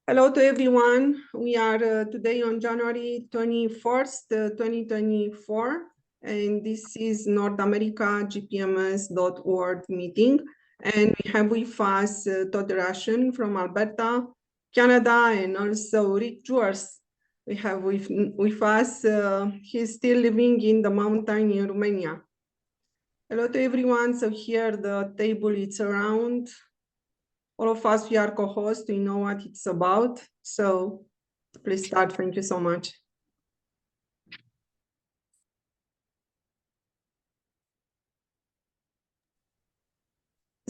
Hello to everyone. We are today on January 21st, 2024, and this is North America Gpms.world meeting. And we have with us Todd Russian from Alberta, Canada, and also Rick Juars. We have with us, he's still living in the mountain in Romania. Hello to everyone. So here the table is around. All of us, we are co-hosts, we know what it's about. So please start. Thank you so much.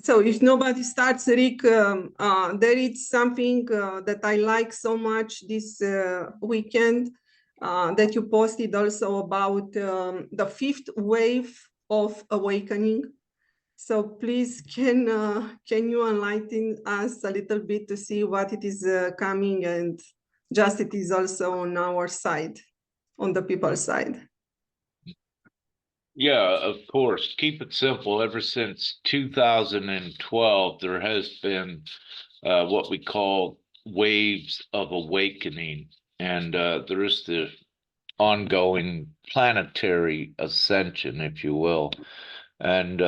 So if nobody starts, Rick, there is something that I like so much this weekend that you posted also about the fifth wave of awakening. So please, can you enlighten us a little bit to see what it is coming, and just it is also on our side, on the people's side. Yeah, of course. Keep it simple. Ever since 2012, there has been what we call waves of awakening, and there is the ongoing planetary ascension, if you will. And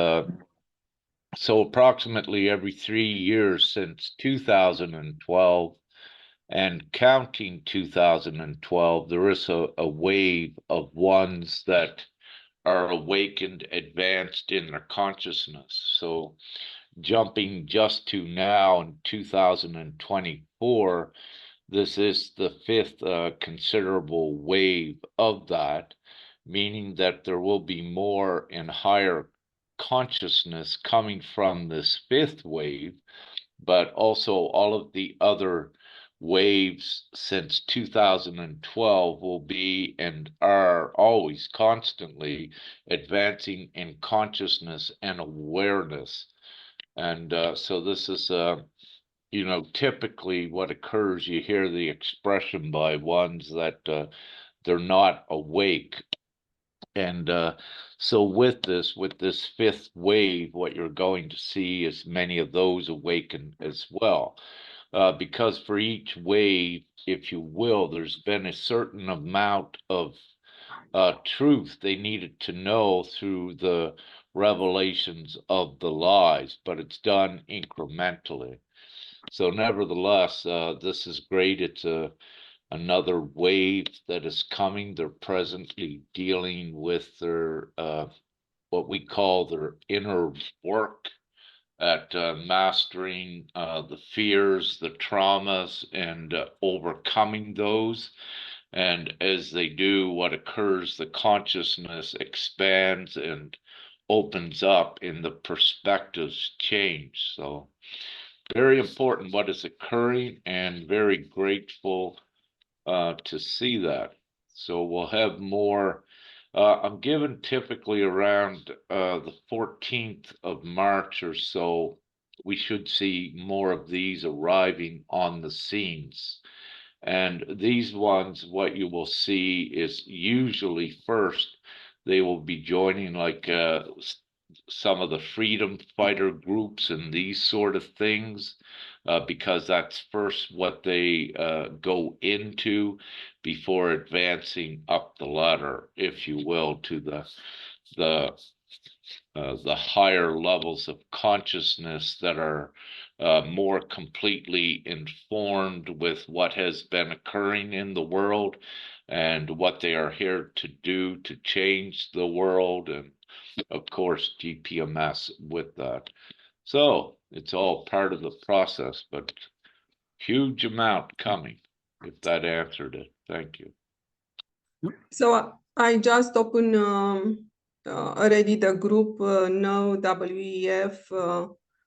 so approximately every 3 years since 2012 and counting 2012, there is a wave of ones that are awakened, advanced in their consciousness. So jumping just to now in 2024, this is the fifth considerable wave of that, meaning that there will be more and higher consciousness coming from this fifth wave, but also all of the other waves since 2012 will be and are always constantly advancing in consciousness and awareness. And so this is, typically what occurs. You hear the expression by ones that they're not awake. And so with this fifth wave, what you're going to see is many of those awaken as well. Because for each wave, if you will, there's been a certain amount of truth they needed to know through the revelations of the lies, but it's done incrementally. So nevertheless, this is great. It's another wave that is coming. They're presently dealing with their what we call their inner work at mastering the fears, the traumas, and overcoming those. And as they do, what occurs, the consciousness expands and opens up, and the perspectives change. So very important what is occurring, and very grateful to see that. So we'll have more. I'm given typically around the 14th of March or so, we should see more of these arriving on the scenes. And these ones, what you will see is usually first, they will be joining like some of the freedom fighter groups and these sort of things, because that's first what they go into before advancing up the ladder, if you will, to the higher levels of consciousness that are more completely informed with what has been occurring in the world and what they are here to do to change the world, and of course GPMS with that. So it's all part of the process, but huge amount coming, if that answered it. Thank you. So I just opened already the group now WEF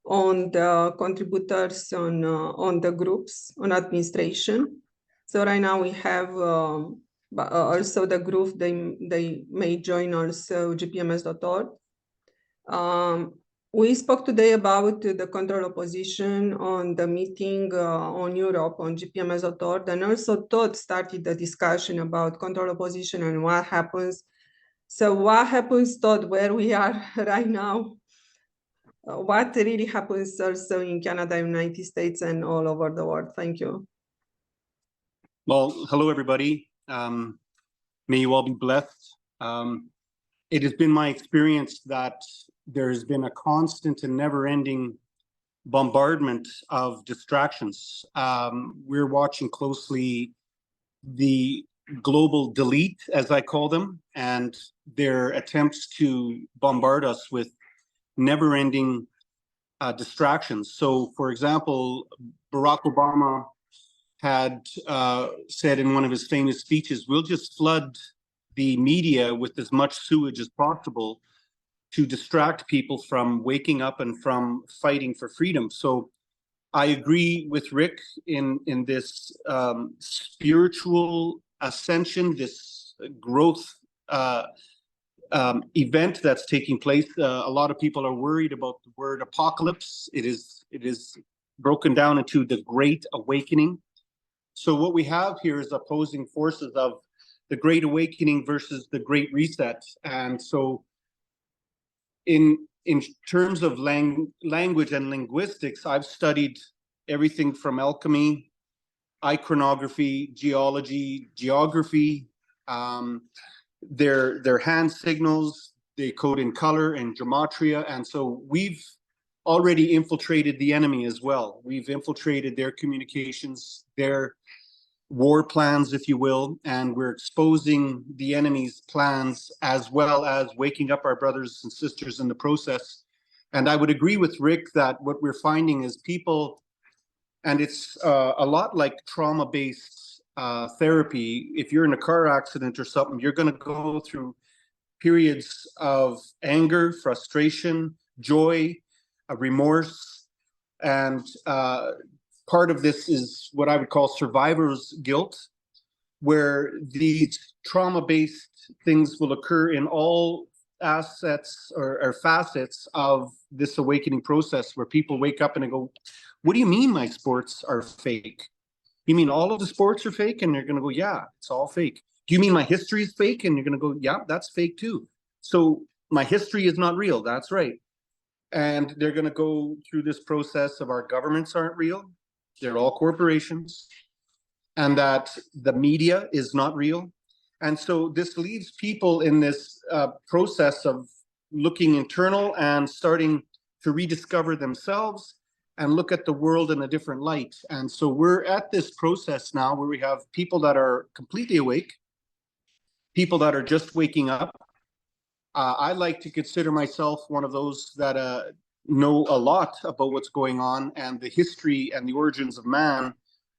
on the contributors on the groups on administration. So right now we have also the group, they may join also Gpms.org. We spoke today about the control opposition on the meeting on Europe on Gpms.org, and also Todd started the discussion about control opposition and what happens. So what happens, Todd, where we are right now? What really happens also in Canada, United States, and all over the world? Thank you. Well, hello, everybody. May you all be blessed. It has been my experience that there's been a constant and never-ending bombardment of distractions. We're watching closely the global delete, as I call them, and their attempts to bombard us with never-ending distractions. So, for example, Barack Obama had said in one of his famous speeches, we'll just flood the media with as much sewage as possible to distract people from waking up and from fighting for freedom. So I agree with Rick in this spiritual ascension, this growth event that's taking place. A lot of people are worried about the word apocalypse. It is broken down into the Great Awakening. So what we have here is opposing forces of the Great Awakening versus the Great Reset. And so in terms of language and linguistics, I've studied everything from alchemy, iconography, geology, geography, their hand signals, they code in color and gematria. And so we've already infiltrated the enemy as well. We've infiltrated their communications, their war plans, if you will, and we're exposing the enemy's plans as well as waking up our brothers and sisters in the process. And I would agree with Rick that what we're finding is people, and it's a lot like trauma-based therapy. If you're in a car accident or something, you're going to go through periods of anger, frustration, joy, remorse, and part of this is what I would call survivor's guilt, where these trauma-based things will occur in all assets or facets of this awakening process, where people wake up and they go, what do you mean my sports are fake? You mean all of the sports are fake? And they're going to go, yeah, it's all fake. Do you mean my history is fake? And you're going to go, yeah, that's fake too. So my history is not real. That's right. And they're going to go through this process of our governments aren't real. They're all corporations, and that the media is not real. And so this leaves people in this process of looking internal and starting to rediscover themselves and look at the world in a different light. And so we're at this process now where we have people that are completely awake, people that are just waking up. I like to consider myself one of those that know a lot about what's going on and the history and the origins of man,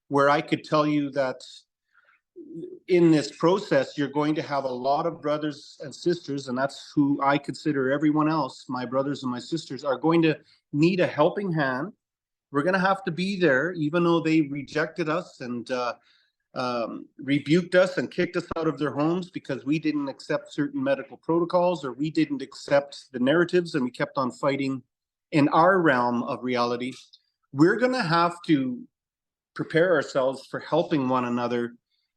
where I could tell you that in this process, you're going to have a lot of brothers and sisters, and that's who I consider everyone else, my brothers and my sisters, are going to need a helping hand. We're going to have to be there, even though they rejected us and rebuked us and kicked us out of their homes because we didn't accept certain medical protocols or we didn't accept the narratives and we kept on fighting in our realm of reality. We're going to have to prepare ourselves for helping one another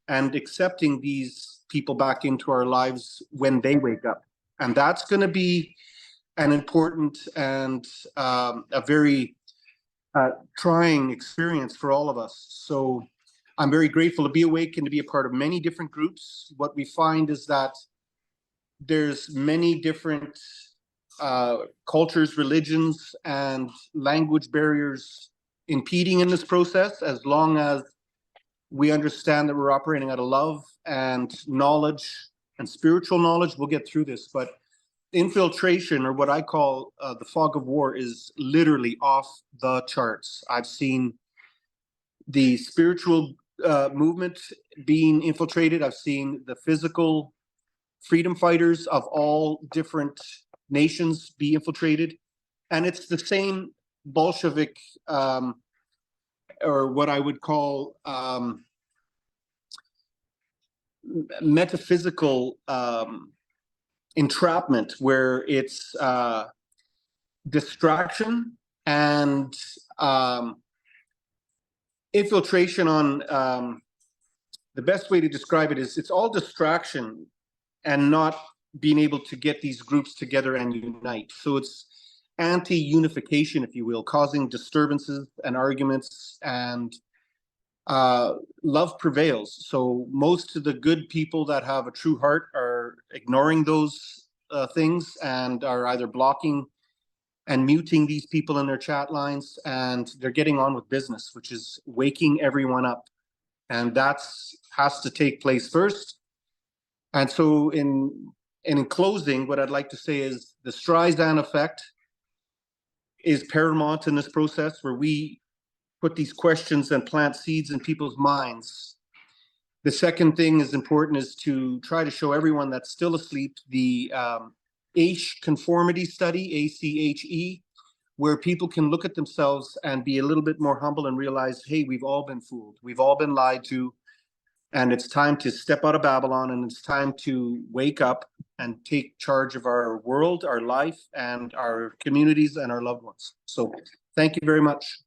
and accepting these people back into our lives when they wake up. And that's going to be an important and a very trying experience for all of us. So I'm very grateful to be awake and to be a part of many different groups. What we find is that there's many different cultures, religions, and language barriers impeding in this process. As long as we understand that we're operating out of love and knowledge and spiritual knowledge, we'll get through this. But infiltration, or what I call the fog of war, is literally off the charts. I've seen the spiritual movement being infiltrated. I've seen the physical freedom fighters of all different nations be infiltrated. And it's the same Bolshevik, or what I would call metaphysical entrapment, where it's distraction and infiltration on the best way to describe it is it's all distraction and not being able to get these groups together and unite. So it's anti-unification, if you will, causing disturbances and arguments and love prevails. So most of the good people that have a true heart are ignoring those things and are either blocking and muting these people in their chat lines, and they're getting on with business, which is waking everyone up. And that's has to take place first. And so in closing, what I'd like to say is the Streisand effect is paramount in this process, where we put these questions and plant seeds in people's minds. The second thing is important is to try to show everyone that's still asleep the ACE conformity study, ACHE, where people can look at themselves and be a little bit more humble and realize, hey, we've all been fooled. We've all been lied to. And it's time to step out of Babylon, and it's time to wake up and take charge of our world, our life, and our communities and our loved ones. So thank you very much.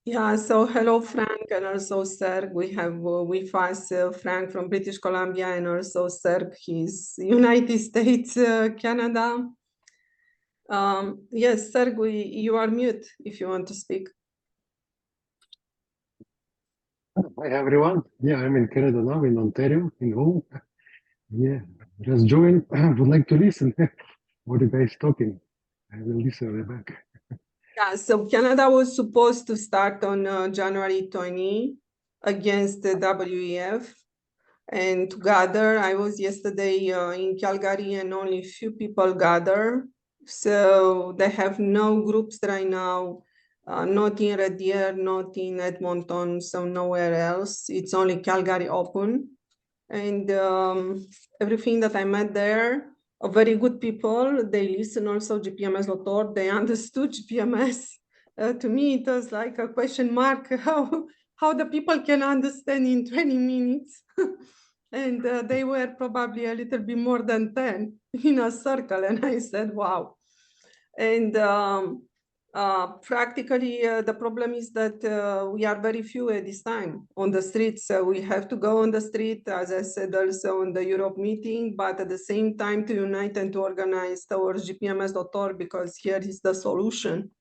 Yeah, so hello, Frank, and also Serg. We have with us Frank from British Columbia, and also Serg, he's United States, Canada. Yes, Serg, you are mute if you want to speak. Hi everyone. Yeah, I'm in Canada now, in Ontario, in home. Yeah, just join. Would like to listen. What are you guys talking? I will listen right back. Yeah, so Canada was supposed to start on January 20 against the WEF. And to gather, I was yesterday in Calgary, and only few people gather. So they have no groups right now, not in Red Deer, not in Edmonton, so nowhere else. It's only Calgary open. And everything that I met there are very good people. They listen also Gpms.world. They understood Gpms. To me, it was like a question mark, how the people can understand in 20 minutes. And they were probably a little bit more than 10 in a circle. And I said, wow. And practically, the problem is that we are very few at this time on the streets. So we have to go on the street, as I said also on the Europe meeting, but at the same time to unite and to organize towards Gpms.org, because here is the solution.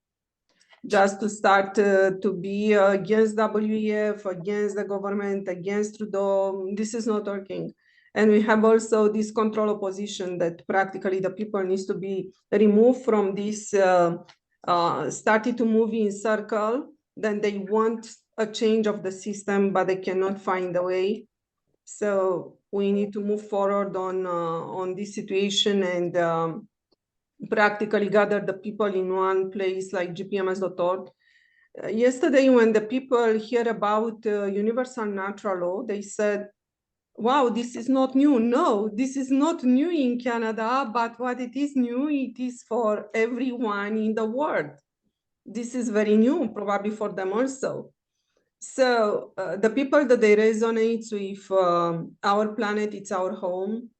Just to start to be against WEF, against the government, against Trudeau, this is not working. And we have also this control opposition that practically the people needs to be removed from this, started to move in circle, then they want a change of the system, but they cannot find a way. So we need to move forward on this situation and practically gather the people in one place like Gpms.org. Yesterday, when the people hear about universal natural law, they said, wow, this is not new. No, this is not new in Canada, but what it is new, it is for everyone in the world. This is very new, probably for them also. So the people that they resonate with our planet, it's our home.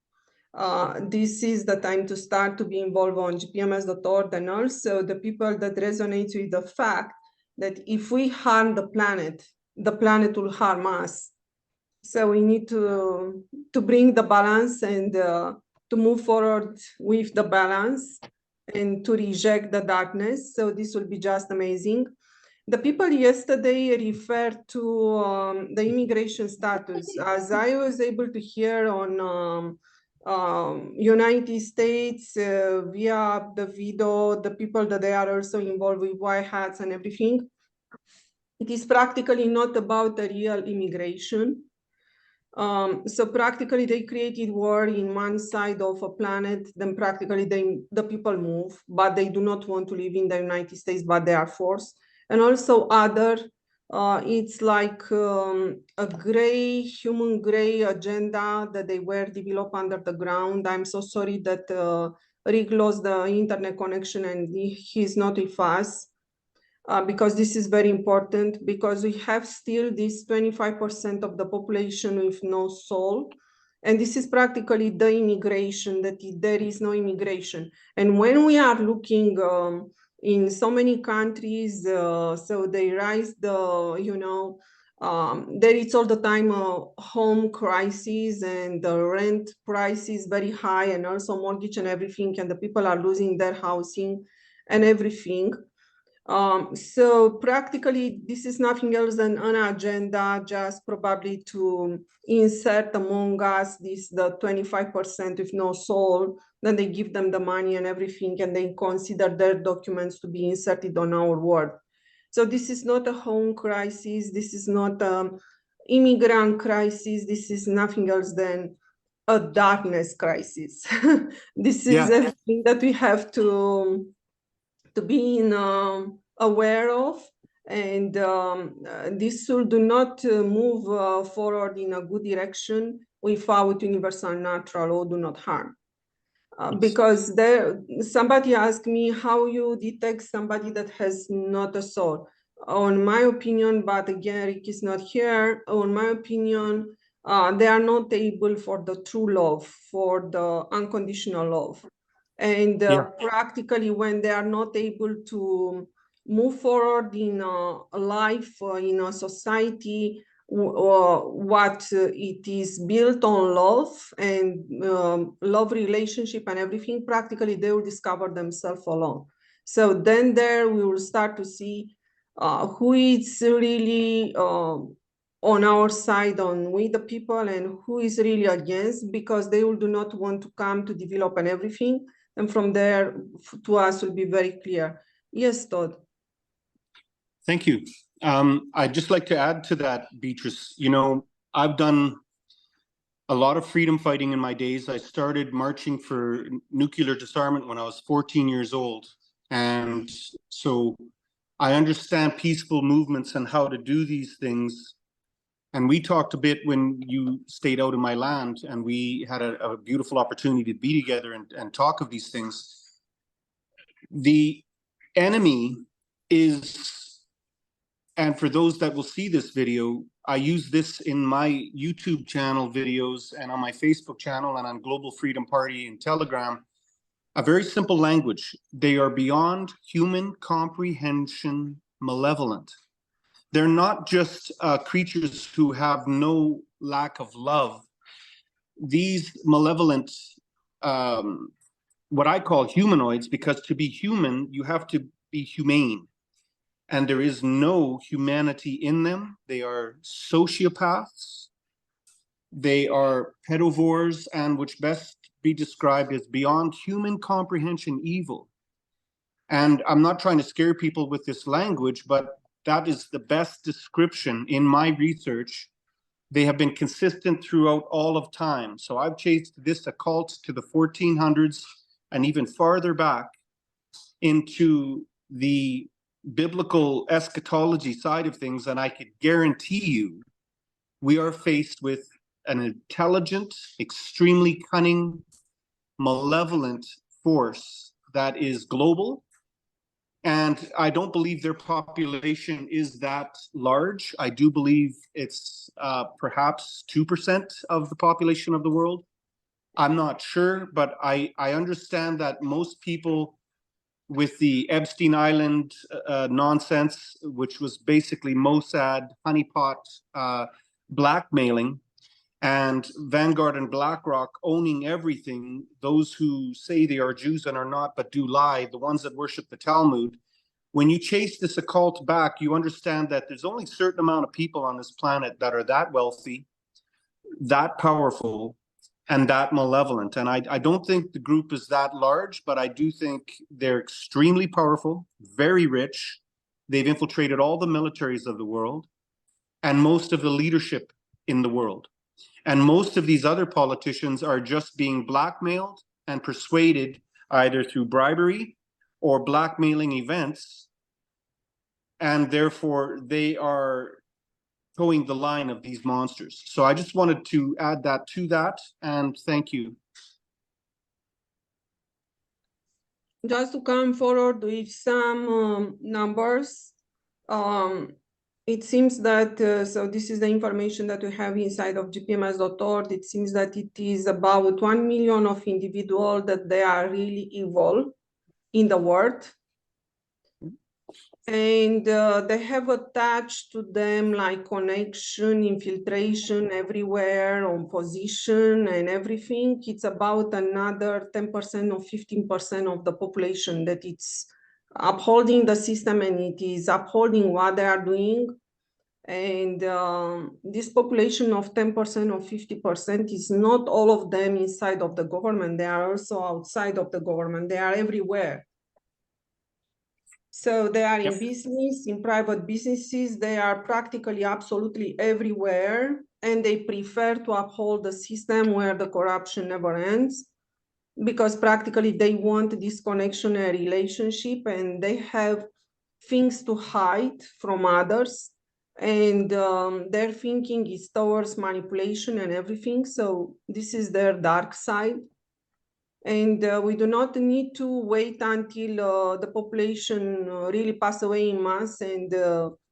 This is the time to start to be involved on Gpms.org, and also the people that resonate with the fact that if we harm the planet will harm us. So we need to bring the balance and to move forward with the balance and to reject the darkness. So this will be just amazing. The people yesterday referred to the immigration status. As I was able to hear on United States via the video, the people that they are also involved with white hats and everything, it is practically not about the real immigration. So practically they created war in one side of a planet, then practically the people move, but they do not want to live in the United States, but they are forced. And also other, it's like a human gray agenda that they were developed under the ground. I'm so sorry that Rick lost the internet connection and he's not with us. Because this is very important, because we have still this 25% of the population with no soul. And this is practically the immigration, that there is no immigration. And when we are looking in so many countries, so they rise the, there is all the time a home crisis, and the rent price is very high, and also mortgage and everything, and the people are losing their housing. and everything. So practically, this is nothing else than an agenda, just probably to insert among us the 25% with no soul. Then they give them the money and everything, and they consider their documents to be inserted on our world. So this is not a home crisis. This is not an immigrant crisis. This is nothing else than a darkness crisis. This is everything that we have to be aware of, and this should do not move forward in a good direction without universal natural law do not harm. Because somebody asked me how you detect somebody that has not a soul. On my opinion, but again, Rick is not here, on my opinion, they are not able for the true love, for the unconditional love. And practically when they are not able to move forward in a life, in a society, what it is built on love and love relationship and everything, practically they will discover themselves alone. So then there we will start to see who is really on our side, on we the people, and who is really against, because they will do not want to come to develop and everything. And from there, to us will be very clear. Yes, Todd. Thank you. I'd just like to add to that, Beatrice. You know, I've done a lot of freedom fighting in my days. I started marching for nuclear disarmament when I was 14 years old. And so I understand peaceful movements and how to do these things. And we talked a bit when you stayed out in my land, and we had a beautiful opportunity to be together and talk of these things. The enemy is, and for those that will see this video, I use this in my YouTube channel videos and on my Facebook channel and on Global Freedom Party and Telegram, a very simple language. They are beyond human comprehension malevolent. They're not just creatures who have no lack of love. These malevolent, what I call humanoids, because to be human, you have to be humane. And there is no humanity in them. They are sociopaths. They are pedivores, and which best be described as beyond human comprehension evil. And I'm not trying to scare people with this language, but that is the best description in my research. They have been consistent throughout all of time. So I've chased this occult to the 1400s and even farther back into the biblical eschatology side of things, and I could guarantee you we are faced with an intelligent, extremely cunning, malevolent force that is global. And I don't believe their population is that large. I do believe it's perhaps 2% of the population of the world. I'm not sure, but I understand that most people with the Epstein Island nonsense, which was basically Mossad, honeypot blackmailing, and Vanguard and BlackRock owning everything, those who say they are Jews and are not, but do lie, the ones that worship the Talmud. When you chase this occult back, you understand that there's only a certain amount of people on this planet that are that wealthy, that powerful, and that malevolent. And I don't think the group is that large, but I do think they're extremely powerful, very rich. They've infiltrated all the militaries of the world and most of the leadership in the world. And most of these other politicians are just being blackmailed and persuaded either through bribery or blackmailing events. And therefore, they are towing the line of these monsters. So I just wanted to add that to that, and thank you. Just to come forward with some numbers, it seems that, so this is the information that we have inside of Gpms.world. It seems that it is about 1 million of individuals that they are really evil in the world. And they have attached to them like connection, infiltration everywhere on position and everything. It's about another 10% or 15% of the population that it's upholding the system, and it is upholding what they are doing. And this population of 10% or 50% is not all of them inside of the government. They are also outside of the government. They are everywhere. So they are in business, in private businesses. They are practically absolutely everywhere. And they prefer to uphold the system where the corruption never ends, because practically they want this connection and relationship, and they have things to hide from others. And their thinking is towards manipulation and everything. So this is their dark side. And we do not need to wait until the population really pass away in mass, and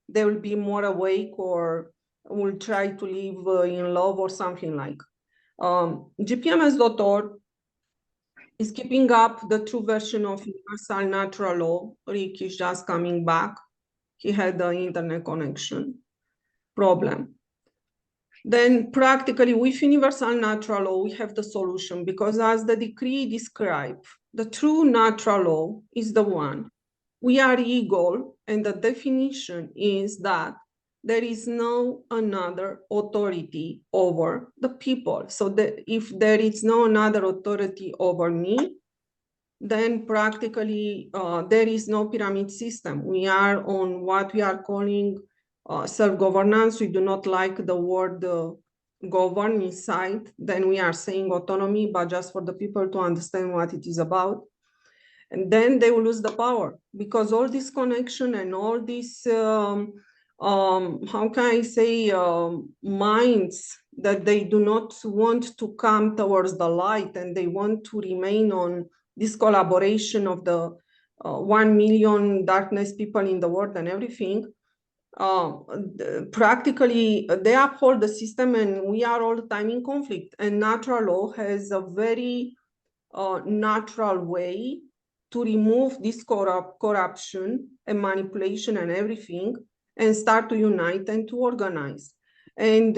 they will be more awake or will try to live in love or something like. Gpms.org is keeping up the true version of universal natural law. Rick is just coming back. He had the internet connection problem. Then practically with universal natural law, we have the solution, because as the decree describes, the true natural law is the one. We are equal, and the definition is that there is no another authority over the people. So that if there is no another authority over me, then practically there is no pyramid system. We are on what we are calling self-governance. We do not like the word govern inside. Then we are saying autonomy, but just for the people to understand what it is about. And then they will lose the power, because all this connection and all this, how can I say, minds that they do not want to come towards the light, and they want to remain on this collaboration of the 1 million darkness people in the world and everything. Practically, they uphold the system, and we are all the time in conflict. And natural law has a very natural way to remove this corruption and manipulation and everything, and start to unite and to organize. And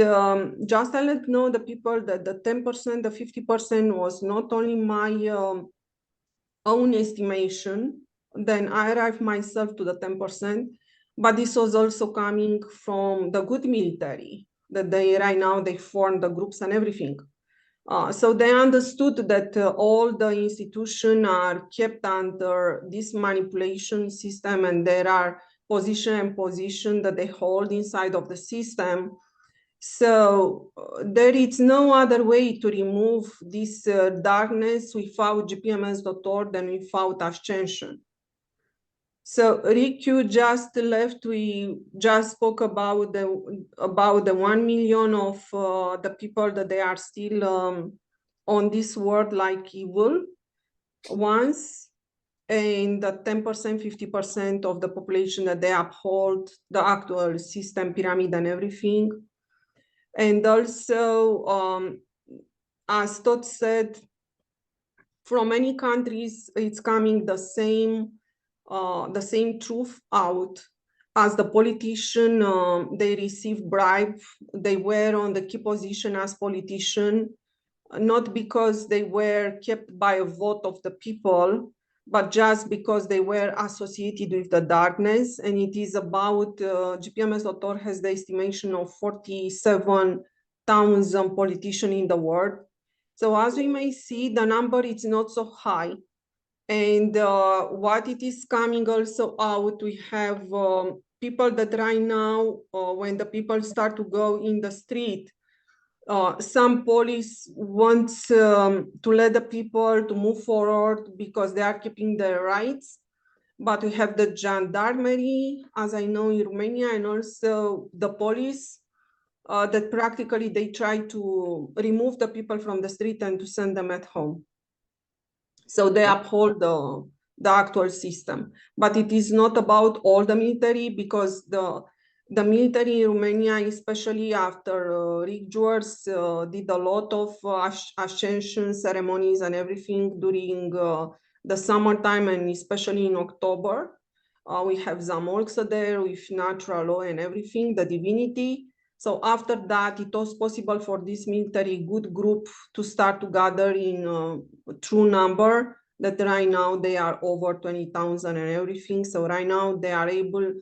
just to let know the people that the 10%, the 50% was not only my own estimation, then I arrived myself to the 10%, but this was also coming from the good military, that they right now they form the groups and everything. So they understood that all the institutions are kept under this manipulation system, and there are position that they hold inside of the system. So there is no other way to remove this darkness without Gpms.org and without ascension. So Rick, you just left. We just spoke about the 1 million of the people that they are still on this world like evil ones, and the 10%, 50% of the population that they uphold the actual system, pyramid and everything. And also, as Todd said, from many countries, it's coming the same truth out. As the politician, they receive bribe. They were on the key position as politician, not because they were kept by a vote of the people, but just because they were associated with the darkness. And it is about, Gpms.org has the estimation of 47,000 politicians in the world. So as we may see, the number is not so high. And what it is coming also out, we have people that right now, when the people start to go in the street, some police wants to let the people to move forward because they are keeping their rights. But we have the gendarmerie, as I know, in Romania, and also the police that practically they try to remove the people from the street and to send them at home. So they uphold the actual system. But it is not about all the military, because the military in Romania, especially after Rick George did a lot of ascension ceremonies and everything during the summertime, and especially in October. We have Zamolxa there with natural law and everything, the divinity. So after that, it was possible for this military good group to start to gather in a true number that right now they are over 20,000 and everything. So right now they are able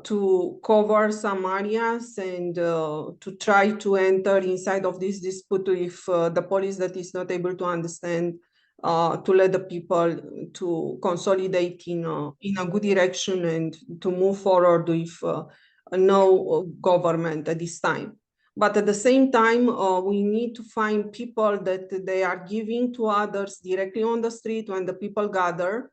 to cover some areas and to try to enter inside of this dispute with the police that is not able to understand, to let the people to consolidate in a good direction and to move forward with no government at this time. But at the same time, we need to find people that they are giving to others directly on the street when the people gather.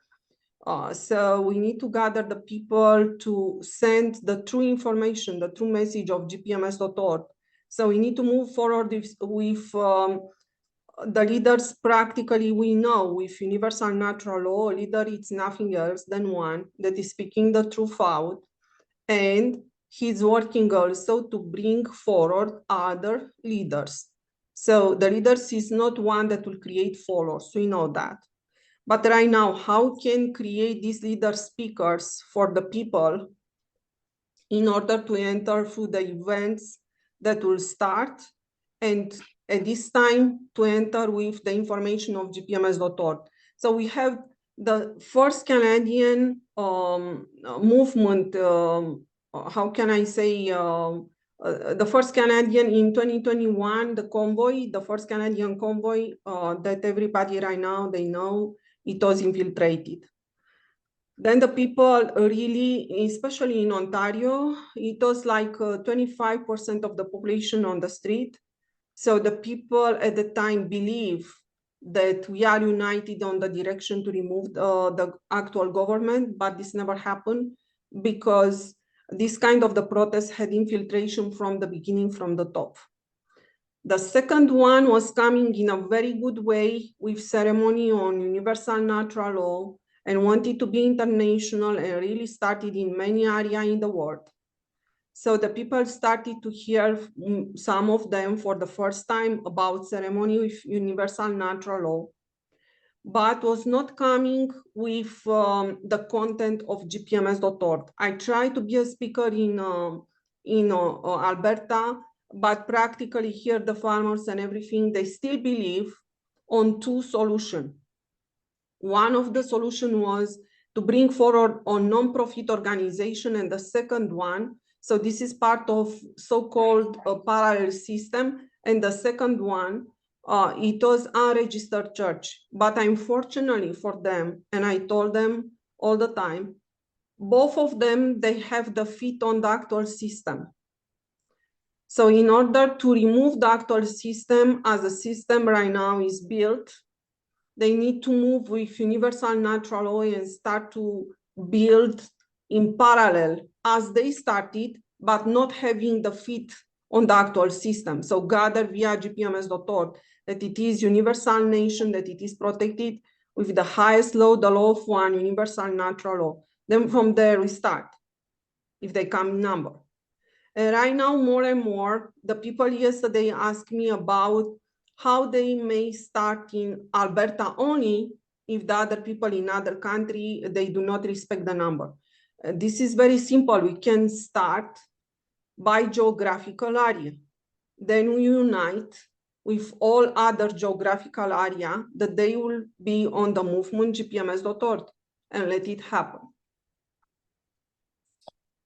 So we need to gather the people to send the true information, the true message of Gpms.world. So we need to move forward with the leaders. Practically, we know with universal natural law, a leader is nothing else than one that is speaking the truth out, and he's working also to bring forward other leaders. So the leaders is not one that will create followers, we know that. But right now, how can create these leader speakers for the people in order to enter through the events that will start, and at this time to enter with the information of Gpms.world. So we have the first Canadian movement, how can I say, the first Canadian in 2021, the convoy, the first Canadian convoy that everybody right now, they know it was infiltrated. Then the people really, especially in Ontario, it was like 25% of the population on the street. So the people at the time believe that we are united on the direction to remove the actual government, but this never happened because this kind of the protest had infiltration from the beginning, from the top. The second one was coming in a very good way with ceremony on universal natural law and wanted to be international and really started in many areas in the world. So the people started to hear, some of them for the first time, about ceremony with universal natural law, but was not coming with the content of Gpms.world. I tried to be a speaker in Alberta, but practically here the farmers and everything, they still believe on two solutions. One of the solution was to bring forward a non-profit organization, and the second one, so this is part of so-called parallel system, and the second one, it was unregistered church. But unfortunately for them, and I told them all the time, both of them, they have the feet on the actual system. So in order to remove the actual system as a system right now is built, they need to move with universal natural law and start to build in parallel as they started, but not having the feet on the actual system. So gather via Gpms.world that it is universal nation, that it is protected with the highest law, the law of one, universal natural law. Then from there we start, if they come in number. And right now, more and more, the people yesterday asked me about how they may start in Alberta only if the other people in other country, they do not respect the number. This is very simple. We can start by geographical area. Then we unite with all other geographical area that they will be on the movement Gpms.world and let it happen.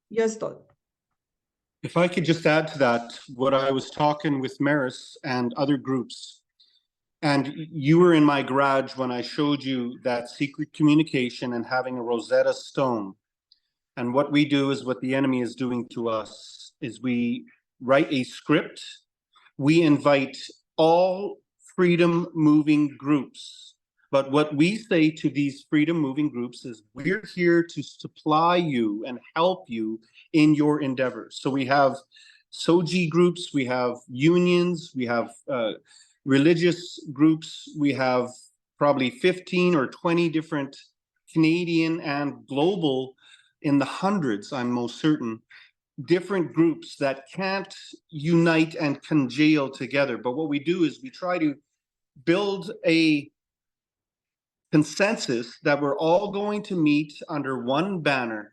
Yes, Todd. If I could just add to that, what I was talking with Maris and other groups, and you were in my garage when I showed you that secret communication and having a Rosetta Stone. And what we do is what the enemy is doing to us is we write a script. We invite all freedom moving groups. But what we say to these freedom moving groups is we're here to supply you and help you in your endeavors. So we have SOGI groups, we have unions, we have religious groups, we have probably 15 or 20 different Canadian and global, in the hundreds, I'm most certain, different groups that can't unite and congeal together. But what we do is we try to build a consensus that we're all going to meet under one banner,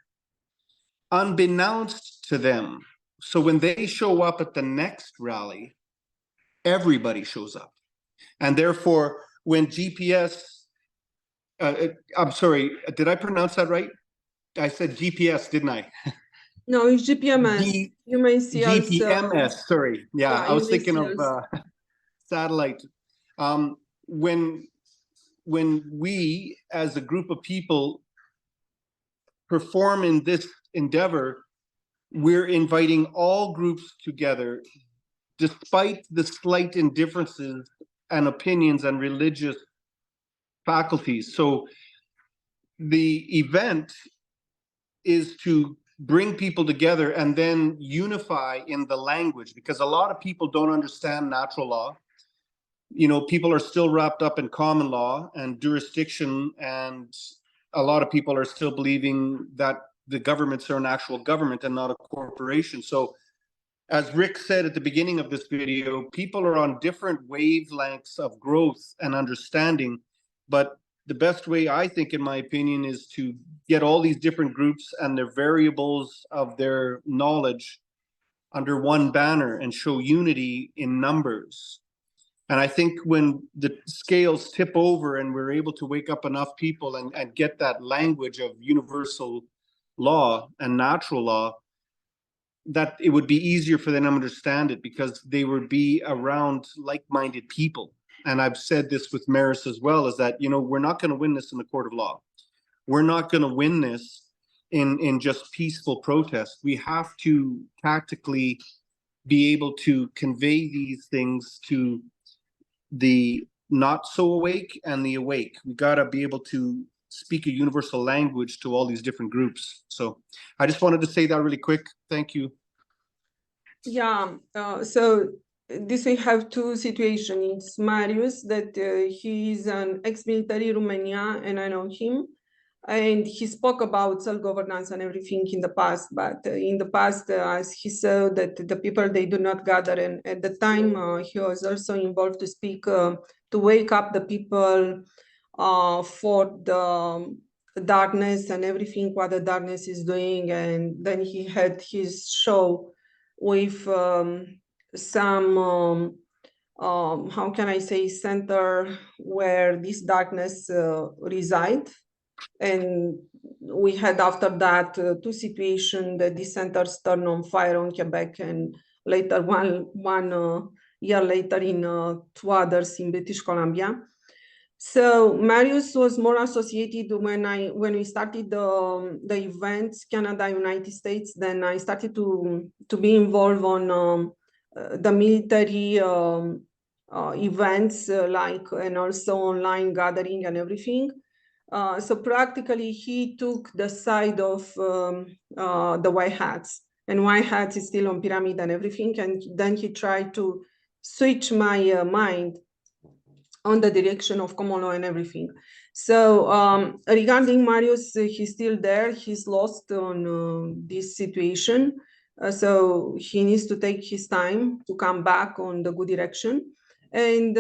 unbeknownst to them. So when they show up at the next rally, everybody shows up. And therefore, when GPS I'm sorry, did I pronounce that right? I said GPS, didn't I? No, it's GPMS. You may see also. GPMS, sorry. Yeah, I you was may thinking see of also. satellite. When we, as a group of people, perform in this endeavor, we're inviting all groups together, despite the slight indifferences and opinions and religious faculties. So the event is to bring people together and then unify in the language, because a lot of people don't understand natural law. You know, people are still wrapped up in common law and jurisdiction, and a lot of people are still believing that the governments are an actual government and not a corporation. So as Rick said at the beginning of this video, people are on different wavelengths of growth and understanding, but the best way, I think, in my opinion, is to get all these different groups and their variables of their knowledge under one banner and show unity in numbers. And I think when the scales tip over and we're able to wake up enough people and get that language of universal law and natural law, that it would be easier for them to understand it, because they would be around like-minded people. And I've said this with Maris as well, is that, you know, we're not going to win this in the court of law. We're not going to win this in just peaceful protest. We have to tactically be able to convey these things to the not so awake and the awake. We got to be able to speak a universal language to all these different groups. So I just wanted to say that really quick. Thank you. Yeah, so this we have two situations. It's Marius, that he is an ex-military Romania, and I know him. And he spoke about self-governance and everything in the past, but in the past, as he saw that the people, they do not gather. And at the time, he was also involved to speak, to wake up the people for the darkness and everything, what the darkness is doing. And then he had his show with some how can I say, center where this darkness reside. And we had after that two situations that these centers turned on fire on Quebec, and later one year later in two others in British Columbia. So Marius was more associated when we started the events, Canada, United States. Then I started to be involved on the military events, like, and also online gathering and everything. So practically he took the side of the white hats, and white hats is still on pyramid and everything. And then he tried to switch my mind on the direction of common law and everything. So regarding Marius, he's still there. He's lost on this situation. So he needs to take his time to come back on the good direction. And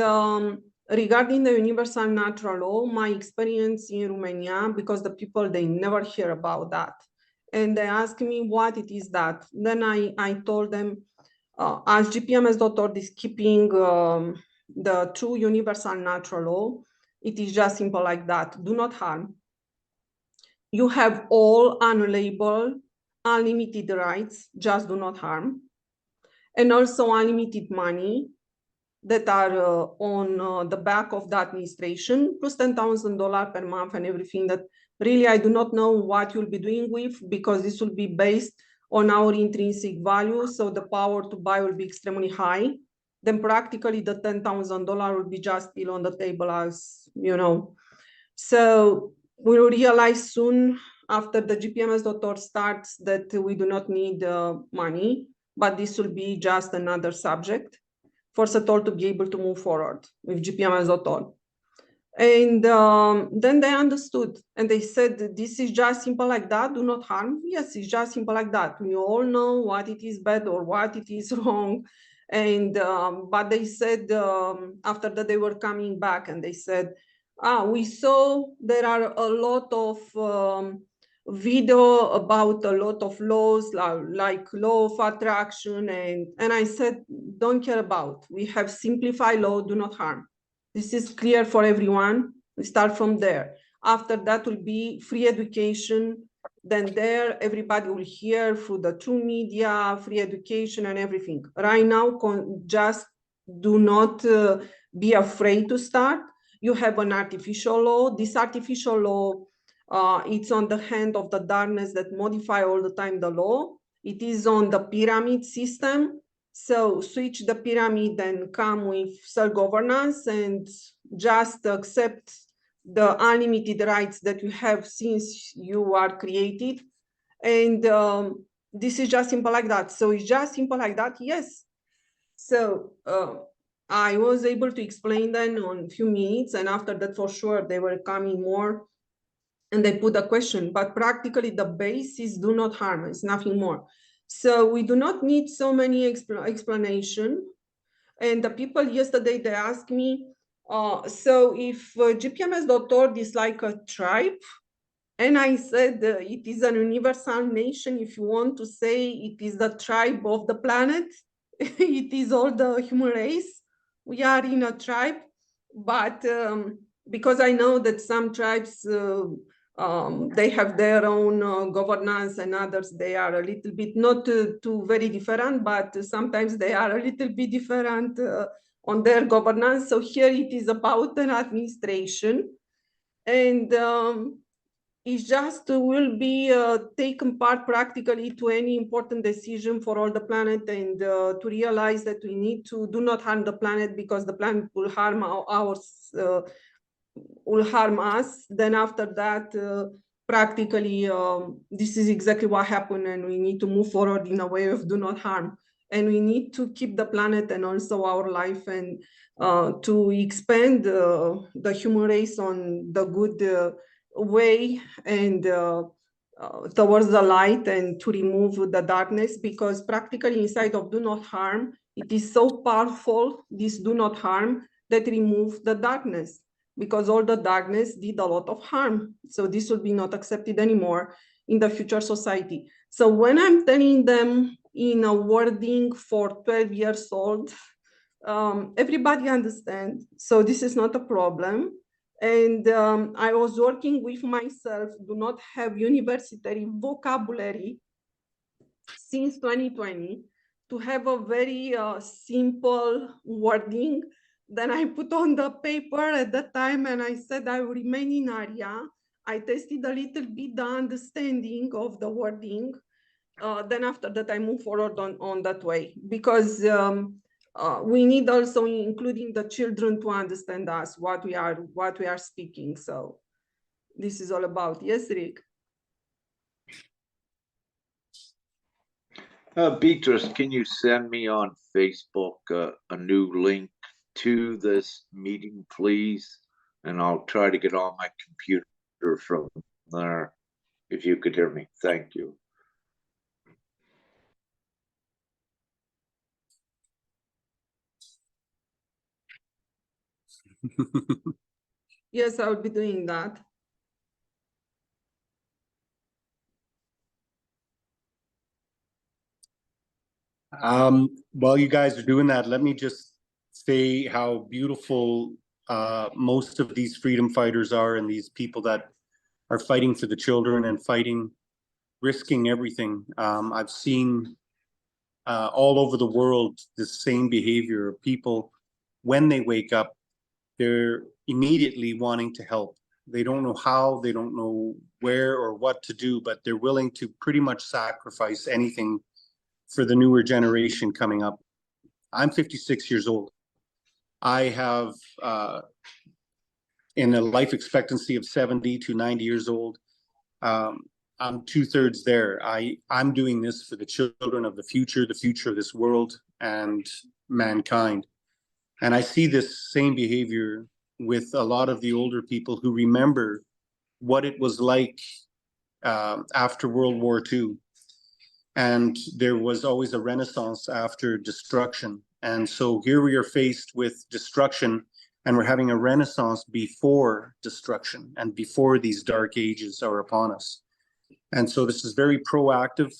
regarding the universal natural law, my experience in Romania, because the people, they never hear about that. And they ask me what it is that. Then I told them, as Gpms.world is keeping the true universal natural law, it is just simple like that. Do not harm. You have all unlabeled, unlimited rights, just do not harm. And also unlimited money that are on the back of the administration, plus $10,000 per month and everything that really I do not know what you'll be doing with, because this will be based on our intrinsic value. So the power to buy will be extremely high. Then practically the $10,000 will be just still on the table, as you know. So we will realize soon after the Gpms.world starts that we do not need money, but this will be just another subject for Setol to be able to move forward with Gpms.world. And then they understood, and they said, this is just simple like that, do not harm. Yes, it's just simple like that. We all know what it is bad or what it is wrong. And but they said, after that, they were coming back and they said, we saw there are a lot of video about a lot of laws, like law of attraction. And I said, don't care about. We have simplified law, do not harm. This is clear for everyone. We start from there. After that will be free education. Then there, everybody will hear through the true media, free education and everything. Right now, just do not be afraid to start. You have an artificial law. This artificial law, it's on the hand of the darkness that modify all the time the law. It is on the pyramid system. So switch the pyramid and come with self-governance and just accept the unlimited rights that you have since you are created. And this is just simple like that. So it's just simple like that, yes. So I was able to explain them on a few minutes, and after that, for sure, they were coming more and they put a question, but practically the base is do not harm, it's nothing more. So we do not need so many explanation. And the people yesterday, they asked me, so if Gpms.world is like a tribe, and I said it is an universal nation. If you want to say it is the tribe of the planet, it is all the human race. We are in a tribe, but because I know that some tribes, they have their own governance, and others, they are a little bit, not too very different, but sometimes they are a little bit different on their governance. So here it is about an administration. And it just will be taken part practically to any important decision for all the planet, and to realize that we need to do not harm the planet, because the planet will harm will harm us. Then after that, practically, this is exactly what happened, and we need to move forward in a way of do not harm. And we need to keep the planet and also our life, and to expand the human race on the good way, and towards the light, and to remove the darkness, because practically inside of do not harm, it is so powerful, this do not harm, that remove the darkness, because all the darkness did a lot of harm. So this will be not accepted anymore in the future society. So when I'm telling them in a wording for 12 years old, everybody understands. So this is not a problem. And I was working with myself, do not have university vocabulary since 2020, to have a very simple wording. Then I put on the paper at that time, and I said I will remain in area. I tested a little bit the understanding of the wording. Then after that, I move forward on that way, because we need also including the children to understand us, what we are speaking. So this is all about. Yes, Rick? Beatrice, can you send me on Facebook a new link to this meeting, please? And I'll try to get on my computer from there, if you could hear me. Thank you. Yes, I will be doing that. While you guys are doing that, let me just say how beautiful most of these freedom fighters are, and these people that are fighting for the children and fighting, risking everything. I've seen all over the world the same behavior of people. When they wake up, they're immediately wanting to help. They don't know how, they don't know where or what to do, but they're willing to pretty much sacrifice anything for the newer generation coming up. I'm 56 years old. I have in a life expectancy of 70 to 90 years old. I'm 2/3 there. I'm doing this for the children of the future of this world and mankind. And I see this same behavior with a lot of the older people who remember what it was like after World War II. And there was always a renaissance after destruction. And so here we are faced with destruction, and we're having a renaissance before destruction and before these dark ages are upon us. And so this is very proactive.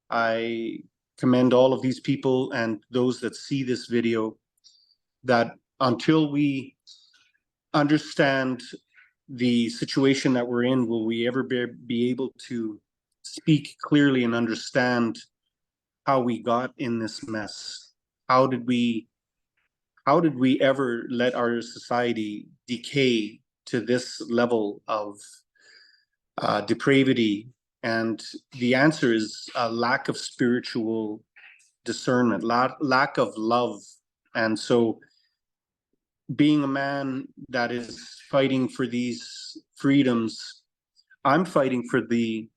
I commend all of these people and those that see this video, that until we understand the situation that we're in, will we ever be able to speak clearly and understand how we got in this mess? How did we ever let our society decay to this level of depravity? And the answer is a lack of spiritual discernment, lack of love. And so being a man that is fighting for these freedoms, I'm fighting for the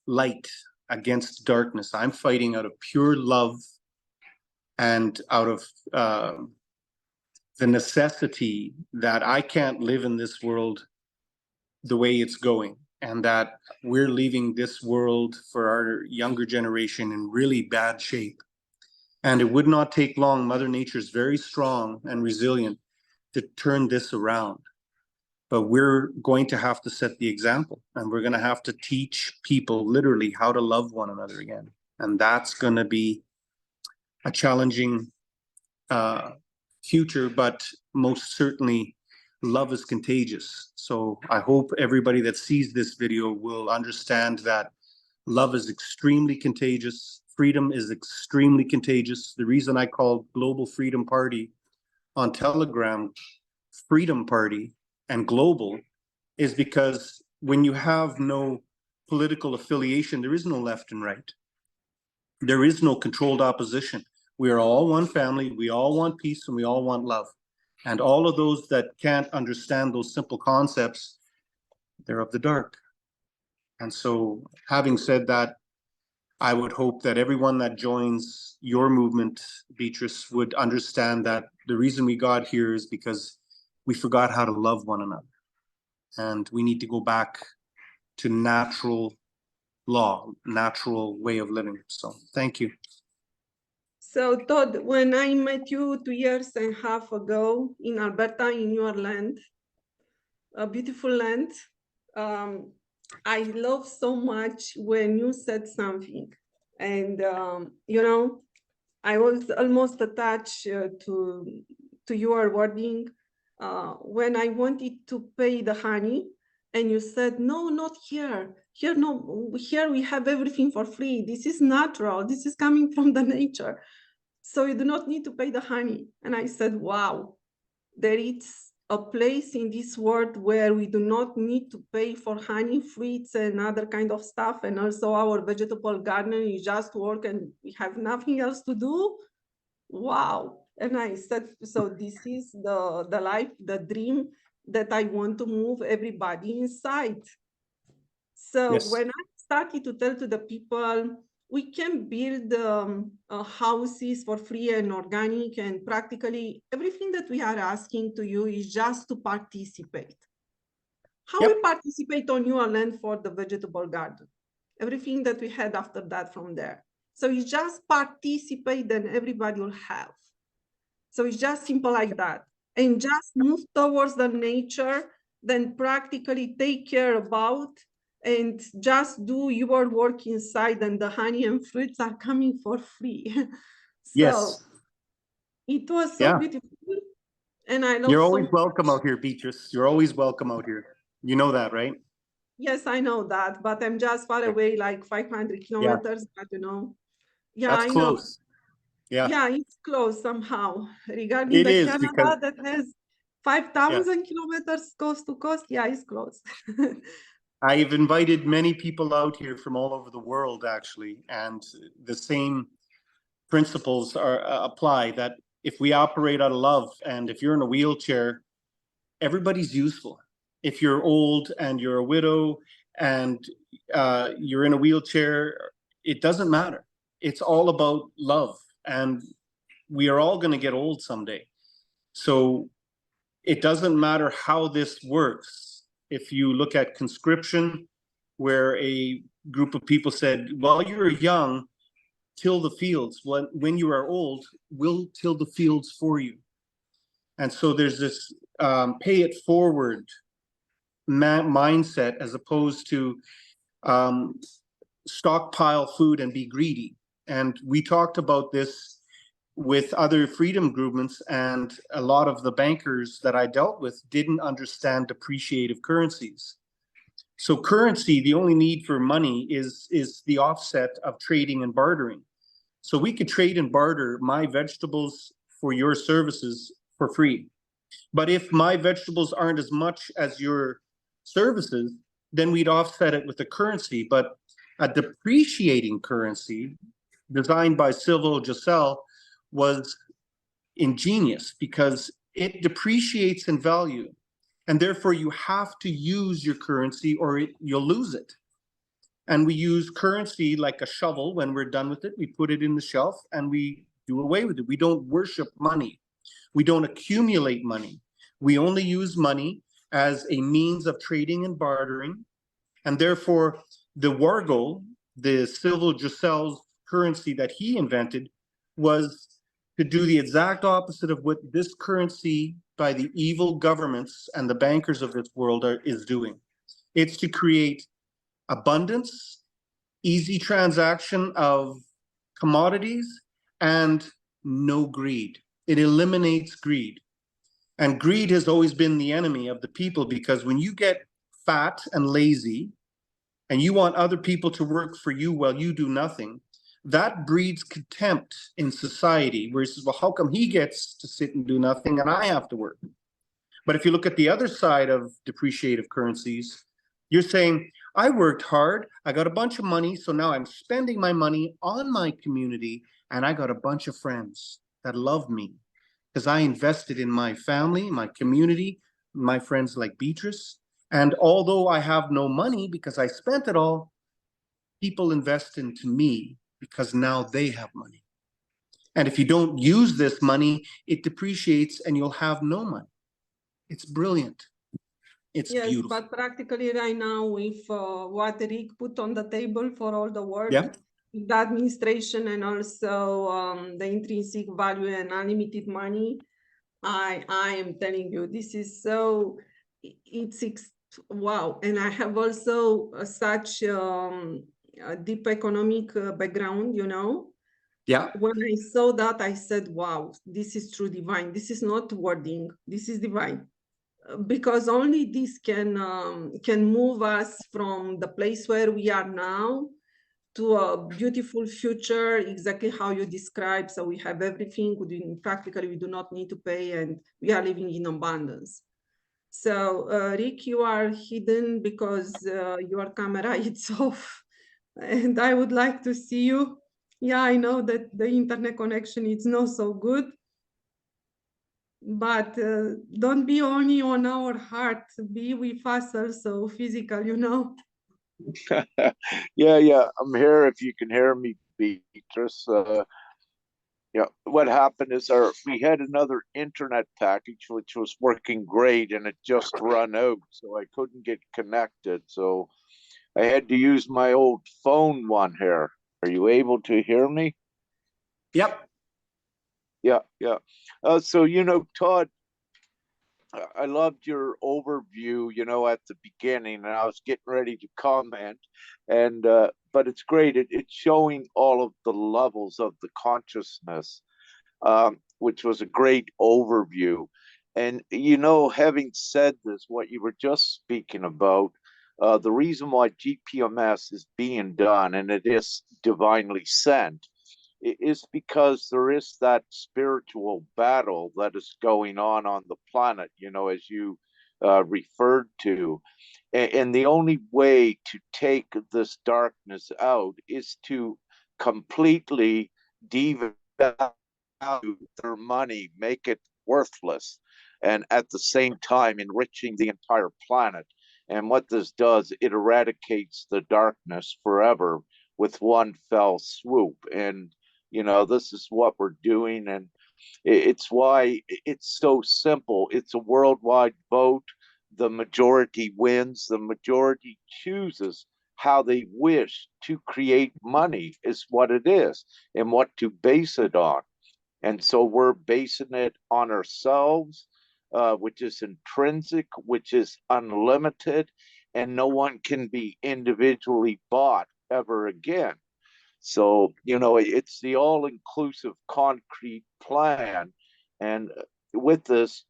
light against darkness. I'm fighting out of pure love and out of the necessity that I can't live in this world the way it's going, and that we're leaving this world for our younger generation in really bad shape. And it would not take long. Mother Nature is very strong and resilient to turn this around. But we're going to have to set the example, and we're going to have to teach people literally how to love one another again. And that's going to be a challenging future, but most certainly love is contagious. So I hope everybody that sees this video will understand that love is extremely contagious. Freedom is extremely contagious. The reason I called Global Freedom Party on Telegram Freedom Party and Global is because when you have no political affiliation, there is no left and right. There is no controlled opposition. We are all one family. We all want peace and we all want love. And all of those that can't understand those simple concepts, they're of the dark. And so, having said that, I would hope that everyone that joins your movement, Beatrice, would understand that the reason we got here is because we forgot how to love one another. And we need to go back to natural law, natural way of living. So thank you. So Todd, when I met you 2.5 years ago in Alberta, in your land, a beautiful land, I love so much when you said something. And, you know, I was almost attached to your wording when I wanted to pay the honey, and you said, no, not here. Here, no, here we have everything for free. This is natural. This is coming from the nature. So you do not need to pay the honey. And I said, wow, there is a place in this world where we do not need to pay for honey, fruits, and other kind of stuff. And also our vegetable garden is just work and we have nothing else to do. Wow. And I said, so this is the life, the dream that I want to move everybody inside. So Yes. when I started to tell to the people, we can build houses for free and organic, and practically everything that we are asking to you is just to participate. How Yep. we participate on your land for the vegetable garden, everything that we had after that from there. So you just participate, then everybody will have. So it's just simple like that. And just move towards the nature, then practically take care about and just do your work inside, and the honey and fruits are coming for free. So Yes. it was so Yeah. beautiful. And I love You're so always much. welcome out here, Beatrice. You're always welcome out here. You know that, right? Yes, I know that, but I'm just far away, like 500 kilometers, but you know. Yeah, That's I know. close. Yeah. Yeah, it's close somehow. Regarding It the is because Canada that has 5,000 kilometers coast to coast, yeah, it's close. I've invited many people out here from all over the world, actually, and the same principles are apply. That if we operate out of love, and if you're in a wheelchair, everybody's useful. If you're old and you're a widow and you're in a wheelchair, it doesn't matter. It's all about love, and we are all going to get old someday. So it doesn't matter how this works. If you look at conscription, where a group of people said, while you're young, till the fields. When you are old, we'll till the fields for you. And so there's this pay it forward mindset, as opposed to stockpile food and be greedy. And we talked about this with other freedom movements, and a lot of the bankers that I dealt with didn't understand depreciative currencies. So currency, the only need for money is the offset of trading and bartering. So we could trade and barter my vegetables for your services for free. But if my vegetables aren't as much as your services, then we'd offset it with a currency. But a depreciating currency designed by Silvio Gesell was ingenious because it depreciates in value. And therefore you have to use your currency or you'll lose it. And we use currency like a shovel. When we're done with it, we put it in the shelf and we do away with it. We don't worship money. We don't accumulate money. We only use money as a means of trading and bartering. And therefore, the wargo, the Silvio Gesell's currency that he invented, was to do the exact opposite of what this currency by the evil governments and the bankers of this world is doing. It's to create abundance, easy transaction of commodities, and no greed. It eliminates greed. And greed has always been the enemy of the people, because when you get fat and lazy and you want other people to work for you while you do nothing, that breeds contempt in society, where he says, well, how come he gets to sit and do nothing and I have to work? But if you look at the other side of depreciative currencies, you're saying, I worked hard, I got a bunch of money, so now I'm spending my money on my community, and I got a bunch of friends that love me because I invested in my family, my community, my friends like Beatrice. And although I have no money because I spent it all, people invest into me because now they have money. And if you don't use this money, it depreciates and you'll have no money. It's brilliant. It's Yes, beautiful. but practically right now, with what Rick put on the table for all the work, Yeah. the administration and also the intrinsic value and unlimited money, I am telling you, this is so, wow. And I have also such a deep economic background, you know. Yeah. When I saw that, I said, wow, this is true divine. This is not wording, this is divine. Because only this can move us from the place where we are now to a beautiful future, exactly how you describe. So we have everything, practically we do not need to pay, and we are living in abundance. So Rick, you are hidden because your camera is off, and I would like to see you. Yeah, I know that the internet connection is not so good, but don't be only on our heart, be with us also physical, you know. Yeah, I'm here if you can hear me, Beatrice. Yeah, what happened is we had another internet package which was working great and it just run out, so I couldn't get connected. So I had to use my old phone one here. Are you able to hear me? Yep. Yeah. So, Todd, I loved your overview, at the beginning, and I was getting ready to comment. And but it's great. It's showing all of the levels of the consciousness, which was a great overview. And having said this, what you were just speaking about, the reason why GPMS is being done, and it is divinely sent, is because there is that spiritual battle that is going on the planet, as you referred to. And the only way to take this darkness out is to completely devalue their money, make it worthless, and at the same time enriching the entire planet. And what this does, it eradicates the darkness forever with one fell swoop. And this is what we're doing, and it's why it's so simple. It's a worldwide vote. The majority wins. The majority chooses how they wish to create money, is what it is, and what to base it on. And so we're basing it on ourselves, which is intrinsic, which is unlimited, and no one can be individually bought ever again. So, you know, it's the all-inclusive concrete plan. And with this,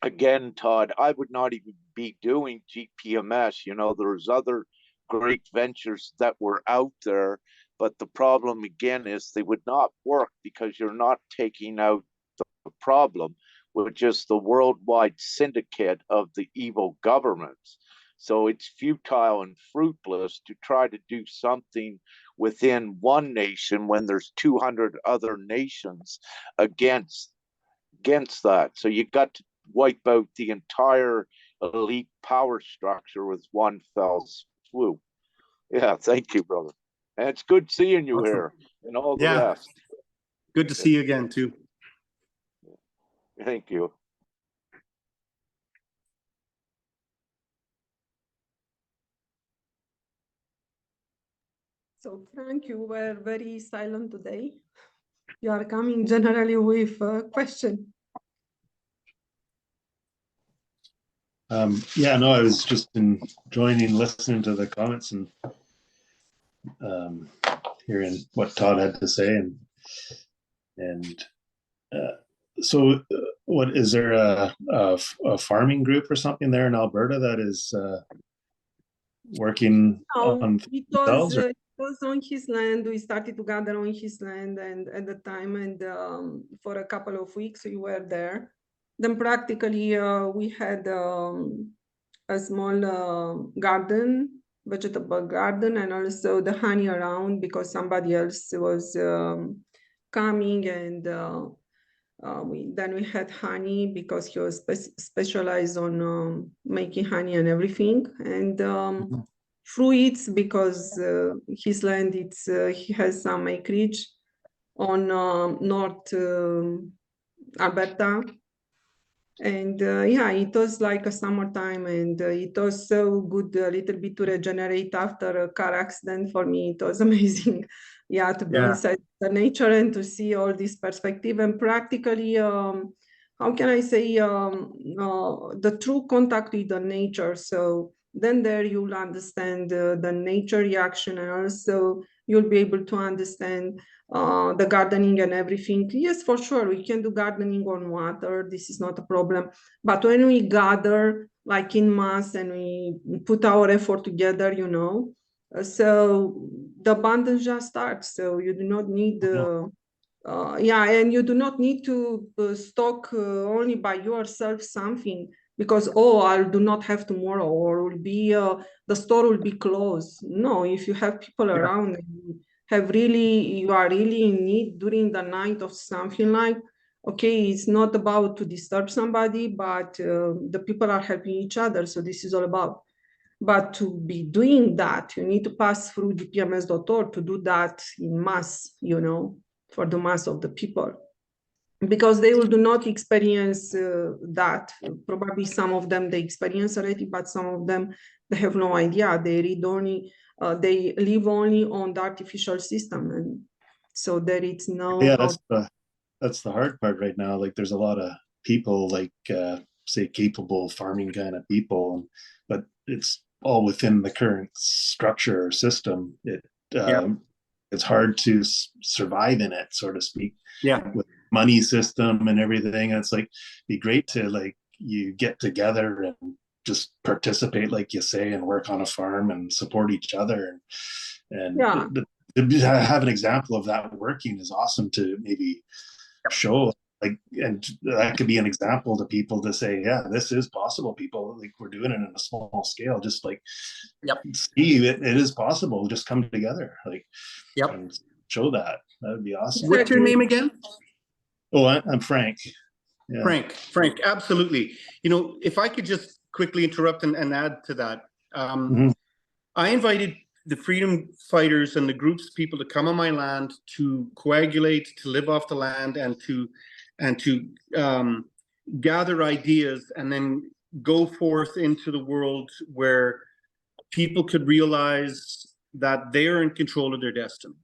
again, Todd, I would not even be doing GPMS. You know, there's other great ventures that were out there, but the problem again is they would not work because you're not taking out the problem, which is the worldwide syndicate of the evil governments. So it's futile and fruitless to try to do something within one nation when there's 200 other nations against that. So you got to wipe out the entire elite power structure with one fell swoop. Yeah, thank you, brother. And it's good seeing you Awesome. here and all the Yeah. rest. Good to see you again too. Thank you. So Frank, you were very silent today. You are coming generally with a question. Yeah, no, I was just enjoying listening to the comments and hearing what Todd had to say, and so what is there a farming group or something there in Alberta that is working on themselves? It was on his land. We started to gather on his land, and at the time, and for a couple of weeks we were there. Then practically we had a small garden, vegetable garden, and also the honey around because somebody else was coming, and then we had honey because he was specialized on making honey and everything, and fruits because his land he has some acreage on North Alberta. And yeah, it was like a summertime, and it was so good a little bit to regenerate after a car accident. For me, it was amazing. Yeah, to be inside the nature and to see all this perspective and practically, how can I say, the true contact with the nature. So then there you'll understand the nature reaction, and also you'll be able to understand the gardening and everything. Yes, for sure, we can do gardening on water. This is not a problem. But when we gather like in mass and we put our effort together, you know, so the abundance just starts. So you do not need yeah, and you do not need to stock only by yourself something because, oh, I do not have tomorrow, or will be the store will be closed. No, if you have people around and you are really in need during the night of something, like, okay, it's not about to disturb somebody, but the people are helping each other. So this is all about. But to be doing that, you need to pass through Gpms.world to do that in mass, you know, for the mass of the people, because they will do not experience that. Probably some of them they experience already, but some of them they have no idea. They read only, they live only on the artificial system, and so there is no. Yeah, that's the hard part right now. Like, there's a lot of people, like say capable farming kind of people, but it's all within the current structure or system. It's hard to survive in it, so to speak. Yeah. With money system and everything, and it's like be great to like you get together and just participate, like you say, and work on a farm and support each other, and to have an example of that working is awesome to maybe show, like, and that could be an example to people to say, yeah, this is possible, people, like we're doing it in a small scale, just like see it is possible, just come together, like and show that would be awesome. What's your name again? Oh, I'm Frank. Yeah. Frank, absolutely. You know, if I could just quickly interrupt and add to that, I invited the freedom fighters and the groups of people to come on my land to coagulate, to live off the land, and to gather ideas and then go forth into the world where people could realize that they are in control of their destiny.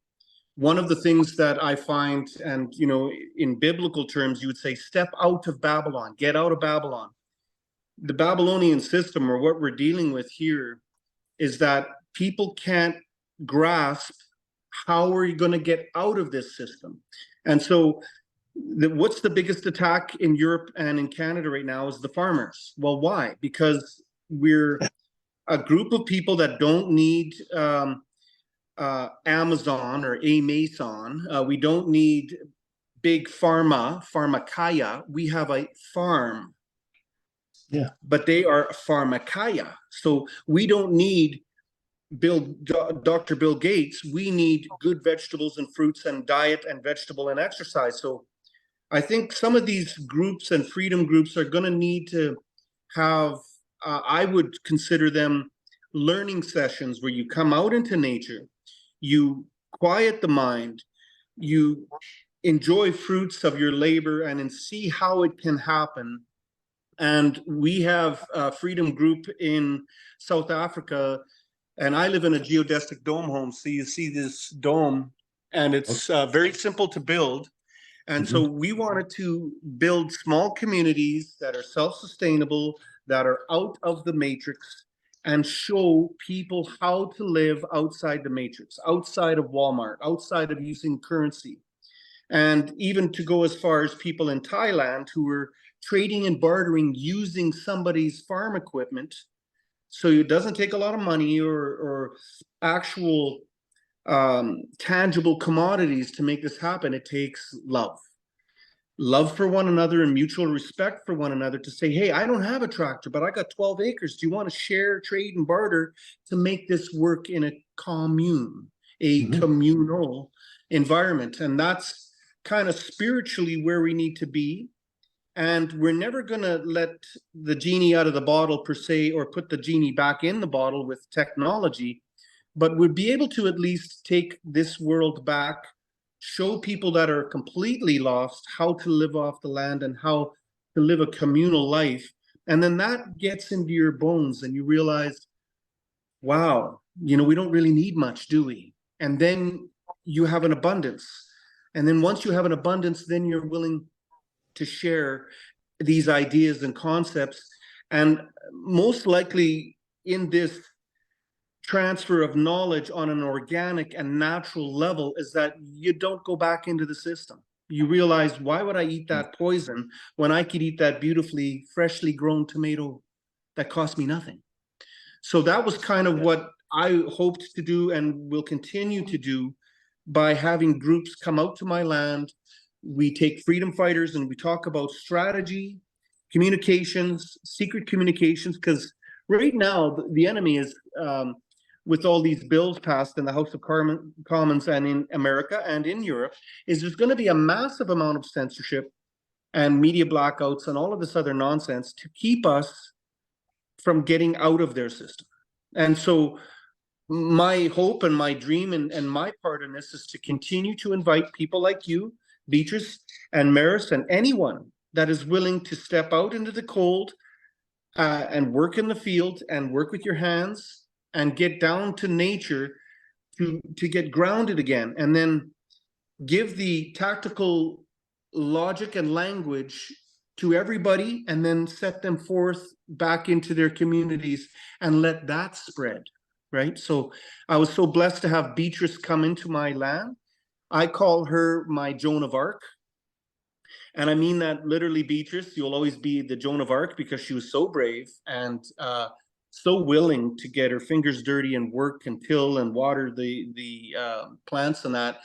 One of the things that I find, and you know, in biblical terms, you would say, step out of Babylon, get out of Babylon. The Babylonian system, or what we're dealing with here, is that people can't grasp how are you going to get out of this system? And so what's the biggest attack in Europe and in Canada right now is the farmers. Well, why? Because we're a group of people that don't need Amazon or Amazon. We don't need big pharmakeia. We have a farm. Yeah. But they are pharmakeia. So we don't need Dr. Bill Gates. We need good vegetables and fruits and diet and vegetable and exercise. So I think some of these groups and freedom groups are going to need to have, I would consider them learning sessions where you come out into nature, you quiet the mind, you enjoy fruits of your labor and see how it can happen. And we have a freedom group in South Africa, and I live in a geodesic dome home. So you see this dome, and it's very simple to build. And so we wanted to build small communities that are self-sustainable, that are out of the matrix, and show people how to live outside the matrix, outside of Walmart, outside of using currency. And even to go as far as people in Thailand who were trading and bartering using somebody's farm equipment. So it doesn't take a lot of money or actual tangible commodities to make this happen. It takes love for one another and mutual respect for one another to say, hey, I don't have a tractor, but I got 12 acres. Do you want to share, trade, and barter to make this work in a commune, a communal environment? And that's kind of spiritually where we need to be. And we're never going to let the genie out of the bottle per se, or put the genie back in the bottle with technology, but we'd be able to at least take this world back, show people that are completely lost how to live off the land and how to live a communal life. And then that gets into your bones and you realize, wow, you know, we don't really need much, do we? And then you have an abundance. And then once you have an abundance, then you're willing to share these ideas and concepts. And most likely in this transfer of knowledge on an organic and natural level is that you don't go back into the system. You realize, why would I eat that poison when I could eat that beautifully freshly grown tomato that cost me nothing? So that was kind of what I hoped to do and will continue to do by having groups come out to my land. We take freedom fighters and we talk about strategy, communications, secret communications, because right now the enemy is, with all these bills passed in the House of Commons and in America and in Europe, is there's going to be a massive amount of censorship and media blackouts and all of this other nonsense to keep us from getting out of their system. And so my hope and my dream and my part in this is to continue to invite people like you, Beatrice and Maris, and anyone that is willing to step out into the cold and work in the field and work with your hands and get down to nature to get grounded again, and then give the tactical logic and language to everybody, and then set them forth back into their communities and let that spread, right? So I was so blessed to have Beatrice come into my land. I call her my Joan of Arc. And I mean that literally, Beatrice. You'll always be the Joan of Arc because she was so brave and so willing to get her fingers dirty and work and till and water the plants and that.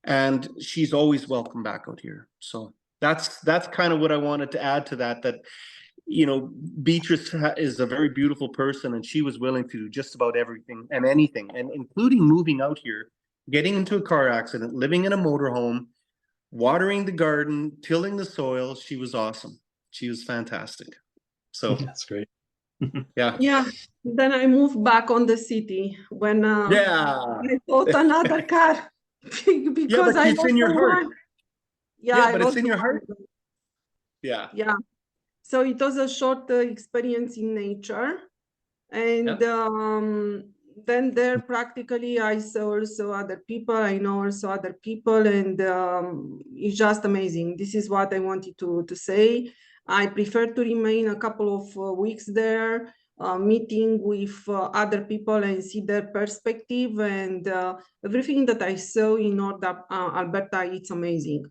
And she's always welcome back out here. So that's kind of what I wanted to add to that, you know, Beatrice is a very beautiful person, and she was willing to do just about everything and anything, and including moving out here, getting into a car accident, living in a motorhome, watering the garden, tilling the soil. She was awesome. She was fantastic. So That's great. Yeah, then I moved back on the city when I bought another car because but it's in your heart. Yeah, but it's in your heart. Yeah. So it was a short experience in nature, and then there practically I saw also other people. I know also other people, and it's just amazing. This is what I wanted to say. I prefer to remain a couple of weeks there, meeting with other people and see their perspective, and everything that I saw in North Alberta, it's amazing.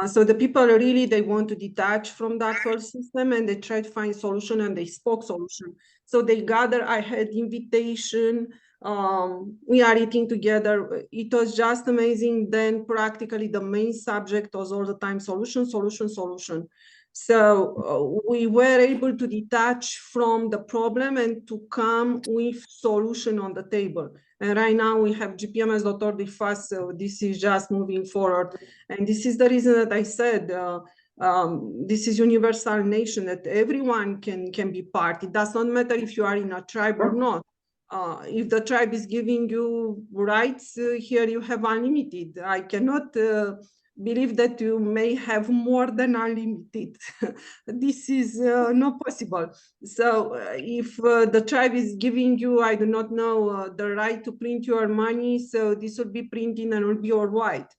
So the people really, they want to detach from the actual system, and they try to find solution, and they spoke solution. So they gather, I had invitation, we are eating together. It was just amazing. Then practically the main subject was all the time solution, solution, solution. So we were able to detach from the problem and to come with solution on the table. And right now we have Gpms.world fast, so this is just moving forward. And this is the reason that I said, this is universal nation, that everyone can be part. It does not matter if you are in a tribe or not. If the tribe is giving you rights, here you have unlimited. I cannot believe that you may have more than unlimited. This is not possible. So if the tribe is giving you, I do not know, the right to print your money, so this will be printing and will be all white.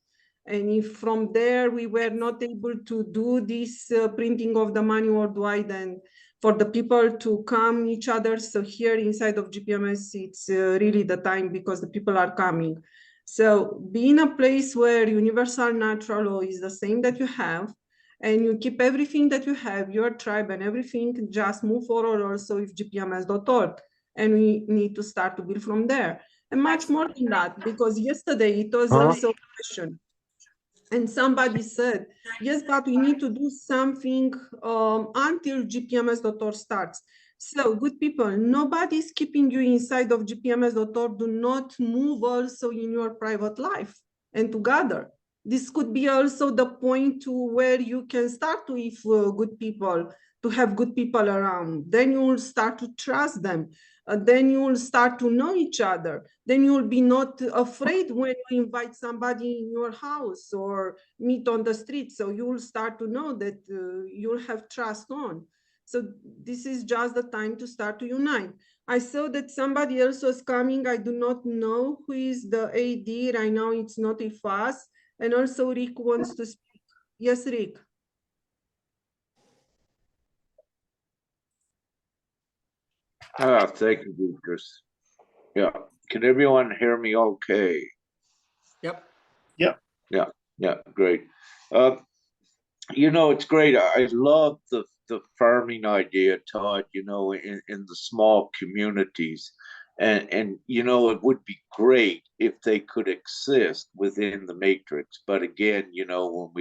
And if from there we were not able to do this printing of the money worldwide, and for the people to come each other, so here inside of GPMS, it's really the time, because the people are coming. So be in a place where universal natural law is the same that you have, and you keep everything that you have, your tribe and everything, just move forward also with Gpms.world. And we need to start to build from there. And much more than that, because yesterday it was also a question. And somebody said, yes, but we need to do something until Gpms.org starts. So good people, nobody is keeping you inside of Gpms.org. Do not move also in your private life and together. This could be also the point to where you can start with good people, to have good people around. Then you will start to trust them. Then you will start to know each other. Then you will be not afraid when you invite somebody in your house or meet on the street. So you will start to know that you'll have trust on. So this is just the time to start to unite. I saw that somebody else was coming. I do not know who is the AD. Right now it's not with us. And also Rick wants to speak. Yes, Rick. Thank you, Beatrice. Yeah. Can everyone hear me okay? Yep. Yep. Yeah, great. It's great. I love the farming idea, Todd, in the small communities. And it would be great if they could exist within the matrix. But again, when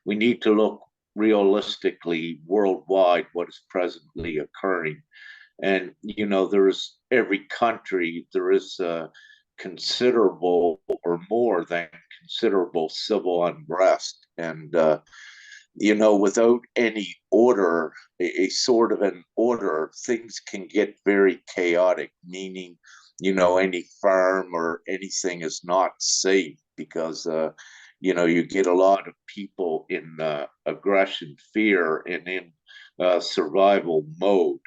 we need to look realistically worldwide what is presently occurring. And there's every country, there is considerable or more than considerable civil unrest. And without any order, a sort of an order, things can get very chaotic, meaning any farm or anything is not safe, because you get a lot of people in aggression, fear, and in survival mode.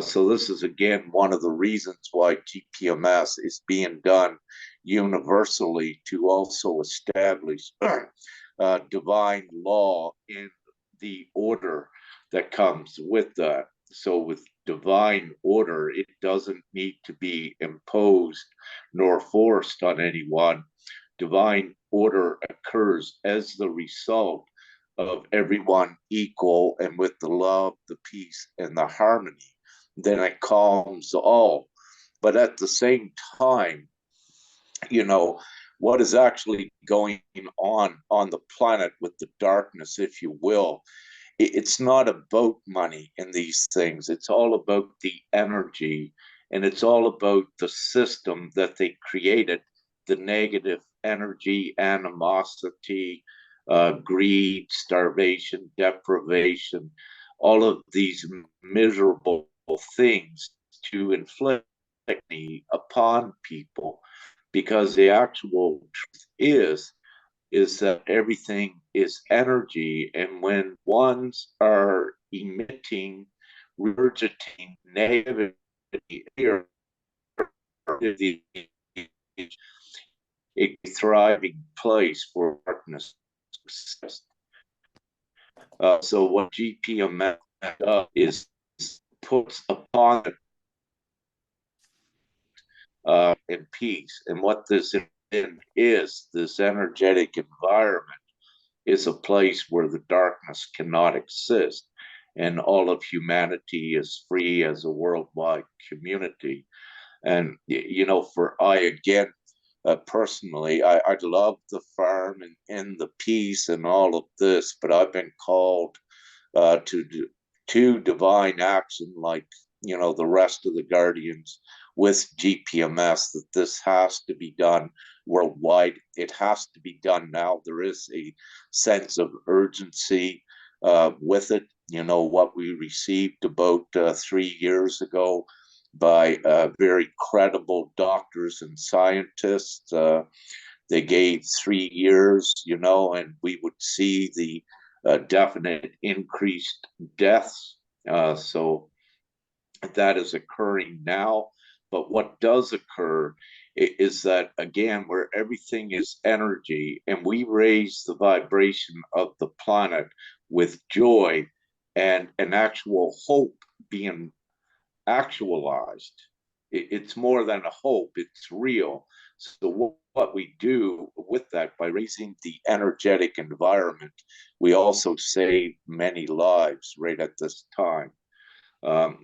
So this is, again, one of the reasons why GPMS is being done universally, to also establish divine law in the order that comes with that. So with divine order, it doesn't need to be imposed nor forced on anyone. Divine order occurs as the result of everyone equal, and with the love, the peace, and the harmony, then it calms all. But at the same time, what is actually going on the planet with the darkness, if you will, it's not about money in these things. It's all about the energy, and it's all about the system that they created, the negative energy, animosity, greed, starvation, deprivation, all of these miserable things to inflict upon people. Because the actual truth is that everything is energy, and when ones are emitting, regurgitating negativity, a thriving place for darkness to exist. So what GPMS does is puts upon it and peace. And what this is, this energetic environment, is a place where the darkness cannot exist, and all of humanity is free as a worldwide community. And you know, for personally, I love the farm and the peace and all of this, but I've been called to divine action, like, you know, the rest of the guardians with GPMS, that this has to be done worldwide. It has to be done now. There is a sense of urgency with it. You know, what we received about 3 years ago by very credible doctors and scientists. They gave 3 years, you know, and we would see the definite increased deaths. So that is occurring now. But what does occur is that, again, where everything is energy, and we raise the vibration of the planet with joy and an actual hope being actualized. It's more than a hope, it's real. So what we do with that, by raising the energetic environment, we also save many lives right at this time.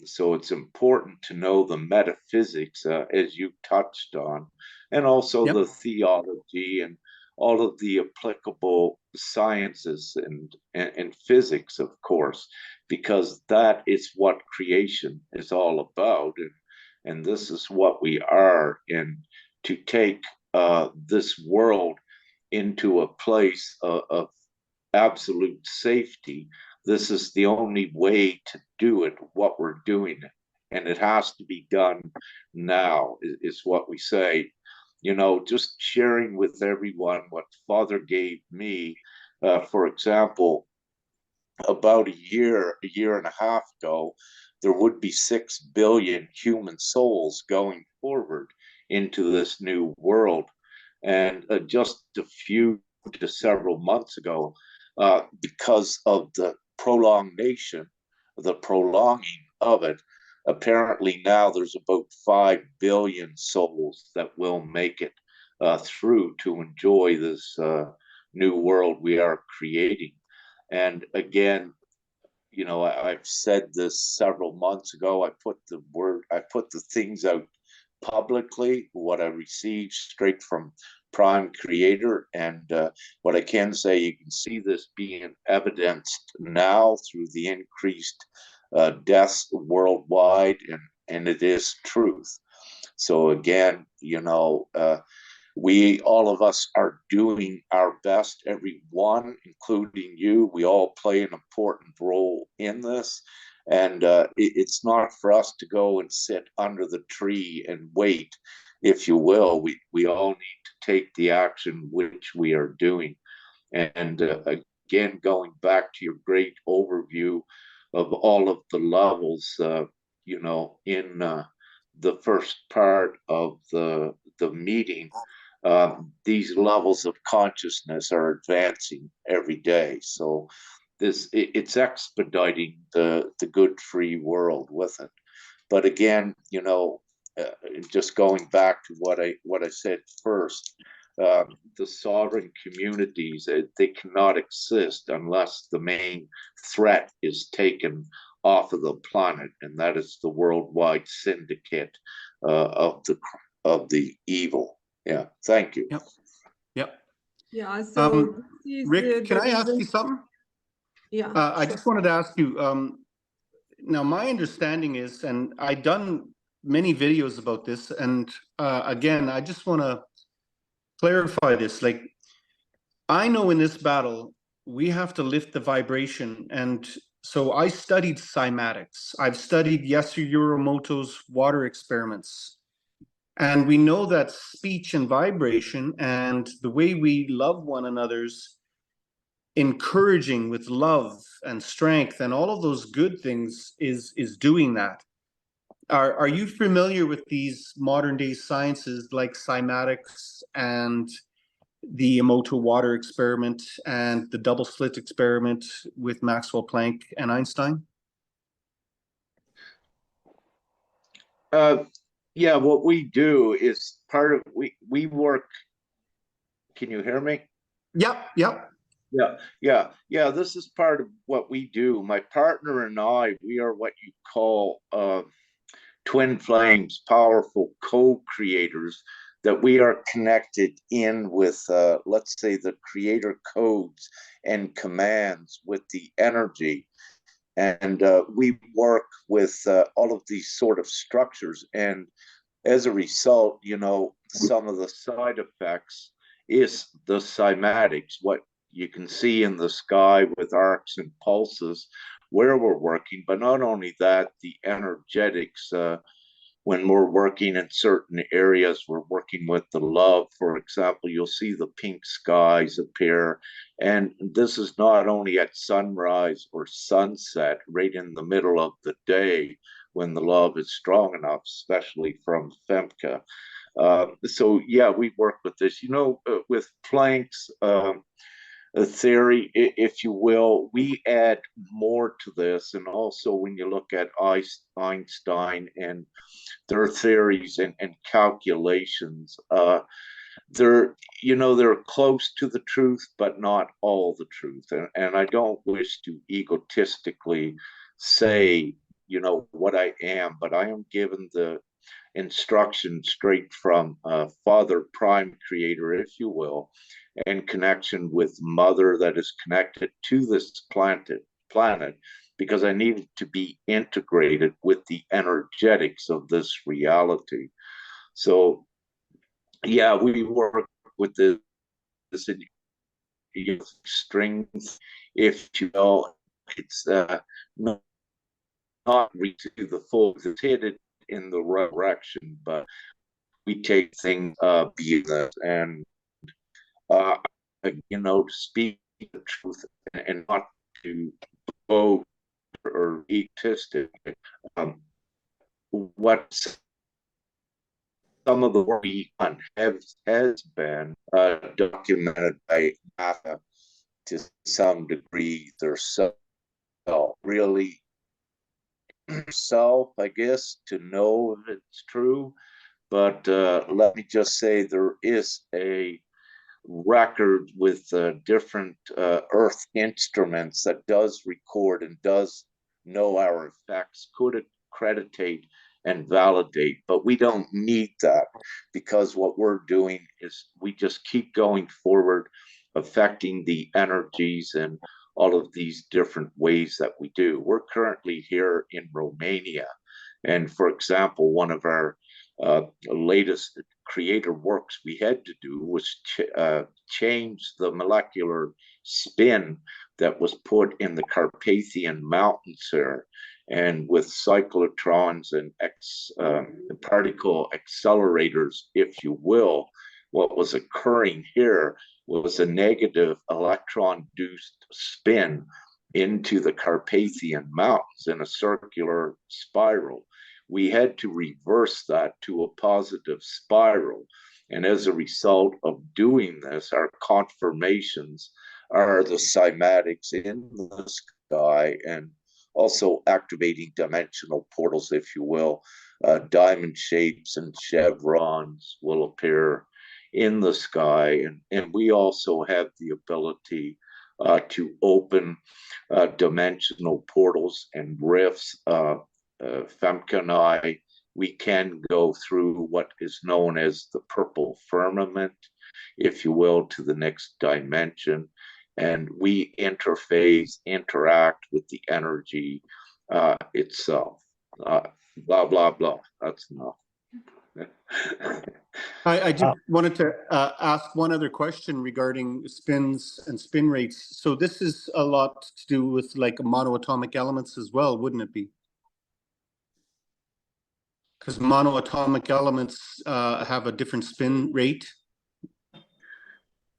So it's important to know the metaphysics, as you touched on, and also Yep. the theology and all of the applicable sciences and physics, of course, because that is what creation is all about. And this is what we are. And to take this world into a place of absolute safety, this is the only way to do it, what we're doing. And it has to be done now, is what we say. You know, just sharing with everyone what Father gave me. For example, about a year and a half ago, there would be 6 billion human souls going forward into this new world. And just a few to several months ago, because of the prolongation, the prolonging of it, apparently now there's about 5 billion souls that will make it through to enjoy this new world we are creating. And again, you know, I've said this several months ago. I put the things out publicly, what I received straight from Prime Creator. And what I can say, you can see this being evidenced now through the increased deaths worldwide, and it is truth. So again, you know, we, all of us, are doing our best, everyone, including you. We all play an important role in this. And it's not for us to go and sit under the tree and wait, if you will. We all need to take the action which we are doing. And again, going back to your great overview of all of the levels, you know, in the first part of the meeting, these levels of consciousness are advancing every day. So it's expediting the good free world with it. But again, you know, just going back to what I said first, the sovereign communities, they cannot exist unless the main threat is taken off of the planet, and that is the worldwide syndicate of the evil. Yeah, thank you. Yep. Yep. Yeah, so this is Rick, can the I ask reason. you something? Yeah, I sure. just wanted to ask you, now my understanding is, and I've done many videos about this, and again, I just want to clarify this. Like, I know in this battle, we have to lift the vibration. And so I studied cymatics. I've studied Yasu Yoromoto's water experiments. And we know that speech and vibration and the way we love one another's, encouraging with love and strength and all of those good things is doing that. Are you familiar with these modern day sciences like cymatics and the Emoto water experiment and the double slit experiment with Maxwell Planck and Einstein? Yeah, what we do is part of we work. Can you hear me? Yep, yep. Yeah. This is part of what we do. My partner and I, we are what you call twin flames, powerful co-creators, that we are connected in with, let's say, the creator codes and commands with the energy. And we work with all of these sort of structures. And as a result, you know, some of the side effects is the cymatics, what you can see in the sky with arcs and pulses where we're working. But not only that, the energetics, when we're working in certain areas, we're working with the love. For example, you'll see the pink skies appear. And this is not only at sunrise or sunset, right in the middle of the day when the love is strong enough, especially from Femke. So, yeah, we work with this. You know, with Planck's theory, if you will, we add more to this. And also, when you look at Einstein and their theories and calculations, they're, you know, they're close to the truth, but not all the truth. And I don't wish to egotistically say, you know, what I am, but I am given the instruction straight from Father Prime Creator, if you will, and connection with Mother that is connected to this planet, because I needed to be integrated with the energetics of this reality. So, yeah, we work with this strings, if you will. It's not reaching the full, it's headed in the right direction, but we take things beyond, and uh, you know, to speak the truth and not to go or egotistic. Um, what some of the work we done has been documented by NASA to some degree. There's so really self, I guess, to know if it's true. But let me just say there is a record with different Earth instruments that does record and does know our effects, could accreditate and validate. But we don't need that, because what we're doing is we just keep going forward, affecting the energies and all of these different ways that we do. We're currently here in Romania. And for example, one of our latest creator works we had to do was change the molecular spin that was put in the Carpathian Mountains there. And with cyclotrons and particle accelerators, if you will, what was occurring here was a negative electron-induced spin into the Carpathian Mountains in a circular spiral. We had to reverse that to a positive spiral. And as a result of doing this, our confirmations are the cymatics in the sky, and also activating dimensional portals, if you will. Diamond shapes and chevrons will appear in the sky. And we also have the ability to open dimensional portals and rifts. Femke and I, we can go through what is known as the purple firmament, if you will, to the next dimension. And we interact with the energy itself. Blah, blah, blah. That's enough. I just wanted to ask one other question regarding spins and spin rates. So this is a lot to do with like monoatomic elements as well, wouldn't it be? Because monoatomic elements have a different spin rate.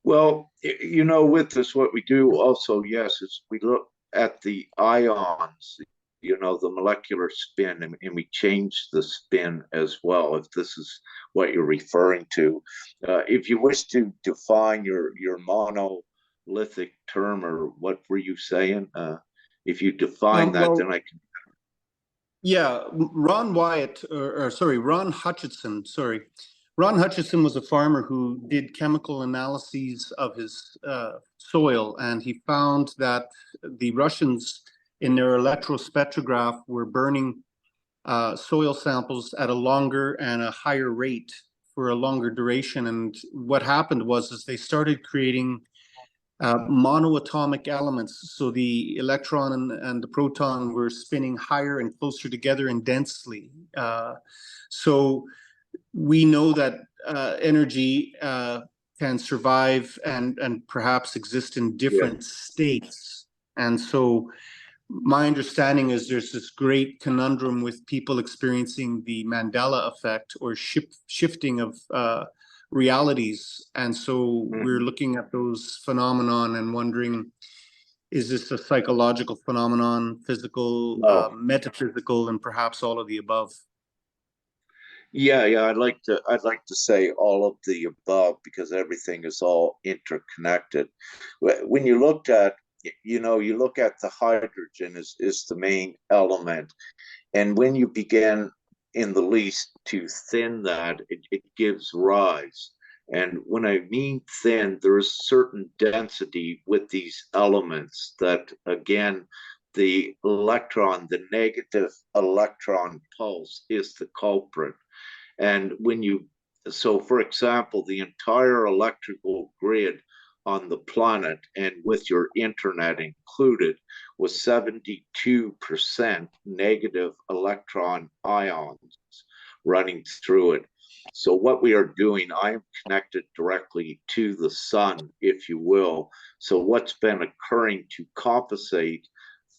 Well, you know, with this, what we do also, yes, is we look at the ions, you know, the molecular spin, and we change the spin as well, if this is what you're referring to. If you wish to define your monolithic term, or what were you saying? If you define that, Well, then I can. Yeah, Ron Wyatt, Ron Hutchinson, Ron Hutchinson was a farmer who did chemical analyses of his soil, and he found that the Russians in their electrospectrograph were burning soil samples at a longer and a higher rate for a longer duration. And what happened was they started creating monoatomic elements. So the electron and the proton were spinning higher and closer together and densely. So we know that energy can survive and perhaps exist in different states. And so my understanding is there's this great conundrum with people experiencing the Mandela effect or shifting of realities. And so we're looking at those phenomenon and wondering, is this a psychological phenomenon, physical, metaphysical, and perhaps all of the above? Yeah, I'd like to say all of the above, because everything is all interconnected. When you look at the hydrogen is the main element, and when you begin in the least to thin that, it gives rise. And when I mean thin, there is certain density with these elements that, again, the negative electron pulse is the culprit. And so for example, the entire electrical grid on the planet, and with your internet included, was 72% negative electron ions running through it. So what we are doing, I am connected directly to the sun, if you will. So what's been occurring to compensate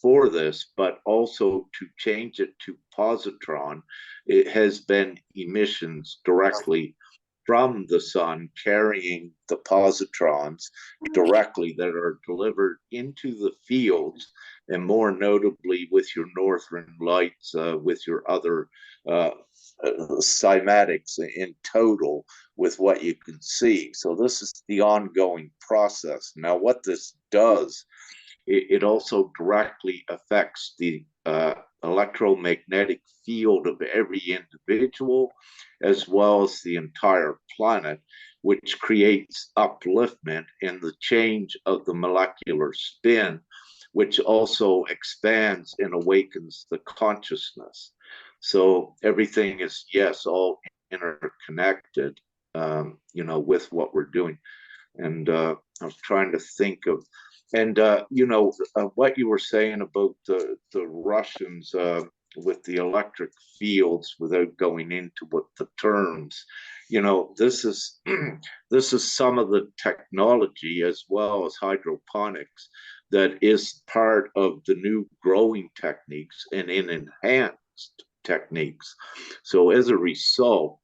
for this, but also to change it to positron, it has been emissions directly from the sun, carrying the positrons directly that are delivered into the fields, and more notably with your northern lights, with your other cymatics in total, with what you can see. So this is the ongoing process. Now, what this does, it also directly affects the electromagnetic field of every individual, as well as the entire planet, which creates upliftment in the change of the molecular spin, which also expands and awakens the consciousness. So everything is, yes, all interconnected, with what we're doing. And I was trying to think of, and what you were saying about the Russians with the electric fields, without going into what the terms, this is this is some of the technology, as well as hydroponics, that is part of the new growing techniques and in enhanced techniques. So as a result,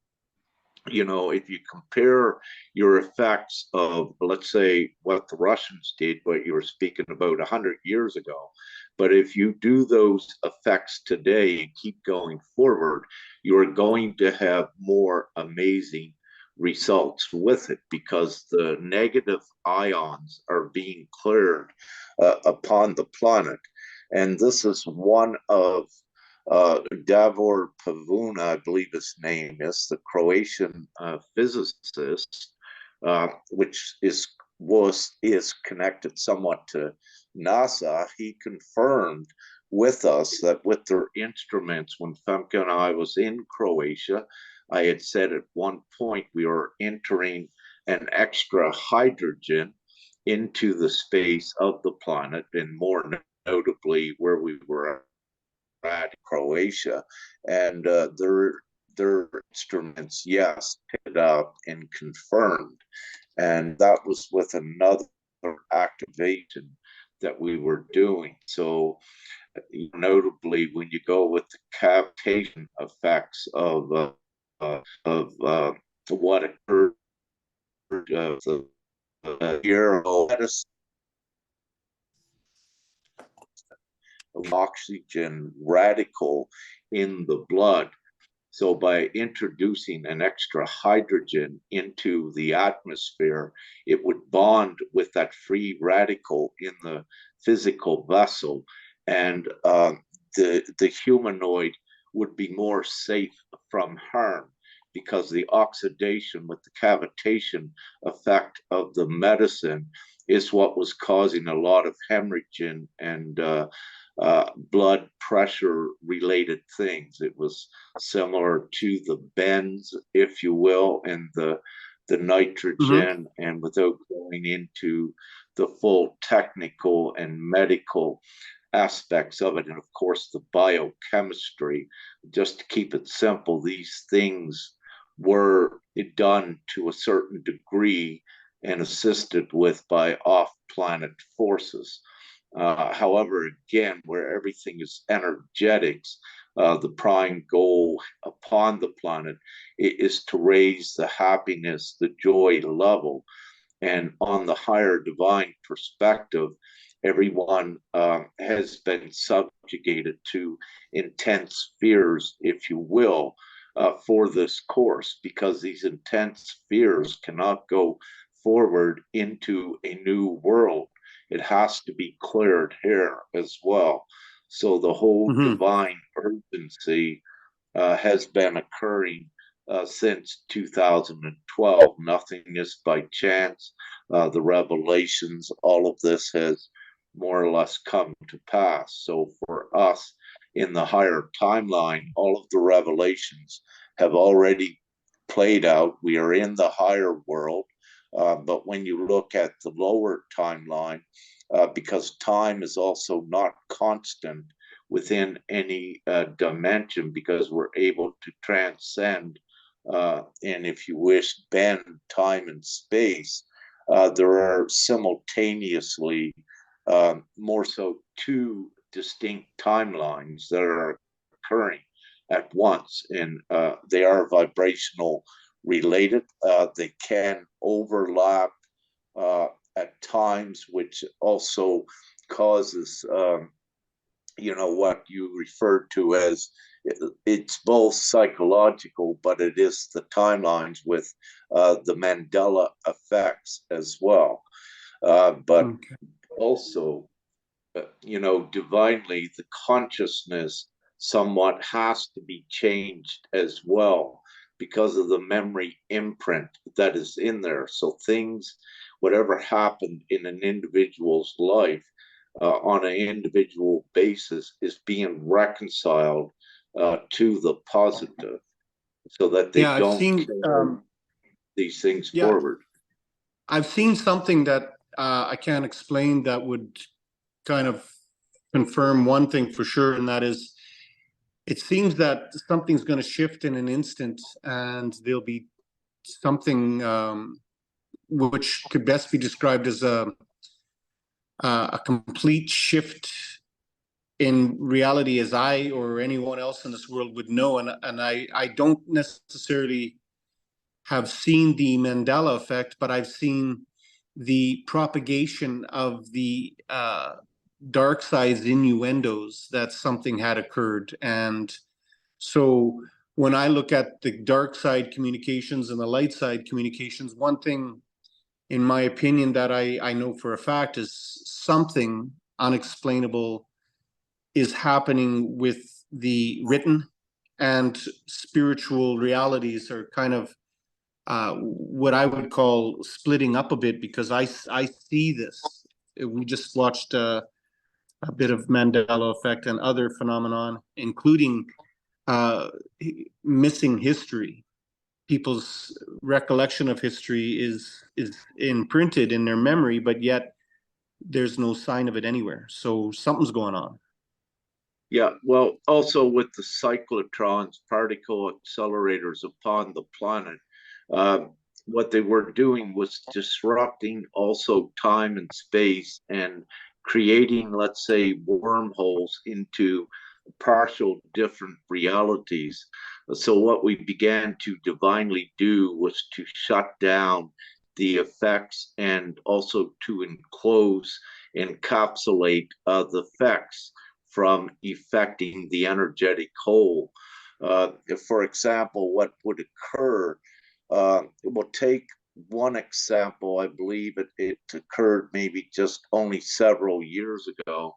if you compare your effects of, let's say, what the Russians did, what you were speaking about 100 years ago, but if you do those effects today and keep going forward, you are going to have more amazing results with it, because the negative ions are being cleared upon the planet. And this is one of Davor Pavuna, I believe his name is, the Croatian physicist, which is connected somewhat to NASA. He confirmed with us that with their instruments, when Femke and I was in Croatia, I had said at one point we were entering an extra hydrogen into the space of the planet, and more notably where we were at Croatia, and their instruments, yes, picked it up and confirmed, and that was with another activation that we were doing. So notably, when you go with the cavitation effects of what occurred the year of oxygen radical in the blood. So by introducing an extra hydrogen into the atmosphere, it would bond with that free radical in the physical vessel, and the humanoid would be more safe from harm, because the oxidation with the cavitation effect of the medicine is what was causing a lot of hemorrhaging and blood pressure related things. It was similar to the bends, if you will, and the nitrogen, and without going into the full technical and medical aspects of it, and of course the biochemistry, just to keep it simple, these things were done to a certain degree and assisted with by off-planet forces. However, again, where everything is energetics, the prime goal upon the planet is to raise the happiness, the joy level. And on the higher divine perspective, everyone has been subjugated to intense fears, if you will, for this course, because these intense fears cannot go forward into a new world. It has to be cleared here as well. So the whole divine urgency has been occurring since 2012. Nothing is by chance. The revelations, all of this has more or less come to pass. So for us in the higher timeline, all of the revelations have already played out. We are in the higher world. But when you look at the lower timeline, because time is also not constant within any dimension, because we're able to transcend and, if you wish, bend time and space, there are simultaneously more so two distinct timelines that are occurring at once, and they are vibrational related. They can overlap at times, which also causes what you referred to as, it's both psychological, but it is the timelines with the Mandela effects as well. But also, divinely, the consciousness somewhat has to be changed as well, because of the memory imprint that is in there. So things, whatever happened in an individual's life, on an individual basis, is being reconciled to the positive, so that they don't carry these things forward. I've seen something that I can't explain that would kind of confirm one thing for sure, and that is, it seems that something's going to shift in an instant, and there'll be something which could best be described as a complete shift in reality, as I or anyone else in this world would know. And I don't necessarily have seen the Mandela effect, but I've seen the propagation of the dark side's innuendos that something had occurred. And so when I look at the dark side communications and the light side communications, one thing, in my opinion, that I know for a fact is something unexplainable is happening with the written and spiritual realities, are kind of what I would call splitting up a bit, because I see this. We just watched a bit of Mandela effect and other phenomenon, including missing history. People's recollection of history is imprinted in their memory, but yet there's no sign of it anywhere. So something's going on. Yeah, well, also with the cyclotrons, particle accelerators upon the planet, what they were doing was disrupting also time and space, and creating, let's say, wormholes into partial different realities. So what we began to divinely do was to shut down the effects, and also to enclose, encapsulate the effects from affecting the energetic whole. For example, what would occur, we'll take one example. I believe it occurred maybe just only several years ago.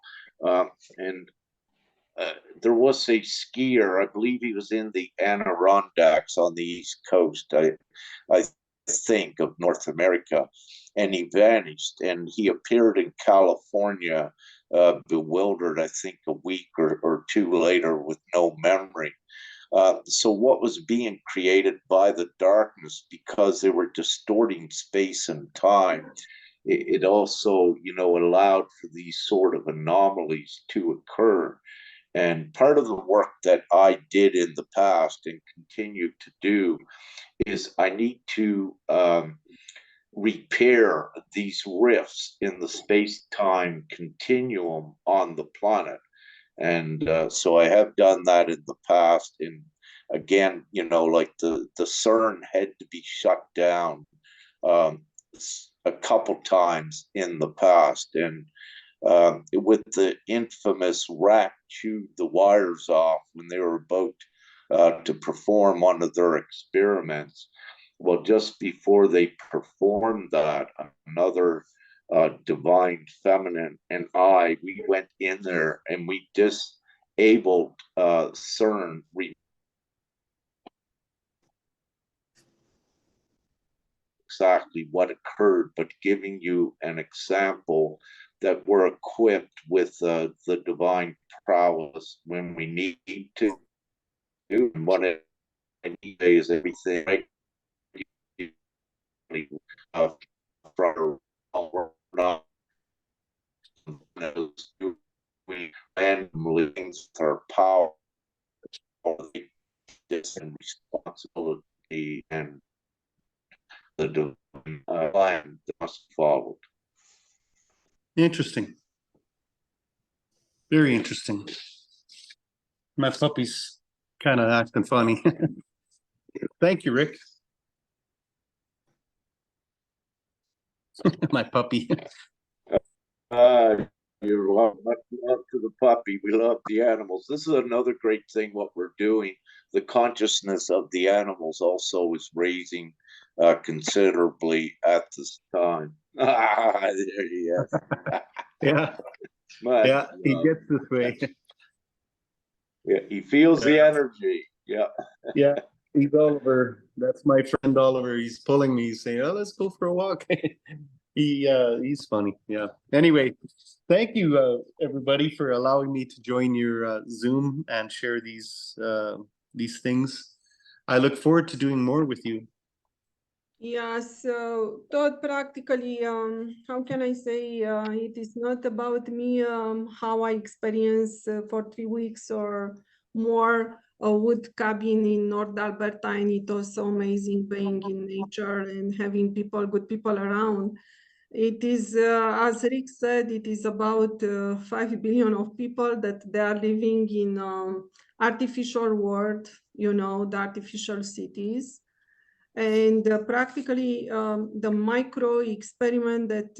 And there was a skier, I believe he was in the Adirondacks on the East Coast, I think, of North America, and he vanished. And he appeared in California, bewildered, I think, a week or two later with no memory. So what was being created by the darkness, because they were distorting space and time, it also, allowed for these sort of anomalies to occur. And part of the work that I did in the past and continue to do is I need to repair these rifts in the space-time continuum on the planet. And so I have done that in the past. And again, like the CERN had to be shut down a couple times in the past. And with the infamous rat chewed the wires off when they were about to perform one of their experiments. Well, just before they performed that, another divine feminine and we went in there and we disabled CERN exactly what occurred, but giving you an example that we're equipped with the divine prowess when we need to do. And what I need is everything right from not we randomly things with our power this and responsibility and the divine plan that must be followed. Interesting. Very interesting. My puppy's kind of acting funny. Thank you, Rick. My puppy. You're much love to the puppy. We love the animals. This is another great thing what we're doing. The consciousness of the animals also is raising considerably at this time. There he is. Yeah. Much Yeah, he love. gets this way. Yeah, he feels the energy. Yeah. Yeah, he's Oliver. That's my friend Oliver. He's pulling me. He's saying, "Oh, let's go for a walk." He's funny. Yeah. Anyway, thank you, everybody, for allowing me to join your Zoom and share these things. I look forward to doing more with you. Yeah, so Todd, practically, how can I say, it is not about me, how I experience for 3 weeks or more a wood cabin in North Alberta, and it was so amazing being in nature and having good people around. It is, as Rick said, it is about 5 billion of people that they are living in artificial world, the artificial cities. And practically the micro experiment that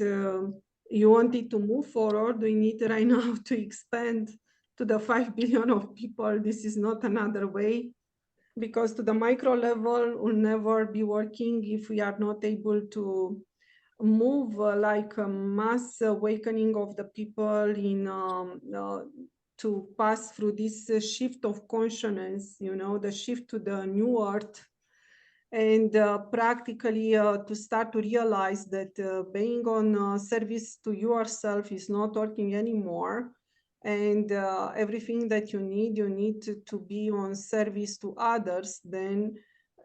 you wanted to move forward, we need right now to expand to the 5 billion of people. This is not another way, because to the micro level will never be working if we are not able to move like a mass awakening of the people in to pass through this shift of consciousness, the shift to the new earth. And practically to start to realize that being on service to yourself is not working anymore. And everything that you need to be on service to others. Then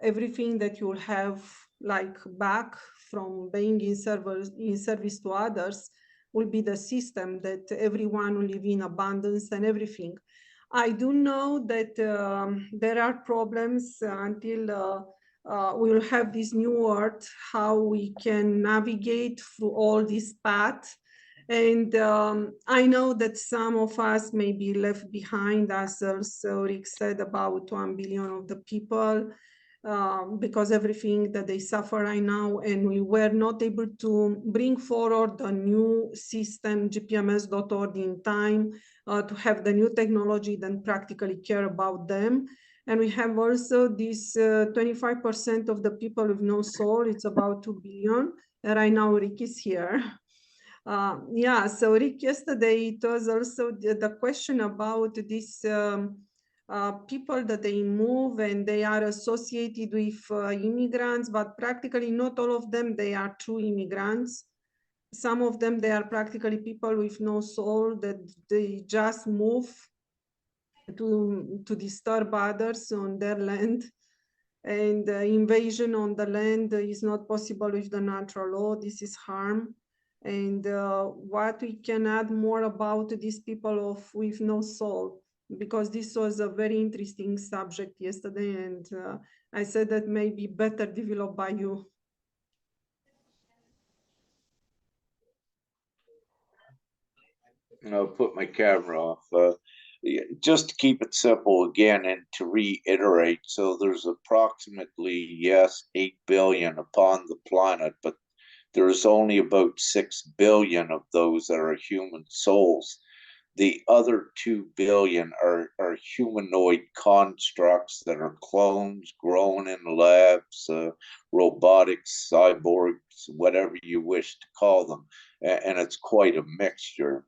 everything that you'll have like back from being in service to others will be the system that everyone will live in abundance and everything. I do know that there are problems until we will have this new earth, how we can navigate through all this path. And I know that some of us may be left behind, as also Rick said, about 1 billion of the people, because everything that they suffer right now, and we were not able to bring forward the new system, Gpms.world, in time to have the new technology, then practically care about them. And we have also this 25% of the people with no soul. It's about 2 billion. And right now, Rick is here. Yeah, so Rick, yesterday it was also the question about this people that they move and they are associated with immigrants, but practically not all of them, they are true immigrants. Some of them, they are practically people with no soul that they just move to disturb others on their land. And invasion on the land is not possible with the natural law. This is harm. And what we can add more about these people with no soul, because this was a very interesting subject yesterday, and I said that may be better developed by you. I'll put my camera off. Just to keep it simple again and to reiterate, so there's approximately, yes, 8 billion upon the planet, but there's only about 6 billion of those that are human souls. The other 2 billion are humanoid constructs that are clones grown in labs, robotics, cyborgs, whatever you wish to call them. And it's quite a mixture.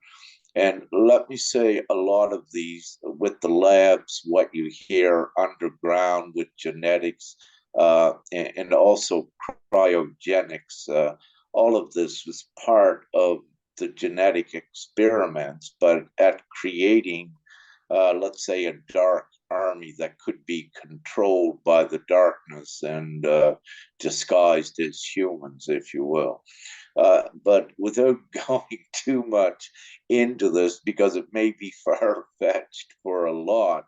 And let me say, a lot of these with the labs, what you hear underground with genetics and also cryogenics, all of this was part of the genetic experiments, but at creating, let's say, a dark army that could be controlled by the darkness and disguised as humans, if you will. But without going too much into this, because it may be far-fetched for a lot,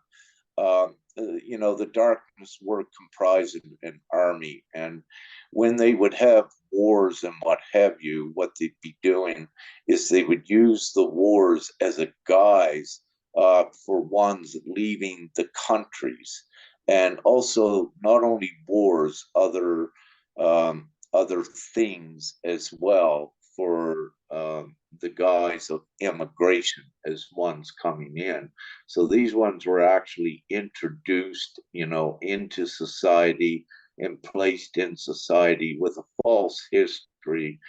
the darkness were comprised an army, and when they would have wars and what have you, what they'd be doing is they would use the wars as a guise for ones leaving the countries, and also not only wars, other things as well for the guise of immigration as ones coming in. So these ones were actually introduced, into society and placed in society with a false history.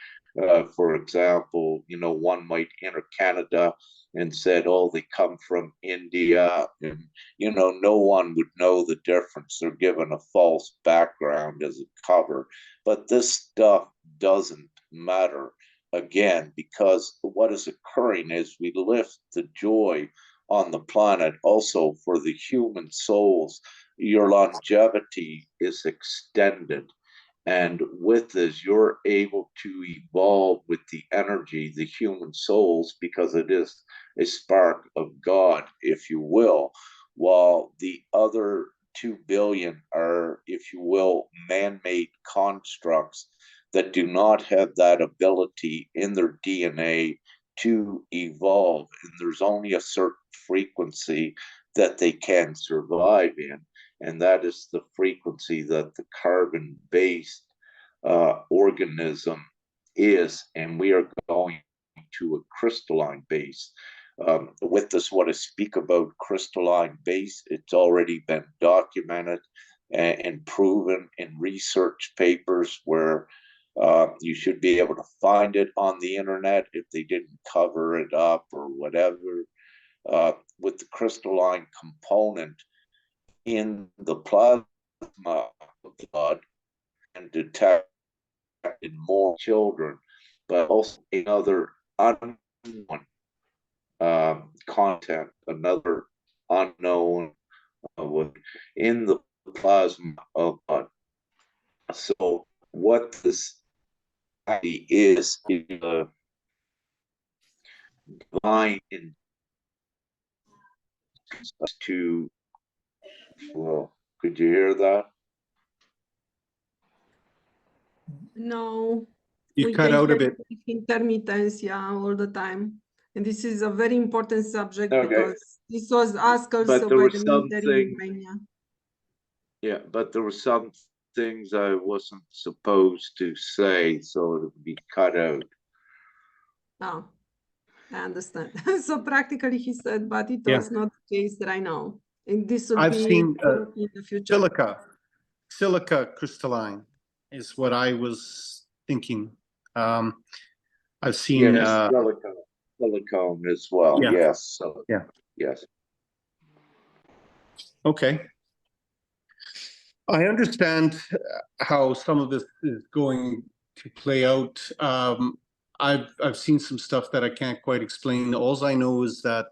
For example, one might enter Canada and said, oh, they come from India, and no one would know the difference. They're given a false background as a cover. But this stuff doesn't matter, again, because what is occurring is we lift the joy on the planet also for the human souls. Your longevity is extended. And with this, you're able to evolve with the energy, the human souls, because it is a spark of God, if you will, while the other 2 billion are, if you will, man-made constructs that do not have that ability in their DNA to evolve. And there's only a certain frequency that they can survive in, and that is the frequency that the carbon-based organism is, and we are going to a crystalline base. With this, what I speak about crystalline base, it's already been documented and proven in research papers where you should be able to find it on the internet if they didn't cover it up or whatever. With the crystalline component in the plasma of blood and detected more children, but also another unknown content, another unknown in the plasma of blood. So what this is a divine to, well, could you hear that? No, You we cut can out a hear bit. intermittence, yeah, all the time. And this is a very important subject Okay. because this was asked also But there by were the some military in things, Romania. yeah, but there were some things I wasn't supposed to say, so it would be cut out. Oh, I understand. So practically he said, but it Yeah. was not the case right now. And this will I've be seen in the future. silica crystalline is what I was thinking. I've seen Yes, silicone as well. yeah, Yes. So yeah. yes. Okay. I understand how some of this is going to play out. I've seen some stuff that I can't quite explain. All I know is that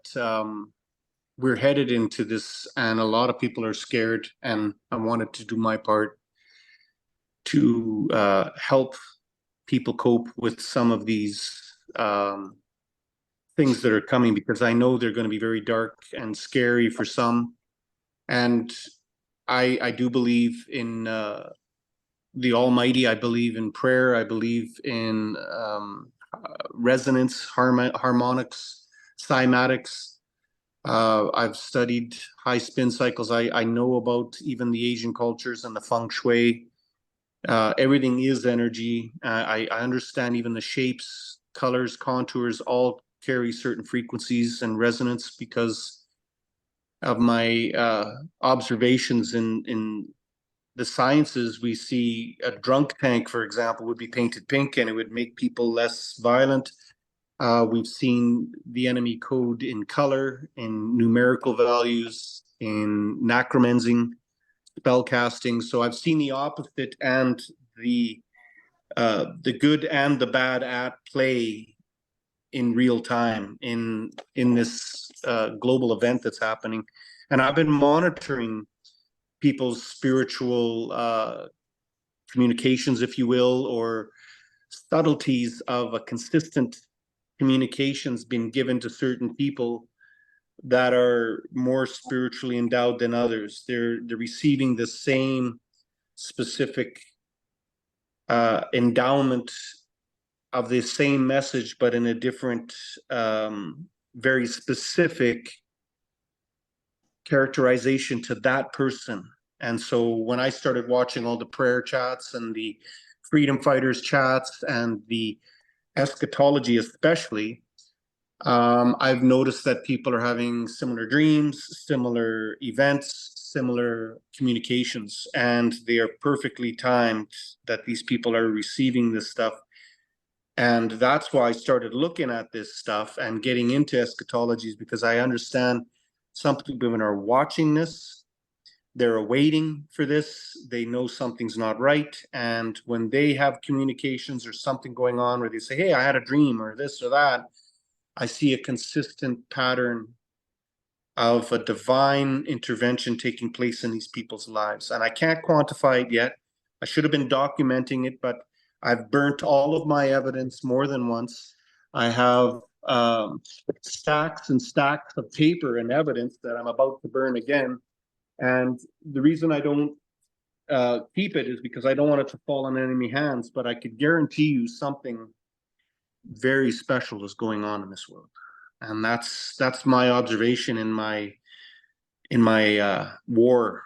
we're headed into this, and a lot of people are scared. And I wanted to do my part to help people cope with some of these things that are coming, because I know they're going to be very dark and scary for some. And I do believe in the Almighty. I believe in prayer. I believe in resonance, harmonics, cymatics. I've studied high spin cycles. I know about even the Asian cultures and the feng shui. Everything is energy. I understand even the shapes, colors, contours all carry certain frequencies and resonance because of my observations in the sciences. We see a drunk tank, for example, would be painted pink and it would make people less violent. We've seen the enemy code in color, in numerical values, in necromensing, spell casting. So I've seen the opposite and the good and the bad at play in real time in this global event that's happening. And I've been monitoring people's spiritual communications, if you will, or subtleties of a consistent communications being given to certain people that are more spiritually endowed than others. They're receiving the same specific endowment of the same message, but in a different, very specific characterization to that person. And so when I started watching all the prayer chats and the freedom fighters chats and the eschatology especially, I've noticed that people are having similar dreams, similar events, similar communications, and they are perfectly timed that these people are receiving this stuff. And that's why I started looking at this stuff and getting into eschatologies, because I understand some people are watching this, they're awaiting for this, they know something's not right. And when they have communications or something going on where they say, hey, I had a dream or this or that, I see a consistent pattern of a divine intervention taking place in these people's lives. And I can't quantify it yet. I should have been documenting it, but I've burnt all of my evidence more than once. I have stacks and stacks of paper and evidence that I'm about to burn again. And the reason I don't keep it is because I don't want it to fall in enemy hands, but I could guarantee you something very special is going on in this world. And that's my observation in my war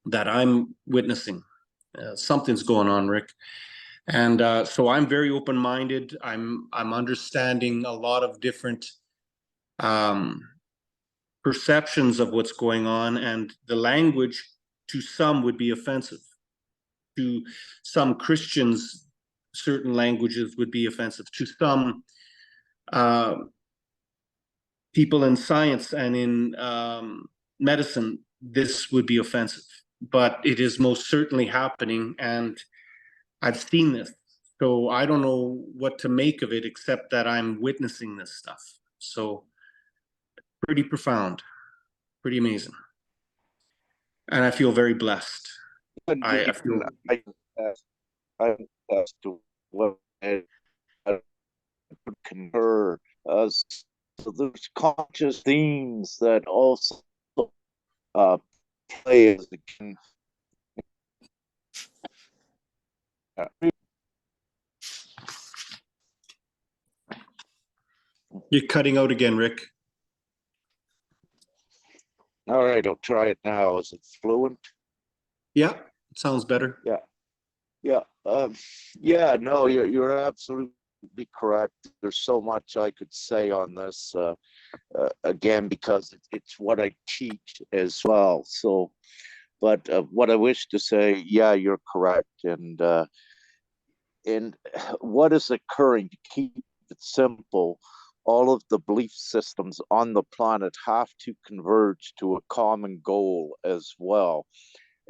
that I'm witnessing. Something's going on, Rick. And so I'm very open-minded. I'm understanding a lot of different perceptions of what's going on, and the language to some would be offensive. To some Christians, certain languages would be offensive. To some people in science and in medicine, this would be offensive. But it is most certainly happening, and I've seen this. So I don't know what to make of it, except that I'm witnessing this stuff. So pretty profound, pretty amazing. And I feel very blessed. I feel... I as to what I would concur. So there's conscious themes that also play as a You're cutting out again, Rick. All right, I'll try it now. Is it fluent? Yeah, it sounds better. Yeah. Yeah, no, you're absolutely correct. There's so much I could say on this, again, because it's what I teach as well. So, but what I wish to say, yeah, you're correct. And what is occurring to keep it simple, all of the belief systems on the planet have to converge to a common goal as well.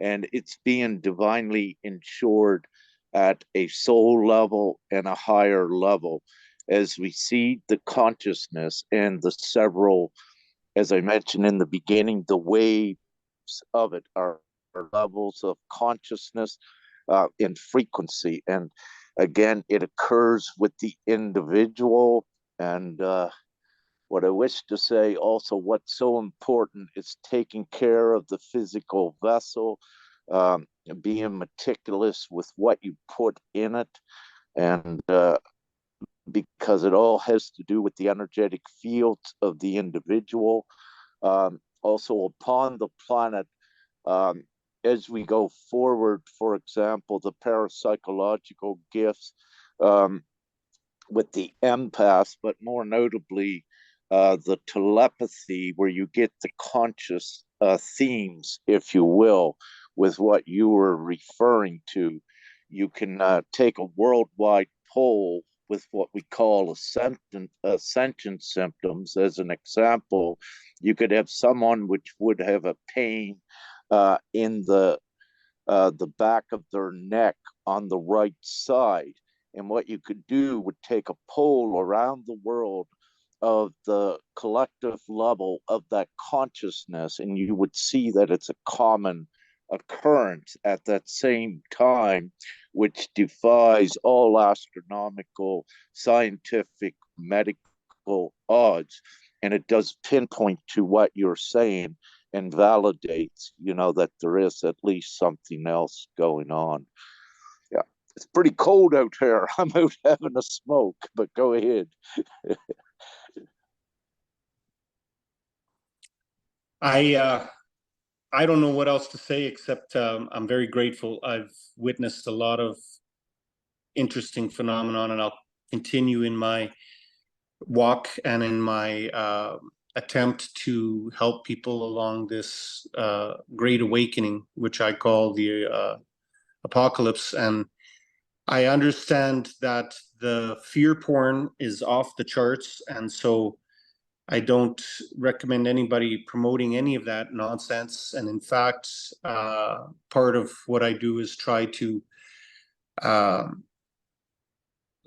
And it's being divinely ensured at a soul level and a higher level as we see the consciousness and the several, as I mentioned in the beginning, the waves of it are levels of consciousness in frequency. And again, it occurs with the individual. And what I wish to say also, what's so important is taking care of the physical vessel, being meticulous with what you put in it. And because it all has to do with the energetic fields of the individual. Also upon the planet, as we go forward, for example, the parapsychological gifts with the empath, but more notably, the telepathy, where you get the conscious themes, if you will, with what you were referring to. You can take a worldwide poll with what we call ascension symptoms. As an example, you could have someone which would have a pain in the back of their neck on the right side. And what you could do would take a poll around the world of the collective level of that consciousness, and you would see that it's a common occurrence at that same time, which defies all astronomical, scientific, medical odds. And it does pinpoint to what you're saying and validates, that there is at least something else going on. Yeah, it's pretty cold out here. I'm out having a smoke, but go ahead. I don't know what else to say except I'm very grateful. I've witnessed a lot of interesting phenomenon, and I'll continue in my walk and in my attempt to help people along this great awakening, which I call the apocalypse. And I understand that the fear porn is off the charts, and so I don't recommend anybody promoting any of that nonsense. And in fact, part of what I do is try to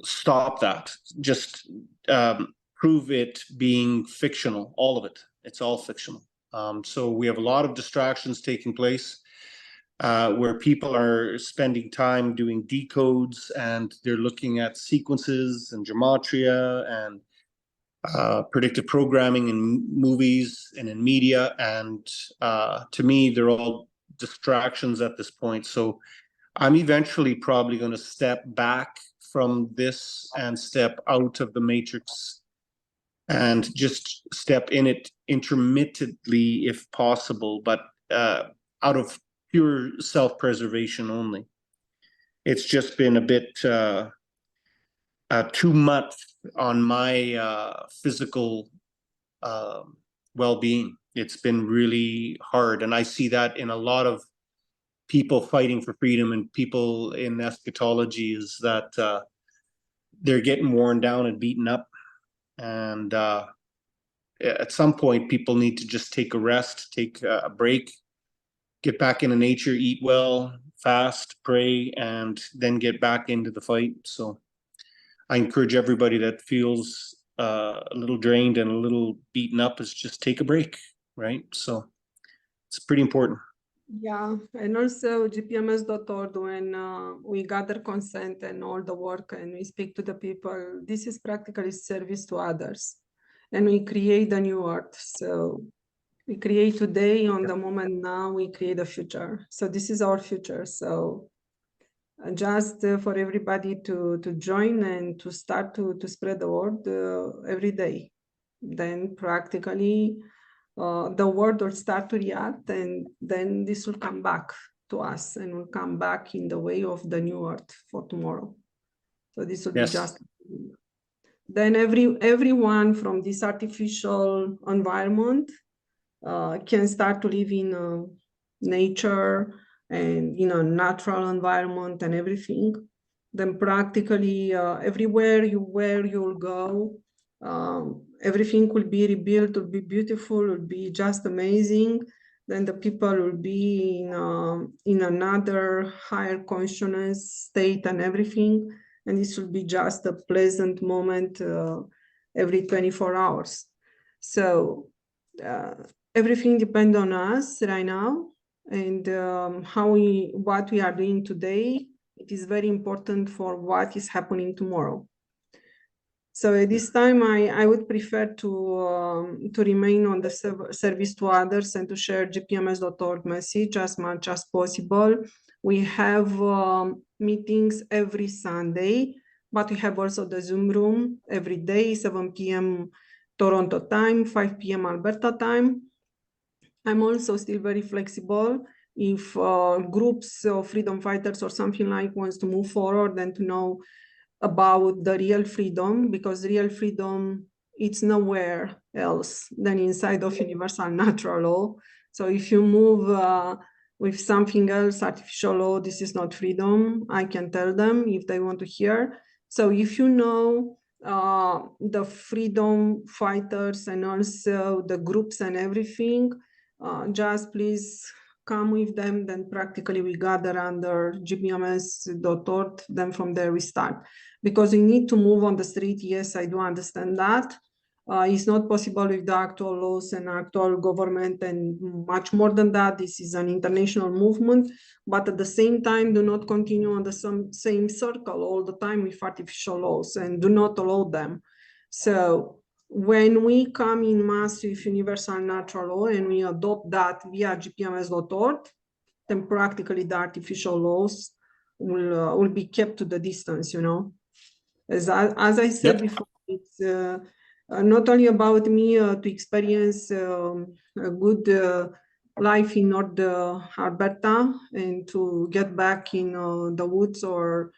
stop that, just prove it being fictional, all of it. It's all fictional. So we have a lot of distractions taking place where people are spending time doing decodes, and they're looking at sequences and gematria and predictive programming in movies and in media. And to me, they're all distractions at this point. So I'm eventually probably going to step back from this and step out of the matrix and just step in it intermittently if possible, but out of pure self-preservation only. It's just been a bit too much on my physical well-being. It's been really hard, and I see that in a lot of people fighting for freedom and people in eschatology, is that they're getting worn down and beaten up. And at some point, people need to just take a rest, take a break, get back into nature, eat well, fast, pray, and then get back into the fight. So I encourage everybody that feels a little drained and a little beaten up is just take a break, right? So it's pretty important. Yeah, and also Gpms.world, when we gather consent and all the work and we speak to the people, this is practically service to others. And we create a new earth. So we create today, on the moment now, we create a future. So this is our future. So just for everybody to join and to start to spread the word every day. Then practically the world will start to react, and then this will come back to us and will come back in the way of the new earth for tomorrow. So this will be just, then everyone from this artificial environment can start to live in nature and natural environment and everything. then practically everywhere where you'll go, everything will be rebuilt, will be beautiful, will be just amazing. Then the people will be in another higher consciousness state and everything. And this will be just a pleasant moment every 24 hours. So everything depends on us right now, and what we are doing today. It is very important for what is happening tomorrow. So at this time, I would prefer to remain on the service to others and to share Gpms.world message as much as possible. We have meetings every Sunday, but we have also the Zoom room every day, 7 p.m. Toronto time, 5 p.m. Alberta time. I'm also still very flexible. If groups of freedom fighters or something like wants to move forward and to know about the real freedom, because real freedom, it's nowhere else than inside of universal natural law. So if you move with something else, artificial law, this is not freedom, I can tell them if they want to hear. So if you know the freedom fighters and also the groups and everything, just please come with them. Then practically we gather under Gpms.org, then from there we start. Because we need to move on the street, yes, I do understand that. It's not possible with the actual laws and actual government and much more than that. This is an international movement, but at the same time, do not continue on the same circle all the time with artificial laws and do not allow them. So when we come in mass with universal natural law and we adopt that via Gpms.org, then practically the artificial laws will be kept to the distance, you know. As I said before, it's not only about me to experience a good life in North Alberta and to get back in the woods, or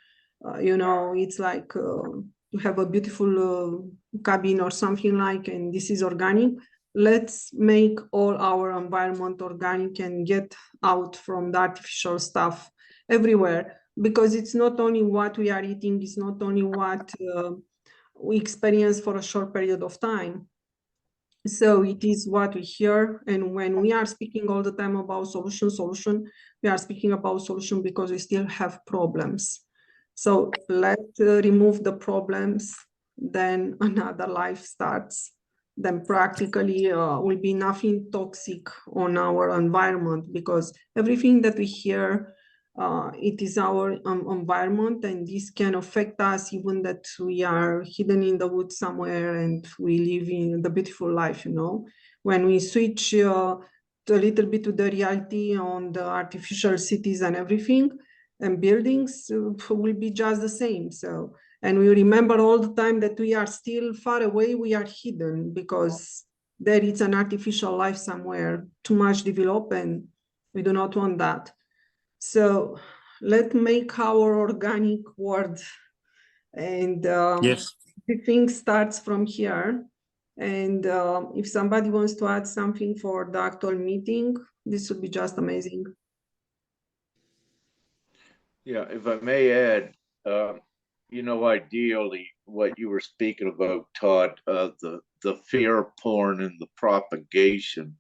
you know, it's like to have a beautiful cabin or something like, and this is organic. Let's make all our environment organic and get out from the artificial stuff everywhere, because it's not only what we are eating, it's not only what we experience for a short period of time. So it is what we hear, and when we are speaking all the time about solution, we are speaking about solution because we still have problems. So let's remove the problems, then another life starts. Then practically will be nothing toxic on our environment, because everything that we hear, it is our environment, and this can affect us even that we are hidden in the woods somewhere and we live in the beautiful life, you know. When we switch a little bit to the reality on the artificial cities and everything and buildings, will be just the same. So, and we remember all the time that we are still far away, we are hidden because there is an artificial life somewhere, too much developed, and we do not want that. So let's make our organic world, and everything starts from here. And if somebody wants to add something for the actual meeting, this would be just amazing. Yeah, if I may add, you know, ideally, what you were speaking about, Todd, the fear porn and the propagation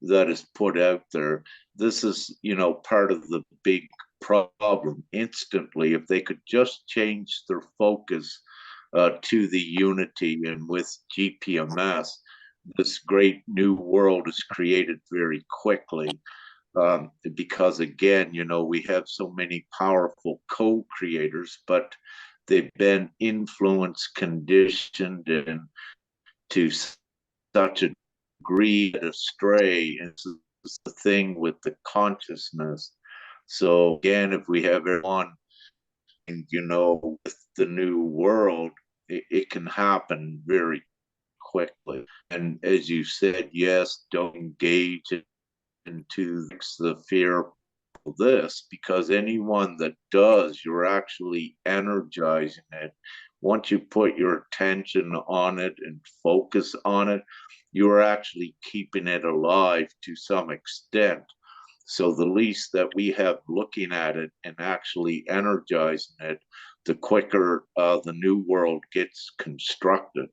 that is put out there. This is, you know, part of the big problem. Instantly, if they could just change their focus to the unity, and with GPMS, this great new world is created very quickly. Because again, you know, we have so many powerful co-creators, but they've been influenced, conditioned, and to such a degree astray. And this is the thing with the consciousness. So again, if we have everyone, you know, with the new world, it can happen very quickly. And as you said, yes, don't engage into the fear of this, because anyone that does, you're actually energizing it. Once you put your attention on it and focus on it, you're actually keeping it alive to some extent. So the least that we have looking at it and actually energizing it, the quicker the new world gets constructed.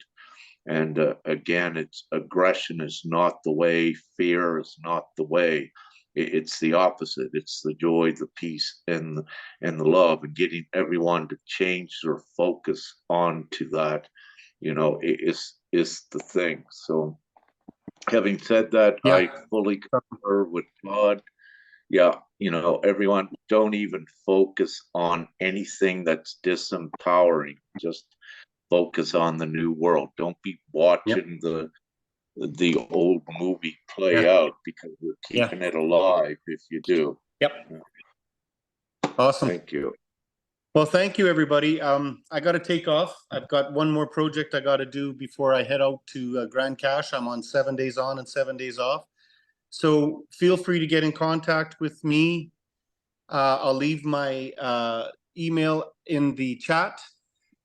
And again, it's aggression is not the way, fear is not the way. It's the opposite. It's the joy, the peace, and the love, and getting everyone to change their focus onto that. Is the thing. So, having said that, Yeah. I fully concur with Todd. Yeah, everyone, don't even focus on anything that's disempowering. Just focus on the new world. Don't be watching the old movie play out, because you're keeping it alive if you do. Yep. Awesome. Thank you. Well, thank you, everybody. I got to take off. I've got one more project I got to do before I head out to Grand Cache. I'm on 7 days on and 7 days off. So feel free to get in contact with me. I'll leave my email in the chat.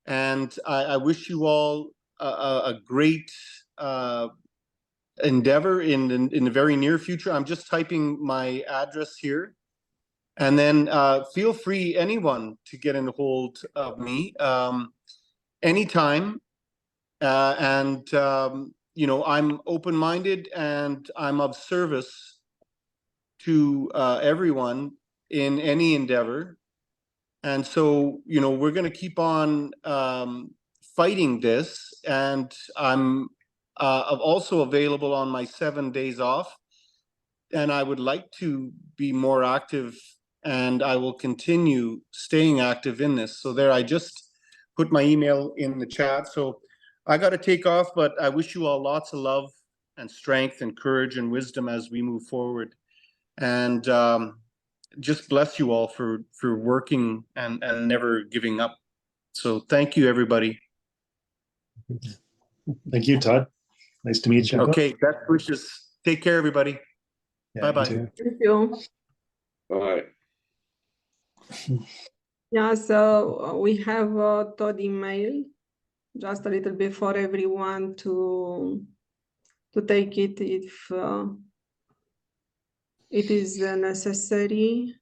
And I wish you all a great endeavor in the very near future. I'm just typing my address here. And then feel free, anyone, to get in hold of me anytime. I'm open-minded and I'm of service to everyone in any endeavor. And so, we're going to keep on fighting this. And I'm also available on my 7 days off. And I would like to be more active, and I will continue staying active in this. So there, I just put my email in the chat. So I got to take off, but I wish you all lots of love and strength and courage and wisdom as we move forward. And just bless you all for working and never giving up. So thank you, everybody. Thank you, Todd. Nice to meet you. Okay, best wishes. Take care, everybody. Yeah, Bye-bye. you Thank you. All right. Yeah, so we have Todd email, just a little bit for everyone to take it if it is necessary.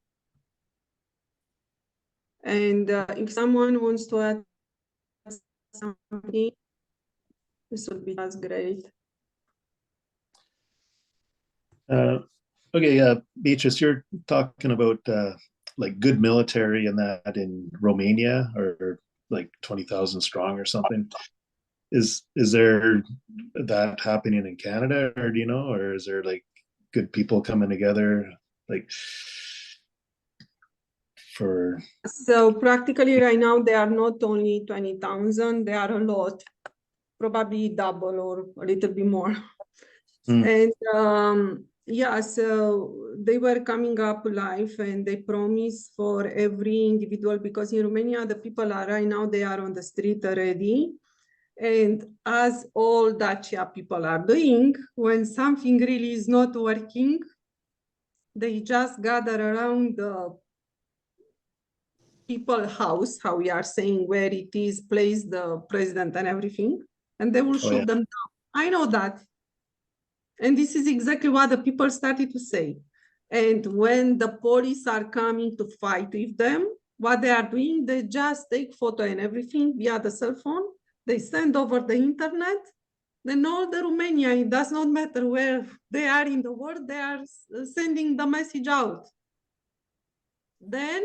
And if someone wants to add something, this would be just great. Okay, Beatrice, you're talking about like good military and that in Romania, or like 20,000 strong or something. Is there that happening in Canada, or do you know, or is there like good people coming together, like for? So practically right now, there are not only 20,000, there are a lot, probably double or a little bit more. And yeah, so they were coming up live, and they promise for every individual, because in Romania, the people are right now, they are on the street already. And as all Dacia people are doing, when something really is not working, they just gather around the people's house, how we are saying, where it is placed the president and everything, and they will shoot them down. I know that. And this is exactly what the people started to say. And when the police are coming to fight with them, what they are doing, they just take photo and everything via the cell phone. They send over the internet. Then all the Romania, it does not matter where they are in the world, they are sending the message out. Then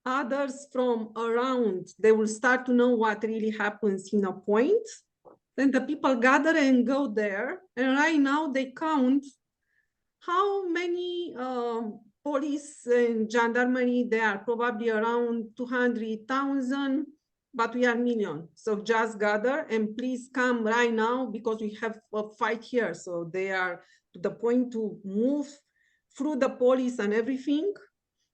others from around, they will start to know what really happens in a point. Then the people gather and go there. And right now they count how many police and gendarmerie. They are probably around 200,000, but we are million. So just gather and please come right now, because we have a fight here. So they are to the point to move through the police and everything.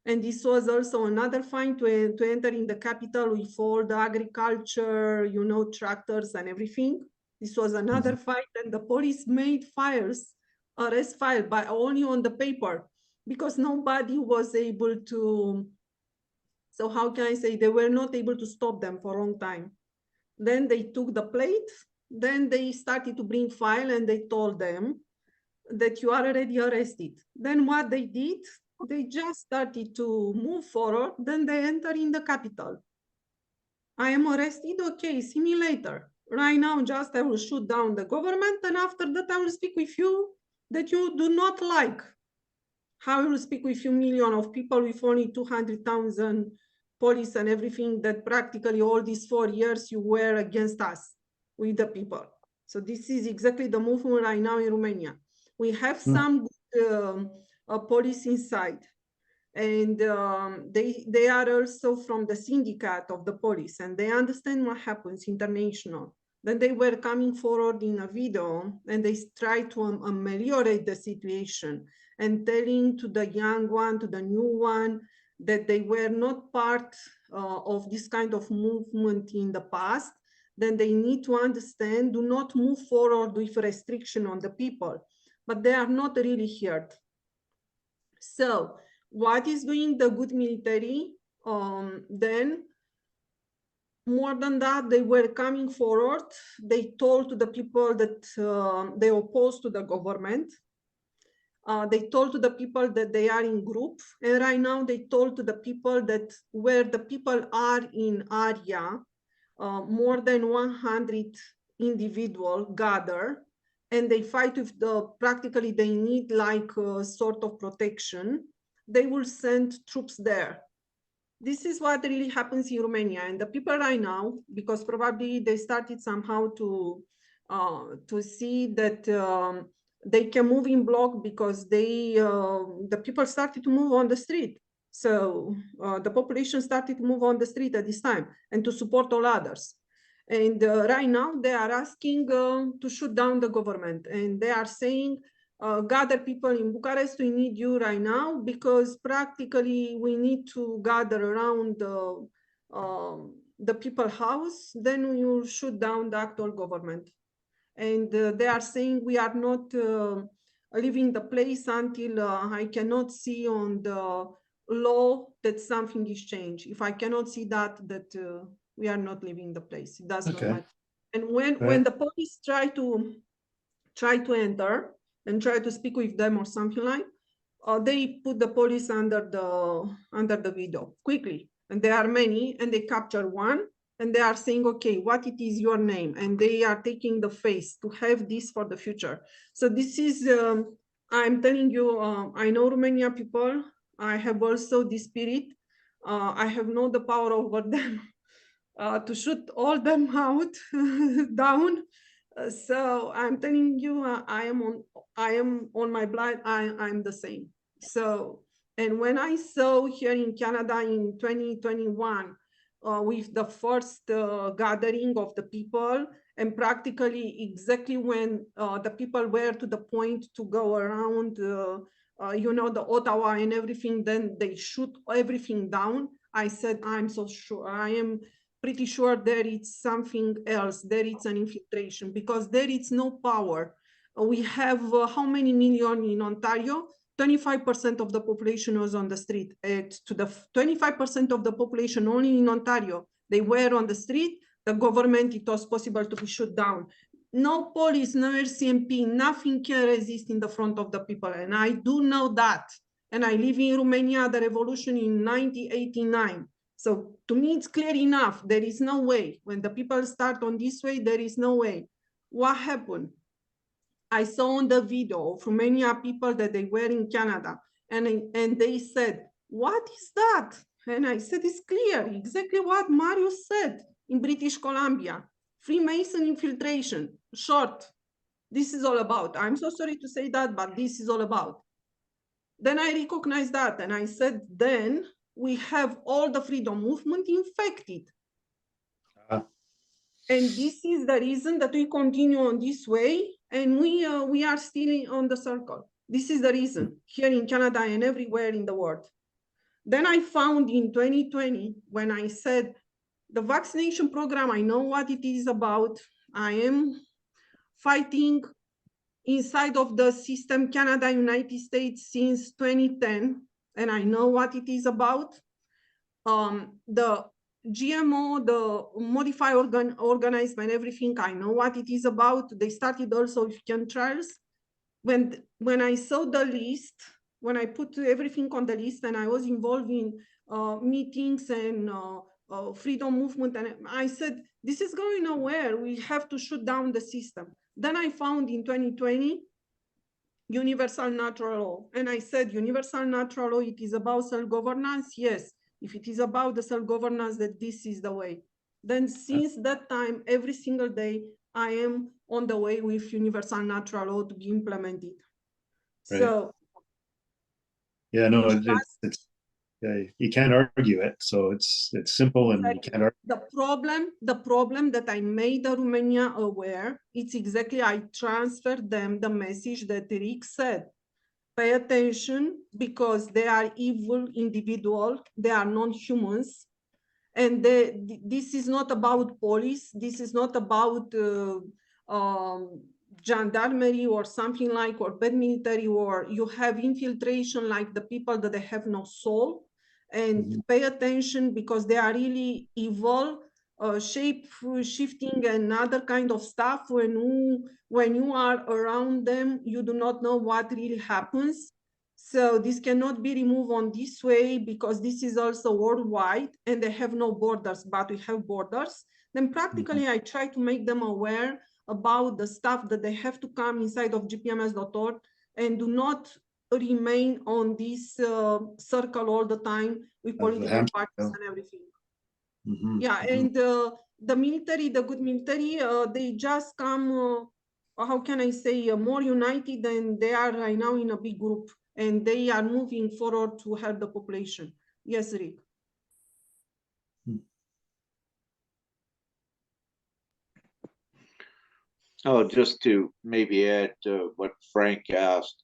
And this was also another fight to enter in the capital with all the agriculture, tractors and everything. This was another fight, and the police made arrest file, but only on the paper, because nobody was able to, so how can I say, they were not able to stop them for a long time. Then they took the plate, then they started to bring file, and they told them, that you are already arrested. Then what they did, they just started to move forward, then they enter in the capital. I am arrested, okay, see me later. Right now, just I will shoot down the government, and after that I will speak with you that you do not like. How I will speak with you million of people with only 200,000 police and everything that practically all these 4 years you were against us with the people. So this is exactly the movement right now in Romania. We have some police inside, and they are also from the syndicate of the police, and they understand what happens international. Then they were coming forward in a video, and they try to ameliorate the situation and telling to the young one, to the new one, that they were not part of this kind of movement in the past. Then they need to understand, do not move forward with restriction on the people, but they are not really heard. So what is doing the good military? Then more than that, they were coming forward. They told to the people that they oppose to the government. They told to the people that they are in group. And right now they told to the people that where the people are in area, more than 100 individual gather, and they fight with practically they need like a sort of protection. They will send troops there. This is what really happens in Romania, and the people right now, because probably they started somehow to see that they can move in block, because the people started to move on the street. So the population started to move on the street at this time and to support all others. And right now they are asking to shoot down the government, and they are saying, gather people in Bucharest, we need you right now, because practically we need to gather around the people house, then we will shoot down the actual government. And they are saying we are not leaving the place until I cannot see on the law that something is changed. If I cannot see that we are not leaving the place, it does not matter. And when the police try to enter and try to speak with them or something like, they put the police under the video quickly, and there are many, and they capture one, and they are saying, okay, what it is your name, and they are taking the face to have this for the future. So this is I'm telling you, I know Romania people. I have also this spirit. I have not the power over them to shoot all them out down. So I'm telling you, I am on my blood. I'm the same. So, and when I saw here in Canada in 2021, with the first gathering of the people, and practically exactly when the people were to the point to go around, you know, the Ottawa and everything, then they shoot everything down. I said, I'm so sure, I am pretty sure there is something else, there is an infiltration, because there is no power. We have how many million in Ontario? 25% of the population was on the street. To the 25% of the population only in Ontario, they were on the street. The government, it was possible to be shut down. No police, no RCMP, nothing can resist in the front of the people. And I do know that. And I live in Romania, the revolution in 1989. So to me, it's clear enough. There is no way. When the people start on this way, there is no way. What happened? I saw on the video of Romanian people that they were in Canada, and they said, what is that? And I said, it's clear, exactly what Marius said in British Columbia. Freemason infiltration, short. This is all about. I'm so sorry to say that, but this is all about. Then I recognized that, and I said, then we have all the freedom movement infected. And this is the reason that we continue on this way, and we are still on the circle. This is the reason here in Canada and everywhere in the world. Then I found in 2020, when I said the vaccination program, I know what it is about. I am fighting inside of the system Canada, United States since 2010, and I know what it is about. The GMO, the modified organism and everything, I know what it is about. They started also with CAN trials. when I saw the list, when I put everything on the list, and I was involved in meetings and freedom movement, and I said, this is going nowhere. We have to shut down the system. Then I found in 2020 universal natural law, and I said, universal natural law, it is about self-governance. Yes, if it is about the self-governance, that this is the way. Then since that time, every single day, I am on the way with universal natural law to be implemented. Right. So yeah, no, it's yeah, you can't argue it. So it's simple, and you can't argue. the problem that I made the Romania aware, it's exactly, I transferred them the message that Rick said. Pay attention, because they are evil individuals, they are non-humans. And this is not about police, this is not about gendarmerie or something like, or military, or you have infiltration like the people that they have no soul. And pay attention, because they are really evil, shape shifting and other kind of stuff. When you are around them, you do not know what really happens. So this cannot be removed on this way, because this is also worldwide and they have no borders, but we have borders. Then practically I try to make them aware about the stuff that they have to come inside of Gpms.world and do not remain on this circle all the time with political parties and everything. Yeah, and the military, the good military, they just come, how can I say, more united than they are right now in a big group, and they are moving forward to help the population. Yes, Rick. Oh, just to maybe add to what Frank asked.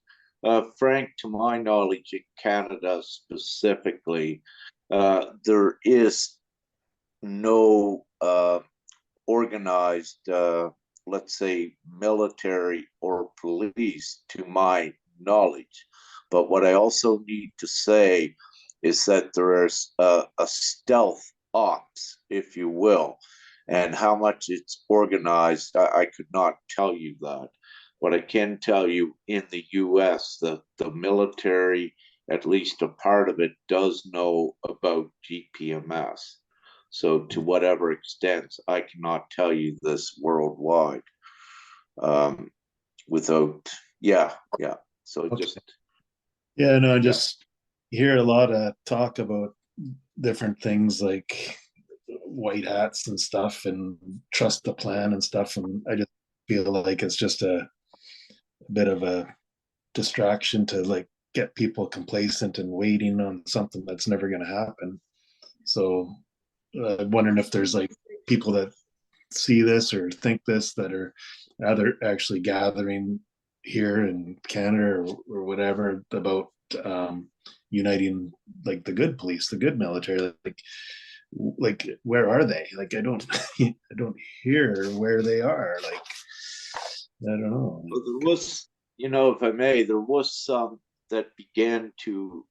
Frank, to my knowledge, in Canada specifically, there is no organized, let's say, military or police, to my knowledge. But what I also need to say is that there is a stealth ops, if you will, and how much it's organized, I could not tell you that. What I can tell you, in the US, the military, at least a part of it, does know about GPMS. So to whatever extent, I cannot tell you this worldwide without, yeah. So just. Yeah, no, just hear a lot of talk about different things like white hats and stuff and trust the plan and stuff. And I just feel like it's just a bit of a distraction to like get people complacent and waiting on something that's never going to happen. So wondering if there's like people that see this or think this that are either actually gathering here in Canada or whatever about uniting like the good police, the good military. Like where are they? Like I don't hear where they are. Like I don't know. Well, there was, if I may, there was some that began to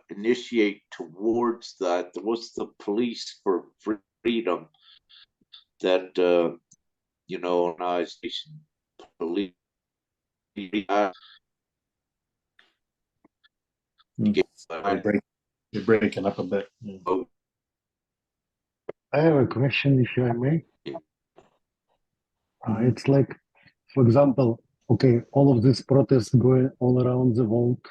initiate towards that. There was the Police for Freedom that organization, police. You're breaking up a bit. I have a question, if I may. It's like, for example, okay, all of these protests going all around the world,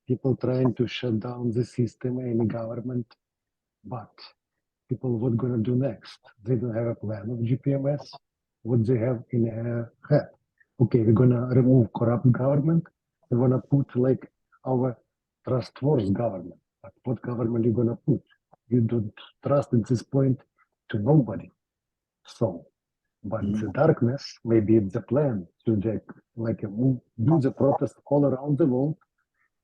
people trying to shut down the system, any government, but people, what gonna do next? They don't have a plan of GPMS. What they have in their head? Okay, we're gonna remove corrupt government. We're gonna put like our trustworthy government. But what government you gonna put? You don't trust at this point to nobody. So, but the darkness, maybe it's the plan to do the protest all around the world,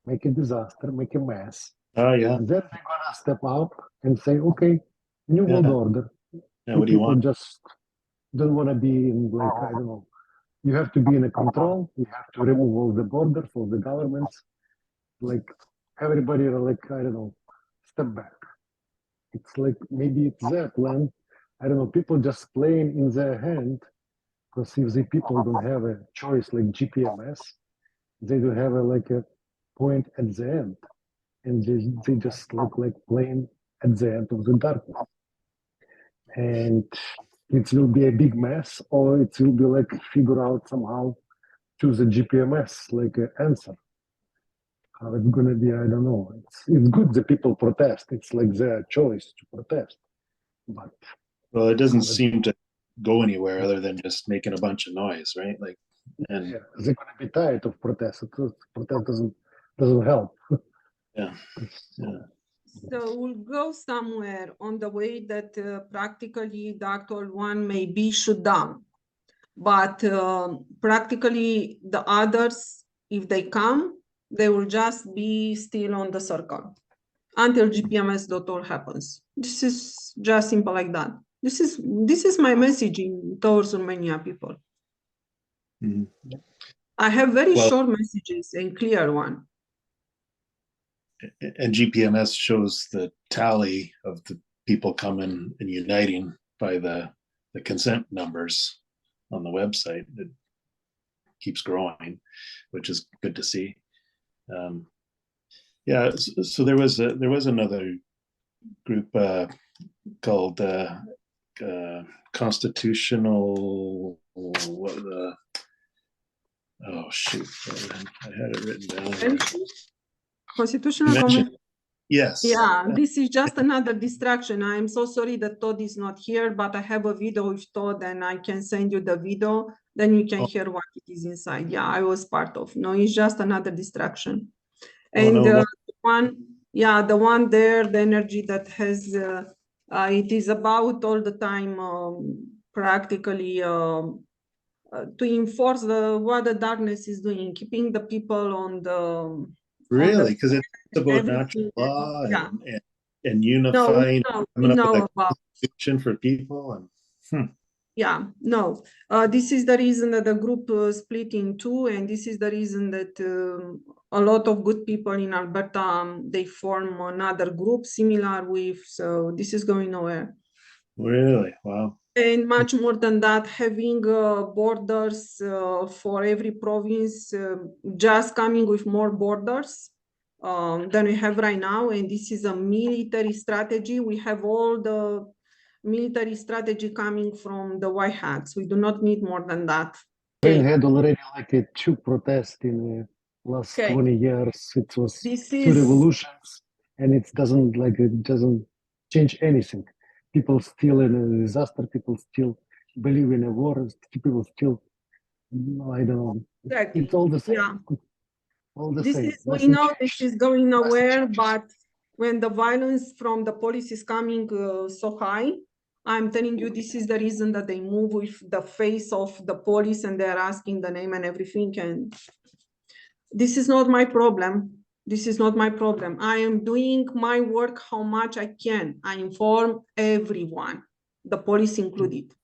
make a disaster, make a mess. Oh yeah. And then they're gonna step up and say, okay, new world order. Yeah, what do you want? Just don't want to be in like, I don't know. You have to be in a control. You have to remove all the borders, all the governments. Like everybody, like, I don't know, step back. It's like maybe it's their plan. I don't know, people just playing in their hand, because if the people don't have a choice like GPMS, they do have like a point at the end, and they just look like plane at the end of the darkness. And it will be a big mess, or it will be like figure out somehow, choose a GPMS like an answer. How it's gonna be, I don't know. It's good that people protest. It's like their choice to protest. But well, it doesn't seem to go anywhere other than just making a bunch of noise, right? Like, and yeah, they're gonna be tired of protest. Protest doesn't help. yeah, yeah. So we'll go somewhere on the way that practically the actual one may be shut down. But practically the others, if they come, they will just be still on the circle until Gpms.world happens. This is just simple like that. This is my messaging towards Romania people. Mhm. I have very Well, short messages and clear one. and GPMS shows the tally of the people coming and uniting by the consent numbers on the website. It keeps growing, which is good to see. Yeah, so there was another group called Constitutional. Oh shoot! I had it written down. Constitutional Convention. Convention. Yes. Yeah, this is just another distraction. I'm so sorry that Todd is not here, but I have a video with Todd and I can send you the video. Then you can hear what it is inside. Yeah, I was part of. No, it's just another distraction. And no. the one there, the energy that has, it is about all the time practically to enforce what the darkness is doing, keeping the people on the really, because it's about everything. natural law Yeah. and No, unifying we know about. constitution for people and Yeah, no. This is the reason that the group split in two, and this is the reason that a lot of good people in Alberta, they form another group similar with, so this is going nowhere. really, wow. And much more than that, having borders for every province, just coming with more borders than we have right now. And this is a military strategy. We have all the military strategy coming from the white hats. We do not need more than that. We had already like a two protests in the last 20 years. It was two revolutions, and it doesn't change anything. People still in a disaster. People still believe in a war. People still, I don't know. Exactly. It's all the same. Yeah. All the This same. is, we know this is going nowhere, but when the violence from the police is coming so high, I'm telling you, this is the reason that they move with the face of the police and they're asking the name and everything. And this is not my problem. This is not my problem. I am doing my work how much I can. I inform everyone, the police included.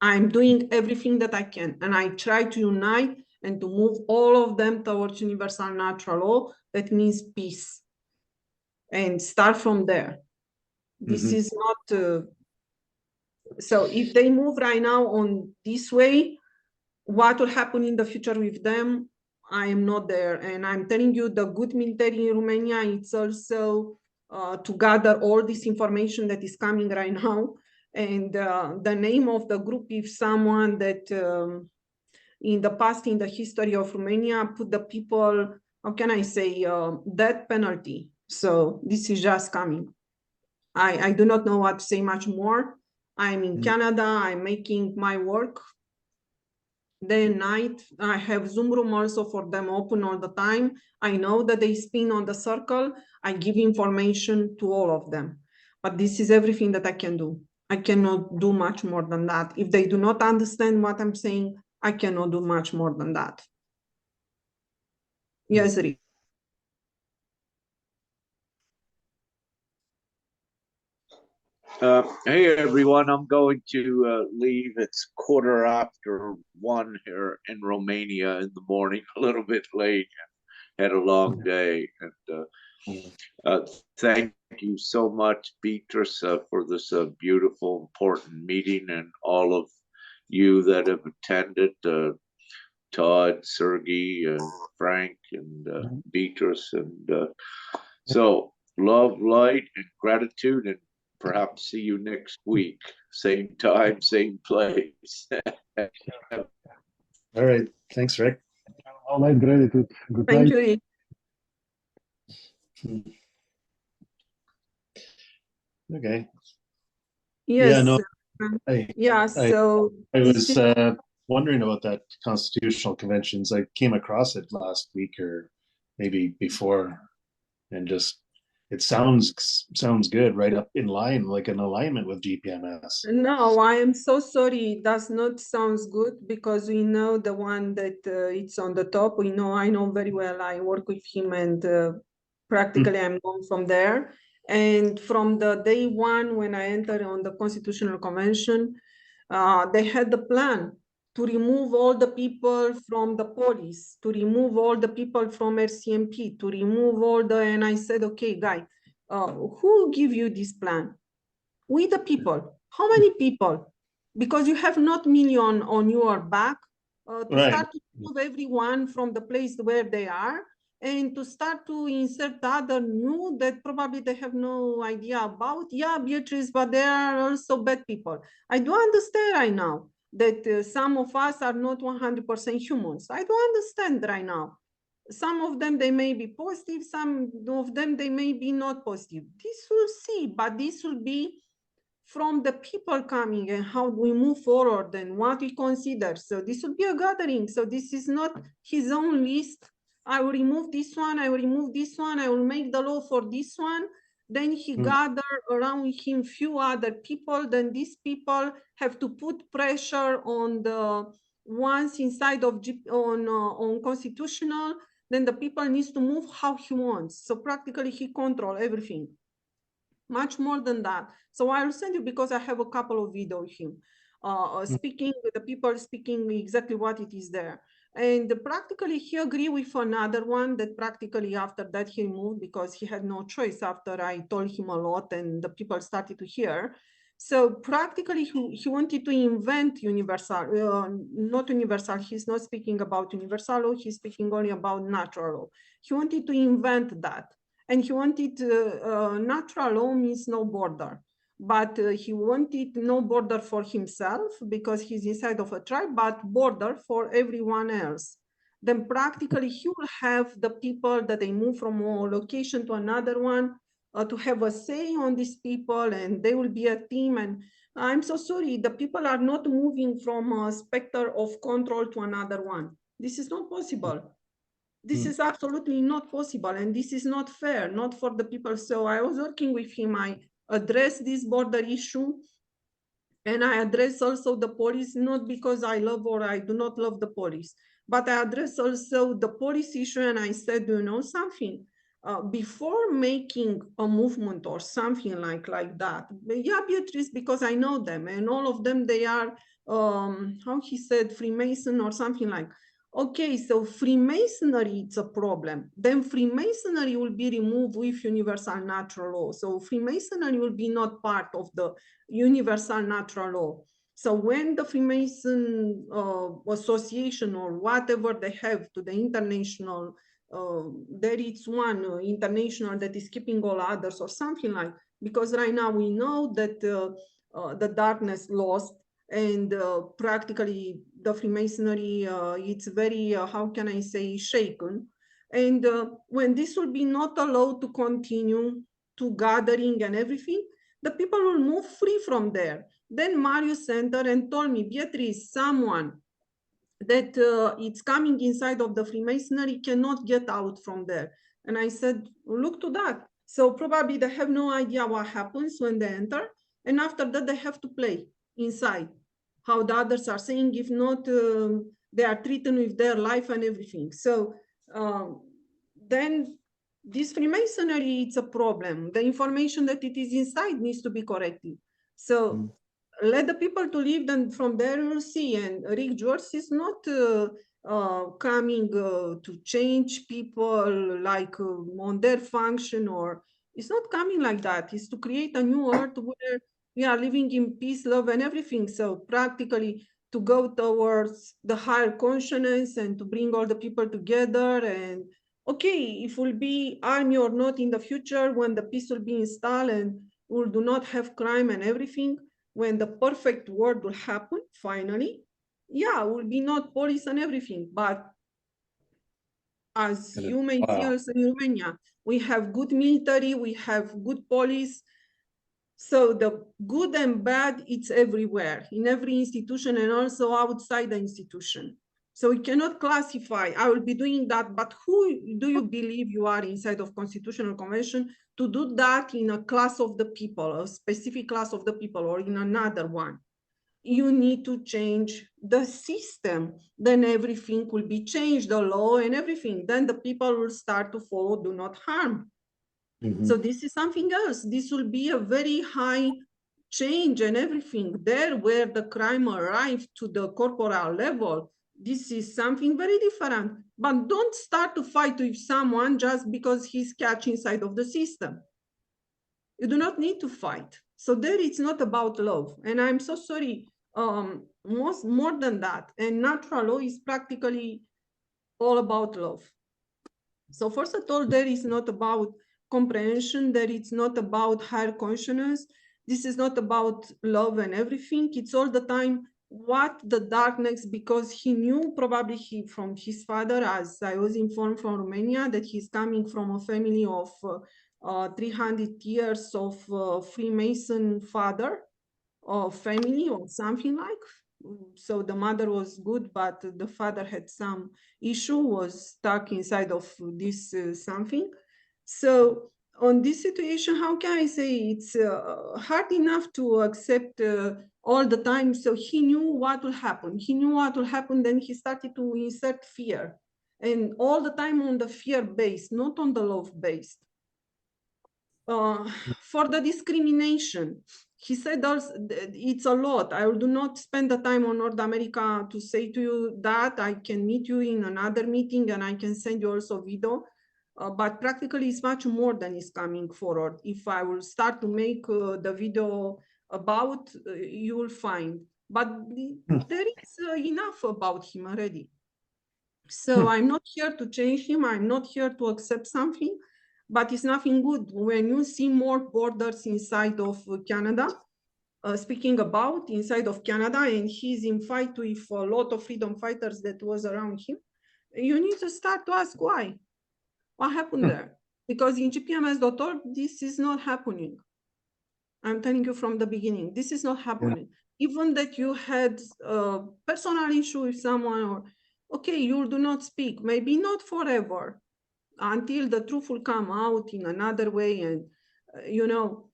I'm doing everything that I can, and I try to unite and to move all of them towards universal natural law. That means peace, and start from there. This is not, so if they move right now on this way, what will happen in the future with them? I am not there. And I'm telling you, the good military in Romania, it's also to gather all this information that is coming right now. And the name of the group, if someone that in the past, in the history of Romania, put the people, how can I say, death penalty. So this is just coming. I do not know what to say much more. I'm in Canada, I'm making my work day and night. I have Zoom room also for them open all the time. I know that they spin on the circle. I give information to all of them. But this is everything that I can do. I cannot do much more than that. If they do not understand what I'm saying, I cannot do much more than that. Yes, Rick. Hey everyone, I'm going to leave. It's 1:15 here in Romania in the morning, a little bit late. Had a long day, and thank you so much, Beatrice, for this beautiful, important meeting, and all of you that have attended. Todd, Sergey, Frank, and Beatrice. And so love, light, and gratitude, and perhaps see you next week. Same time, same place. All right. Thanks, Rick. All right, gratitude. Good Thank night. you, Rick. Okay. Yes. Yeah, no, Yeah, so I this was is wondering about that constitutional conventions. I came across it last week or maybe before, and just it sounds good, right up in line, like an alignment with GPMS. no, I am so sorry. It does not sound good because we know the one that it's on the top. We know, I know very well. I work with him, and practically I'm going from there. And from the day one when I entered on the Constitutional Convention, they had the plan to remove all the people from the police, to remove all the people from RCMP, to remove all the. And I said, okay, guy, who give you this plan? We the people. How many people? Because you have not million on your back to Right. start to move everyone from the place where they are and to start to insert other new that probably they have no idea about. Yeah, Beatrice, but there are also bad people. I do understand right now that some of us are not 100% humans. I do understand right now. Some of them, they may be positive. Some of them, they may be not positive. This we'll see, but this will be from the people coming and how we move forward and what we consider. So this will be a gathering. So this is not his own list. I will remove this one, I will remove this one, I will make the law for this one. Then he gathered around him few other people. Then these people have to put pressure on the ones inside of on constitutional. Then the people needs to move how he wants. So practically he control everything. Much more than that. So I'll send you because I have a couple of videos of him speaking, the people speaking exactly what it is there. And practically he agreed with another one that practically after that he moved because he had no choice after I told him a lot and the people started to hear. So practically he wanted to invent universal, not universal, he's not speaking about universal law, he's speaking only about natural law. He wanted to invent that. And he wanted natural law means no border, but he wanted no border for himself because he's inside of a tribe, but border for everyone else. Then practically he will have the people that they move from one location to another one to have a say on these people, and they will be a team. And I'm so sorry, the people are not moving from a specter of control to another one. This is not possible. This is absolutely not possible, and this is not fair, not for the people. So I was working with him. I addressed this border issue, and I address also the police, not because I love or I do not love the police, but I address also the police issue. And I said, you know something, before making a movement or something like that, yeah, Beatrice, because I know them and all of them, they are, how he said, Freemason or something like. Okay, so Freemasonry, it's a problem. Then Freemasonry will be removed with universal natural law. So Freemasonry will be not part of the universal natural law. So when the Freemason association or whatever they have to the international, there is one international that is keeping all others or something like, because right now we know that the darkness lost, and practically the Freemasonry, it's very, how can I say, shaken. And when this will be not allowed to continue to gathering and everything, the people will move free from there. Then Marius entered and told me, Beatrice, someone that it's coming inside of the Freemasonry cannot get out from there. And I said, look to that. So probably they have no idea what happens when they enter. And after that, they have to play inside. How the others are saying, if not, they are treated with their life and everything. So then this Freemasonry, it's a problem. The information that it is inside needs to be corrected. So let the people to live, then from there we'll see. And Rick George is not coming to change people like on their function, or it's not coming like that. It's to create a new earth where we are living in peace, love, and everything. So practically to go towards the higher consciousness and to bring all the people together. And okay, if we'll be army or not in the future, when the peace will be installed and we'll do not have crime and everything, when the perfect world will happen, finally, yeah, will be not police and everything. But as you may see also in Romania, we have good military, we have good police. So the good and bad, it's everywhere, in every institution and also outside the institution. So we cannot classify, I will be doing that, but who do you believe you are inside of Constitutional Convention to do that in a class of the people, a specific class of the people, or in another one? You need to change the system, then everything will be changed, the law and everything. Then the people will start to follow do not harm. So this is something else. This will be a very high change and everything. There where the crime arrived to the corporal level, this is something very different. But don't start to fight with someone just because he's catch inside of the system. You do not need to fight. So there it's not about love. And I'm so sorry, more than that. And natural law is practically all about love. So first of all, there is not about comprehension, that it's not about higher consciousness. This is not about love and everything. It's all the time what the darkness, because he knew probably from his father, as I was informed from Romania, that he's coming from a family of 300 years of Freemason father or family or something like. So the mother was good, but the father had some issue, was stuck inside of this something. So on this situation, how can I say, it's hard enough to accept all the time. So he knew what will happen. He knew what will happen. Then he started to insert fear, and all the time on the fear based, not on the love based. For the discrimination, he said also, it's a lot. I do not spend the time on North America to say to you that. I can meet you in another meeting and I can send you also video. But practically it's much more than is coming forward. If I will start to make the video about, you will find. But there is enough about him already. So I'm not here to change him. I'm not here to accept something, but it's nothing good. When you see more borders inside of Canada, speaking about inside of Canada, and he's in fight with a lot of freedom fighters that was around him, you need to start to ask why. What happened there? Because in Gpms.world, this is not happening. I'm telling you from the beginning, this is not happening. Even that you had a personal issue with someone, or okay, you do not speak, maybe not forever, until the truth will come out in another way, and you know,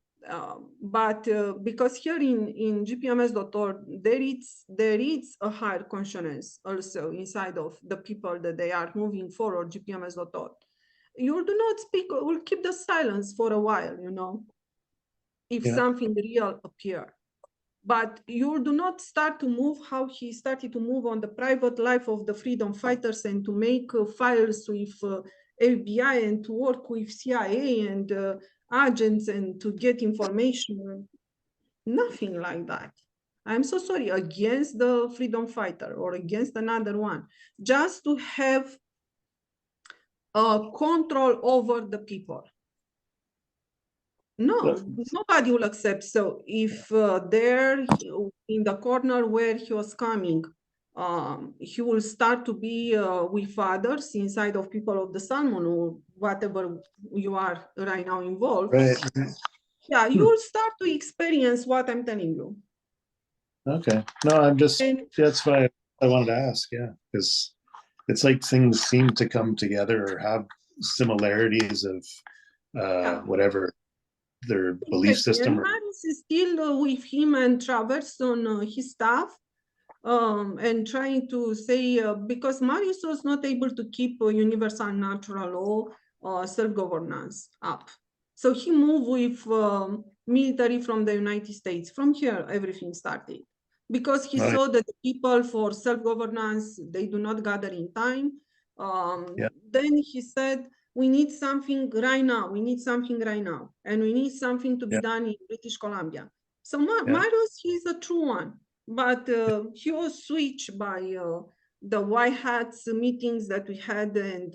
but because here in Gpms.org, there is a higher consciousness also inside of the people that they are moving forward. Gpms.org, you do not speak, will keep the silence for a while, you know, if something real appear. But you do not start to move how he started to move on the private life of the freedom fighters, and to make files with FBI and to work with CIA and agents and to get information. Nothing like that. I'm so sorry, against the freedom fighter or against another one, just to have control over the people. No, nobody will accept. So if there in the corner where he was coming, he will start to be with others inside of people of the salmon or whatever you are right now involved. Right. Yeah, you will start to experience what I'm telling you. Okay. No, I'm just, that's why I wanted to ask. Yeah. Because it's like things seem to come together or have similarities of whatever their belief system. And Marius is still with him and Travers on his staff, and trying to say, because Marius was not able to keep universal natural law self-governance up. So he moved with military from the United States. From here, everything started. Because he saw that the people for self-governance, they do not gather in time. Then he said, we need something right now. We need something right now. And we need something to be done in British Columbia. So Marius, he's a true one. but he was switched by the white hats meetings that we had and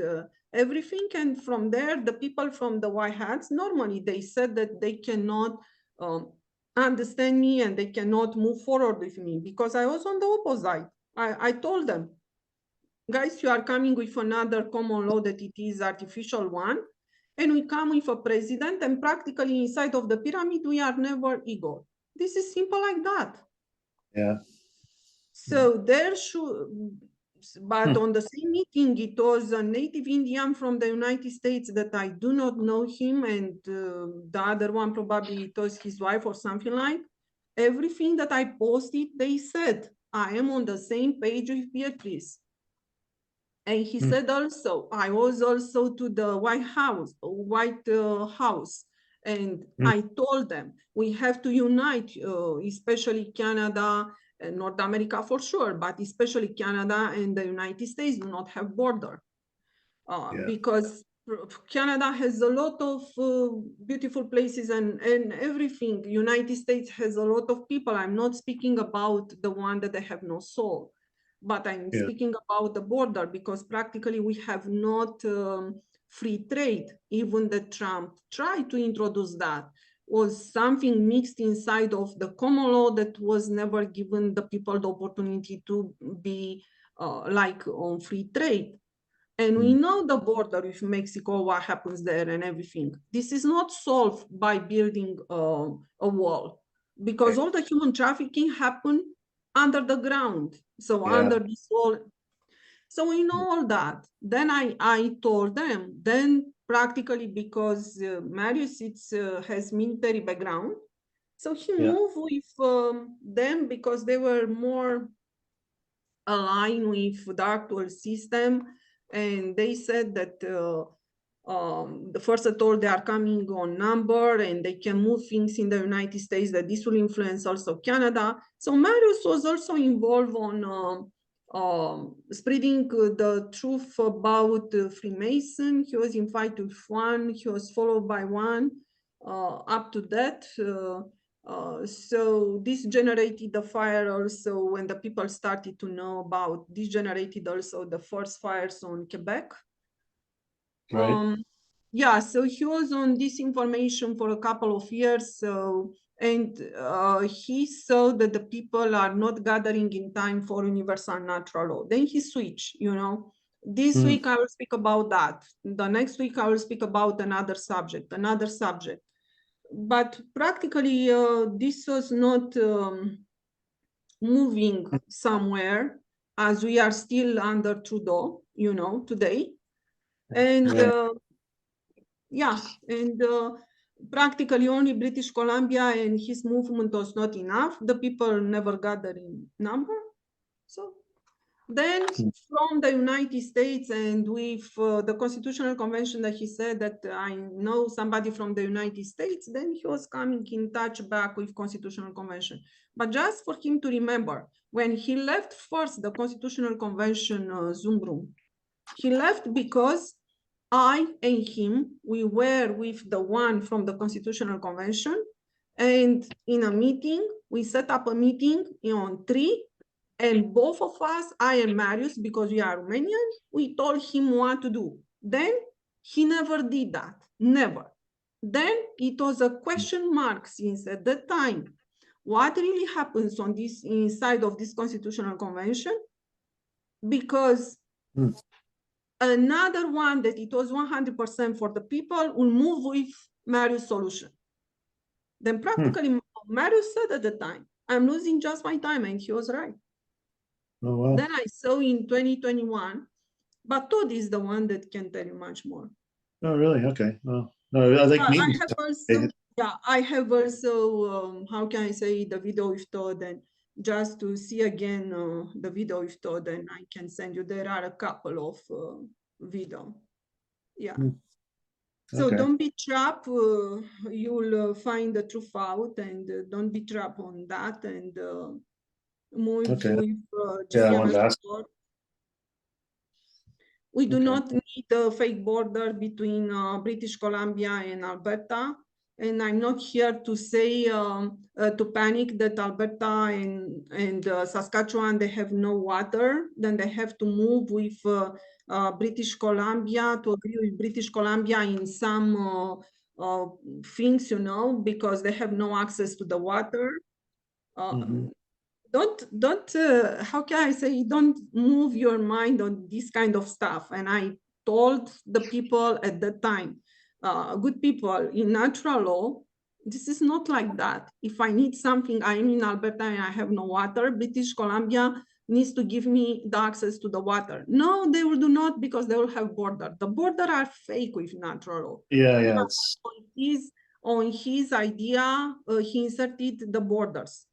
everything. And from there, the people from the white hats, normally they said that they cannot understand me and they cannot move forward with me because I was on the opposite. I told them, guys, you are coming with another common law that it is artificial one, and we come with a president, and practically inside of the pyramid, we are never equal. This is simple like that. Yeah. So there should, but on the same meeting, it was a native Indian from the United States that I do not know him, and the other one probably it was his wife or something like. Everything that I posted, they said, I am on the same page with Beatrice. And he said also, I was also to the White House, and I told them we have to unite, especially Canada and North America for sure, but especially Canada and the United States do not have border because Canada has a lot of beautiful places and everything. United States has a lot of people. I'm not speaking about the one that they have no soul. But I'm speaking about the border because practically we have not free trade. Even the Trump tried to introduce that was something mixed inside of the common law that was never given the people the opportunity to be like on free trade. And we know the border with Mexico, what happens there and everything. This is not solved by building a wall because all the human trafficking happened under the ground. So under this wall. So we know all that. Then I told them, then practically because Marius has military background. So he moved with them because they were more aligned with the actual system. And they said that the first of all, they are coming on number and they can move things in the United States that this will influence also Canada. So Marius was also involved on spreading the truth about Freemason. He was in fight with one, he was followed by one up to that. So this generated the fire also when the people started to know about this generated also the first fires on Quebec. Right. Yeah, so he was on this information for a couple of years. So, and he saw that the people are not gathering in time for universal natural law. Then he switched, you know. This week I will speak about that. The next week I will speak about another subject. But practically this was not moving somewhere as we are still under Trudeau, you know, today. And practically only British Columbia and his movement was not enough. The people never gathered in number. So then from the United States and with the Constitutional Convention that he said that I know somebody from the United States, then he was coming in touch back with Constitutional Convention. But just for him to remember, when he left first the Constitutional Convention Zoom room, he left because I and him, we were with the one from the Constitutional Convention, and in a meeting, we set up a meeting on 3, and both of us, I and Marius, because we are Romanian, we told him what to do. Then he never did that, never. Then it was a question mark since at that time. What really happens on this inside of this Constitutional Convention? Because another one that it was 100% for the people will move with Marius' solution. Then practically Marius said at the time, I'm losing just my time, and he was right. Oh, wow. Then I saw in 2021, but Todd is the one that can tell you much more. Oh, really? Okay. Well, no, I like meeting. I have also, how can I say, the video with Todd, and just to see again the video with Todd, and I can send you, there are a couple of video. Yeah. So don't be trapped. You'll find the truth out, and don't be trapped on that, and move with Gpms.world. We do not need a fake border between British Columbia and Alberta, and I'm not here to say to panic that Alberta and Saskatchewan, they have no water, then they have to move with British Columbia, to agree with British Columbia in some things, you know, because they have no access to the water. Don't how can I say, don't move your mind on this kind of stuff. And I told the people at that time, good people, in natural law, this is not like that. If I need something, I'm in Alberta and I have no water, British Columbia needs to give me the access to the water. No, they will do not, because they will have border. The border are fake with natural law. Yeah. On his idea, he inserted the borders.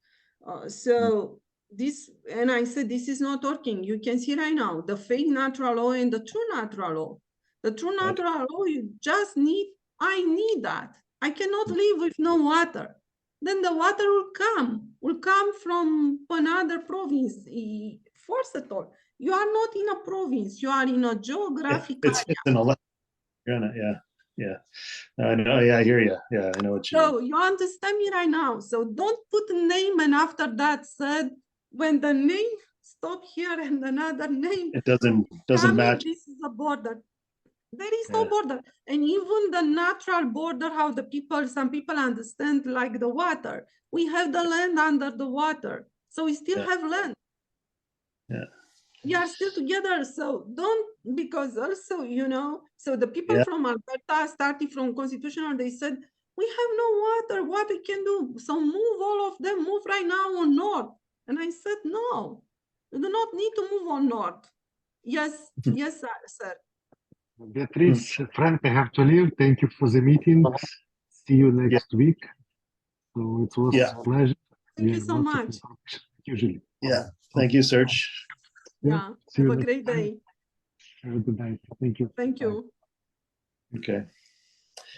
So this, and I said, this is not working. You can see right now, the fake natural law and the true natural law. The true natural law, you just need, I need that. I cannot live with no water. Then the water will come from another province. Force it all. You are not in a province, you are in a geographic area. It's an yeah. I know. Yeah, I hear you. Yeah, I know what you mean. So you understand me right now. So don't put a name and after that said, when the name stop here and another name, it doesn't match. This is a border. There is no border. And even the natural border, how the people, some people understand like the water. We have the land under the water. So we still have land. Yeah. We are still together. So don't, because also, you know, so the people from Alberta started from constitutional, they said, we have no water, what we can do? So move all of them, move right now on north. And I said, no, you do not need to move on north. Yes, yes, sir. Beatrice, Frank, I have to leave. Thank you for the meeting. See you next week. So it was a pleasure. Thank you so much. Usually. Yeah. Thank you, Serge. Yeah. Have a great day. Have a good night. Thank you. Thank you. Okay.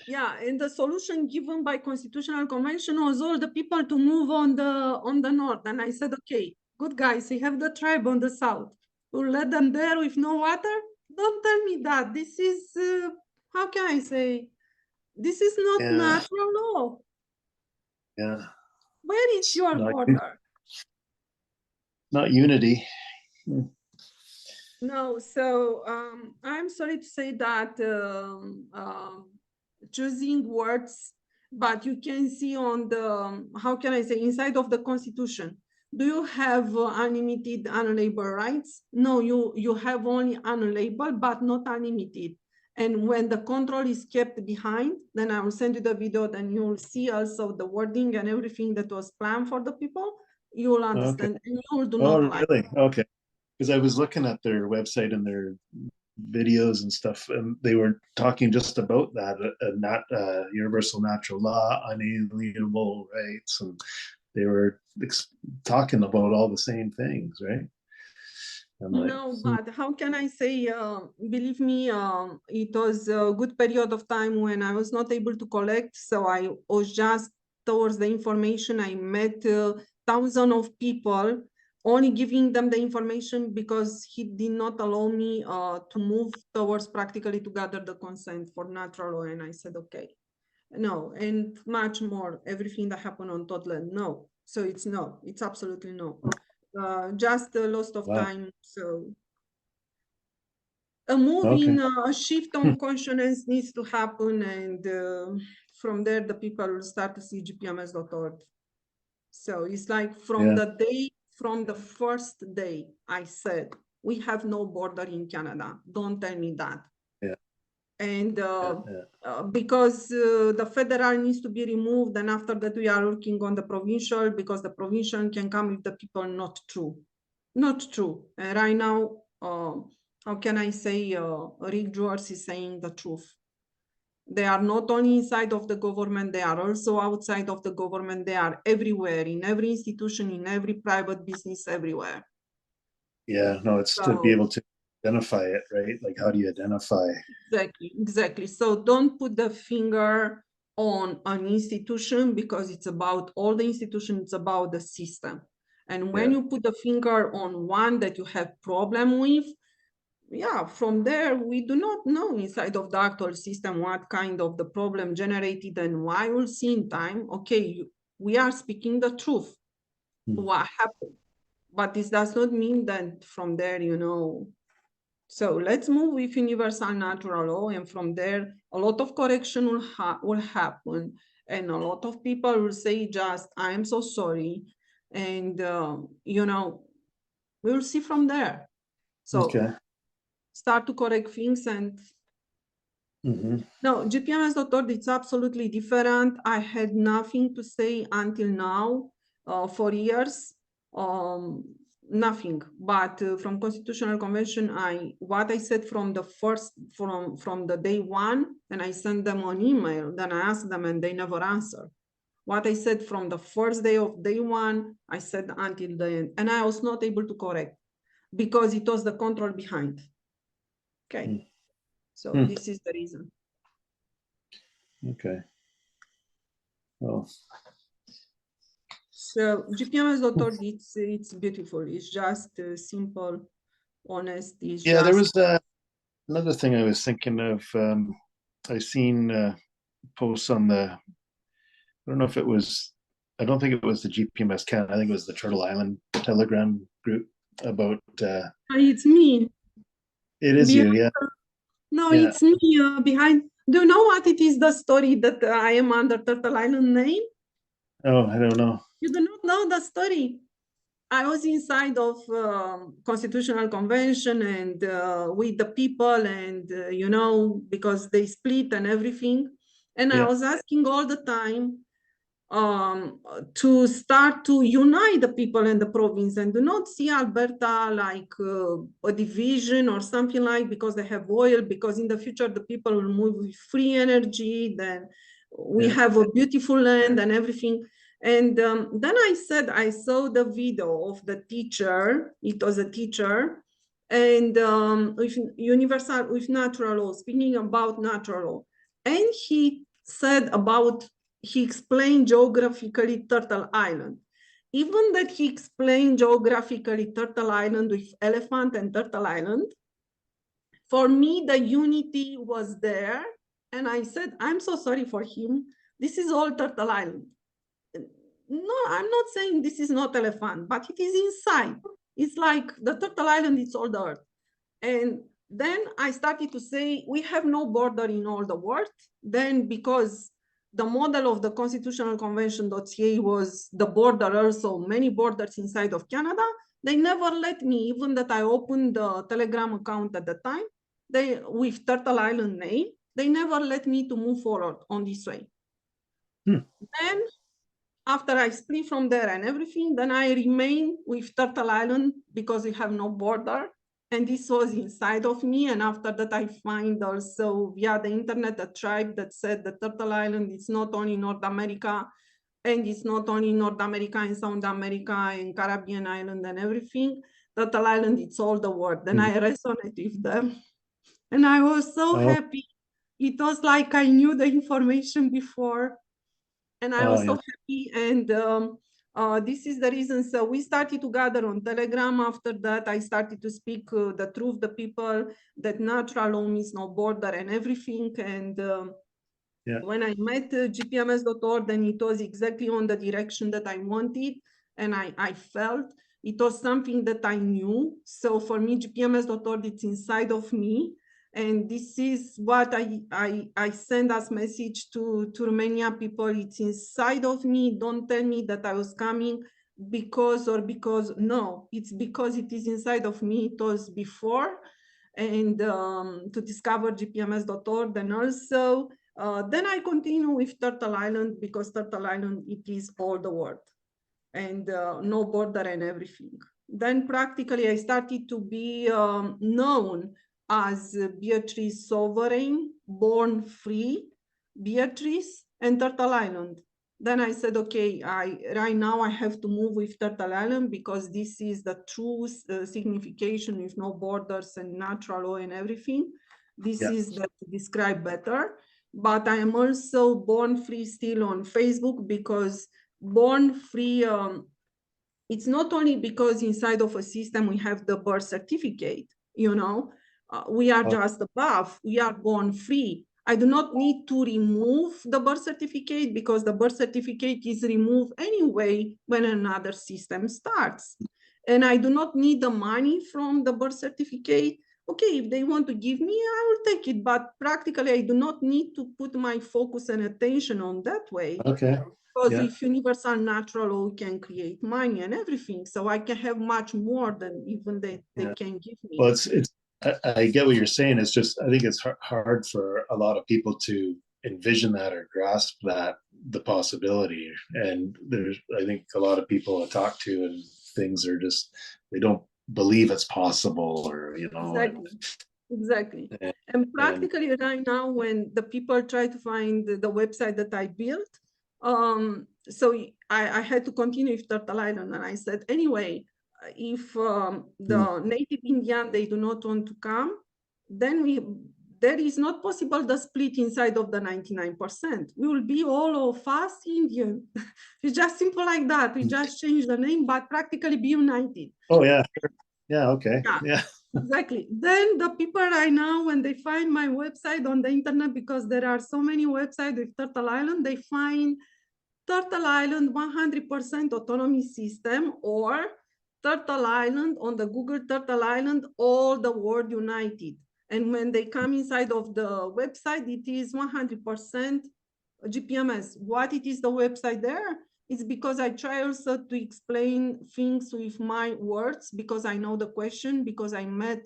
Yeah, and the solution given by Constitutional Convention was all the people to move on the north. And I said, okay, good guys, we have the tribe on the south. We'll let them there with no water? Don't tell me that. This is, how can I say? This is not natural law. Yeah. Where is your border? Not unity. No, so I'm sorry to say that choosing words, but you can see on the, how can I say, inside of the Constitution, do you have unlimited unlabeled rights? No, you have only unlabeled, but not unlimited. And when the control is kept behind, then I will send you the video, then you will see also the wording and everything that was planned for the people. You will understand, and you will do not like. Really? Okay. Because I was looking at their website and their videos and stuff, and they were talking just about that, universal natural law, unalienable rights, and they were talking about all the same things, right? No, but how can I say, believe me, it was a good period of time when I was not able to collect, so I was just towards the information. I met thousands of people, only giving them the information because he did not allow me to move towards practically to gather the consent for natural law. And I said, okay, no, and much more, everything that happened on Totland, no. So it's no, it's absolutely no. Just a loss of time. So a moving, a shift on consciousness needs to happen, and from there the people will start to see Gpms.world. So it's like from the first day I said, we have no border in Canada. Don't tell me that. And because the federal needs to be removed, and after that we are working on the provincial, because the provincial can come with the people. Not true. And right now, how can I say, Rick George is saying the truth. They are not only inside of the government, they are also outside of the government. They are everywhere, in every institution, in every private business, everywhere. Yeah, no, it's to be able to identify it, right? Like, how do you identify? Exactly. So don't put the finger on an institution, because it's about all the institutions, it's about the system. And when you put the finger on one that you have problem with, yeah, from there, we do not know inside of the actual system what kind of the problem generated and why. We'll see in time. Okay, we are speaking the truth, what happened. But this does not mean that from there, you know, so let's move with universal natural law, and from there, a lot of correction will happen, and a lot of people will say just, I am so sorry, and you know, we will see from there. So Okay. start to correct things and no, Gpms.world, it's absolutely different. I had nothing to say until now, for years, nothing. But from Constitutional Convention, what I said from the first, from the day one, and I sent them an email, then I asked them and they never answered. What I said from the first day of day one, I said until the end, and I was not able to correct because it was the control behind. Okay, so this is the reason. Okay. Well, so Gpms.org, it's beautiful. It's just simple, honest. It's yeah, there was just another thing I was thinking of. I seen posts on the, I don't know if it was, I don't think it was the GPMS Canada. I think it was the Turtle Island Telegram group about. it's me. It is Behind, you, yeah. no, Yeah. it's me behind. Do you know what it is? The story that I am under Turtle Island name. Oh, I don't know. You do not know the story. I was inside of Constitutional Convention and with the people, and you know, because they split and everything, and I was asking all the time to start to unite the people in the province and do not see Alberta like a division or something like, because they have oil, because in the future the people will move with free energy, then we have a beautiful land and everything. And then I said, I saw the video of the teacher, it was a teacher, and with universal, with natural law, speaking about natural law. And he said about, he explained geographically Turtle Island. Even that he explained geographically Turtle Island with elephant and Turtle Island, for me, the unity was there. And I said, I'm so sorry for him. This is all Turtle Island. No, I'm not saying this is not elephant, but it is inside. It's like the Turtle Island, it's all the earth. And then I started to say, we have no border in all the world. Then because the model of the Constitutional Convention.ca was the border, also many borders inside of Canada, they never let me, even that I opened the Telegram account at the time, they with Turtle Island name, they never let me to move forward on this way. Then after I split from there and everything, then I remain with Turtle Island because we have no border. And this was inside of me. And after that, I find also via the internet a tribe that said the Turtle Island is not only North America, and it's not only North America and South America and Caribbean island and everything. Turtle Island, it's all the world. Then I resonate with them. And I was so happy. It was like I knew the information before. And I was so happy. And this is the reason. So we started to gather on Telegram. After that, I started to speak the truth, the people, that natural law means no border and everything. And when I met Gpms.org, then it was exactly on the direction that I wanted. And I felt it was something that I knew. So for me, Gpms.org, it's inside of me. And this is what I send as message to Romania people. It's inside of me. Don't tell me that I was coming because, no, it's because it is inside of me. It was before. And to discover Gpms.org, and also then I continue with Turtle Island, because Turtle Island, it is all the world and no border and everything. Then practically I started to be known as Beatrice Sovereign, Born Free, Beatrice, and Turtle Island. Then I said, okay, right now I have to move with Turtle Island because this is the true signification with no borders and natural law and everything. This is that to describe better. But I am also Born Free still on Facebook, because Born Free, it's not only because inside of a system we have the birth certificate, you know, We are just above. We are born free. I do not need to remove the birth certificate because the birth certificate is removed anyway when another system starts. And I do not need the money from the birth certificate. Okay, if they want to give me, I will take it. But practically, I do not need to put my focus and attention on that way. Okay. Because Yeah. if universal natural law can create money and everything, so I can have much more than even they can give me. Well, I get what you're saying. It's just, I think it's hard for a lot of people to envision that or grasp that, the possibility. And I think a lot of people I talk to and things are just, they don't believe it's possible, or, you know. Exactly. And practically right now, when the people try to find the website that I built, so I had to continue with Turtle Island. And I said, anyway, if the native Indian, they do not want to come, then there is not possible the split inside of the 99%. We will be all of us Indian. It's just simple like that. We just change the name, but practically be united. Oh, yeah. Yeah, okay. Yeah. Exactly. Then the people right now, when they find my website on the internet, because there are so many websites with Turtle Island, they find Turtle Island 100% autonomy system, or Turtle Island on the Google Turtle Island, all the world united. And when they come inside of the website, it is 100% GPMS. What it is the website there? It's because I try also to explain things with my words, because I know the question, because I met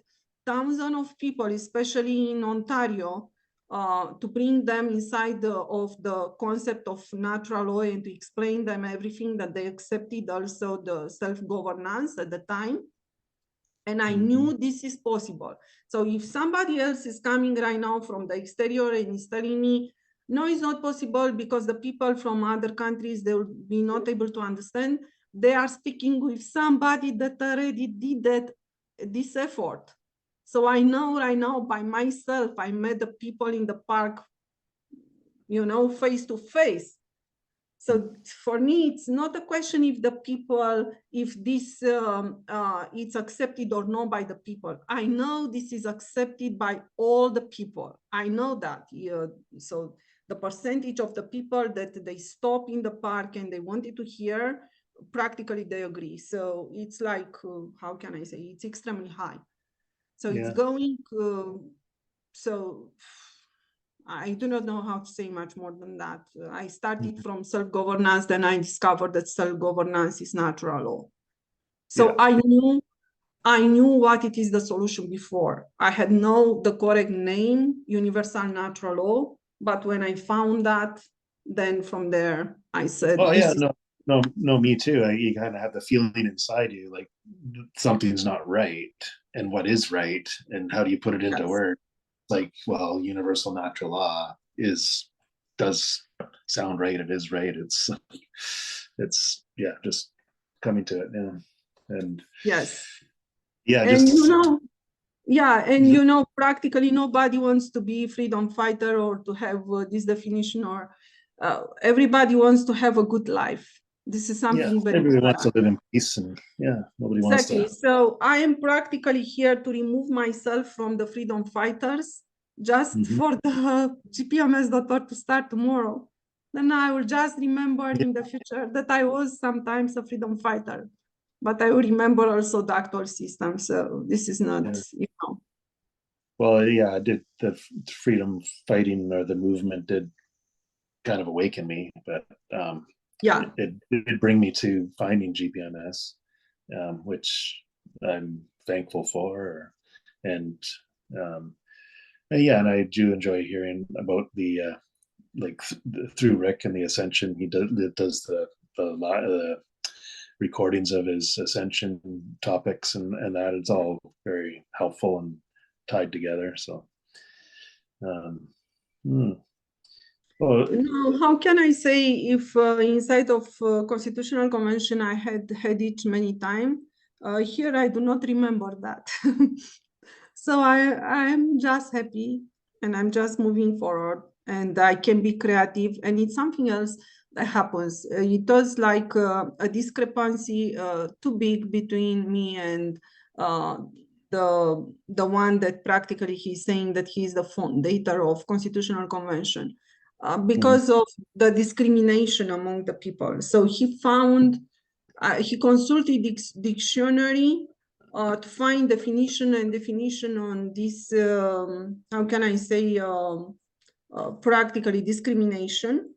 thousands of people, especially in Ontario, to bring them inside of the concept of natural law and to explain them everything that they accepted, also the self-governance at the time. And I knew this is possible. So if somebody else is coming right now from the exterior and is telling me, no, it's not possible because the people from other countries, they will be not able to understand. They are speaking with somebody that already did this effort. So I know right now by myself, I met the people in the park, you know, face to face. So for me, it's not a question if the people, if this it's accepted or not by the people. I know this is accepted by all the people. I know that. So the percentage of the people that they stop in the park and they wanted to hear, practically they agree. So it's like, how can I say, it's extremely high. So it's going, so I do not know how to say much more than that. I started from self-governance, then I discovered that self-governance is natural law. So I knew what it is the solution before. I had the correct name, universal natural law, but when I found that, then from there I said, oh yeah, no, me too. You kind of have the feeling inside you, like something's not right, and what is right, and how do you put it into words? Like, well, universal natural law does sound right. It is right. It's just coming to it. And and practically nobody wants to be freedom fighter or to have this definition, or everybody wants to have a good life. This is something very everybody wants to live in peace, and nobody wants to. So I am practically here to remove myself from the freedom fighters, just for the Gpms.world to start tomorrow. Then I will just remember in the future that I was sometimes a freedom fighter, but I will remember also the actual system. So this is not, Well, I did the freedom fighting, or the movement did kind of awaken me, but it did bring me to finding GPMS, which I'm thankful for, and and I do enjoy hearing about the through Rick and the Ascension. He does the recordings of his Ascension topics, and that it's all very helpful and tied together. So now, how can I say, if inside of Constitutional Convention I had it many times, here I do not remember that. So I'm just happy, and I'm just moving forward, and I can be creative, and it's something else that happens. It was like a discrepancy too big between me and the one that practically he's saying that he's the founder of Constitutional Convention because of the discrimination among the people. So he found, he consulted dictionary to find definition on this, how can I say, practically discrimination.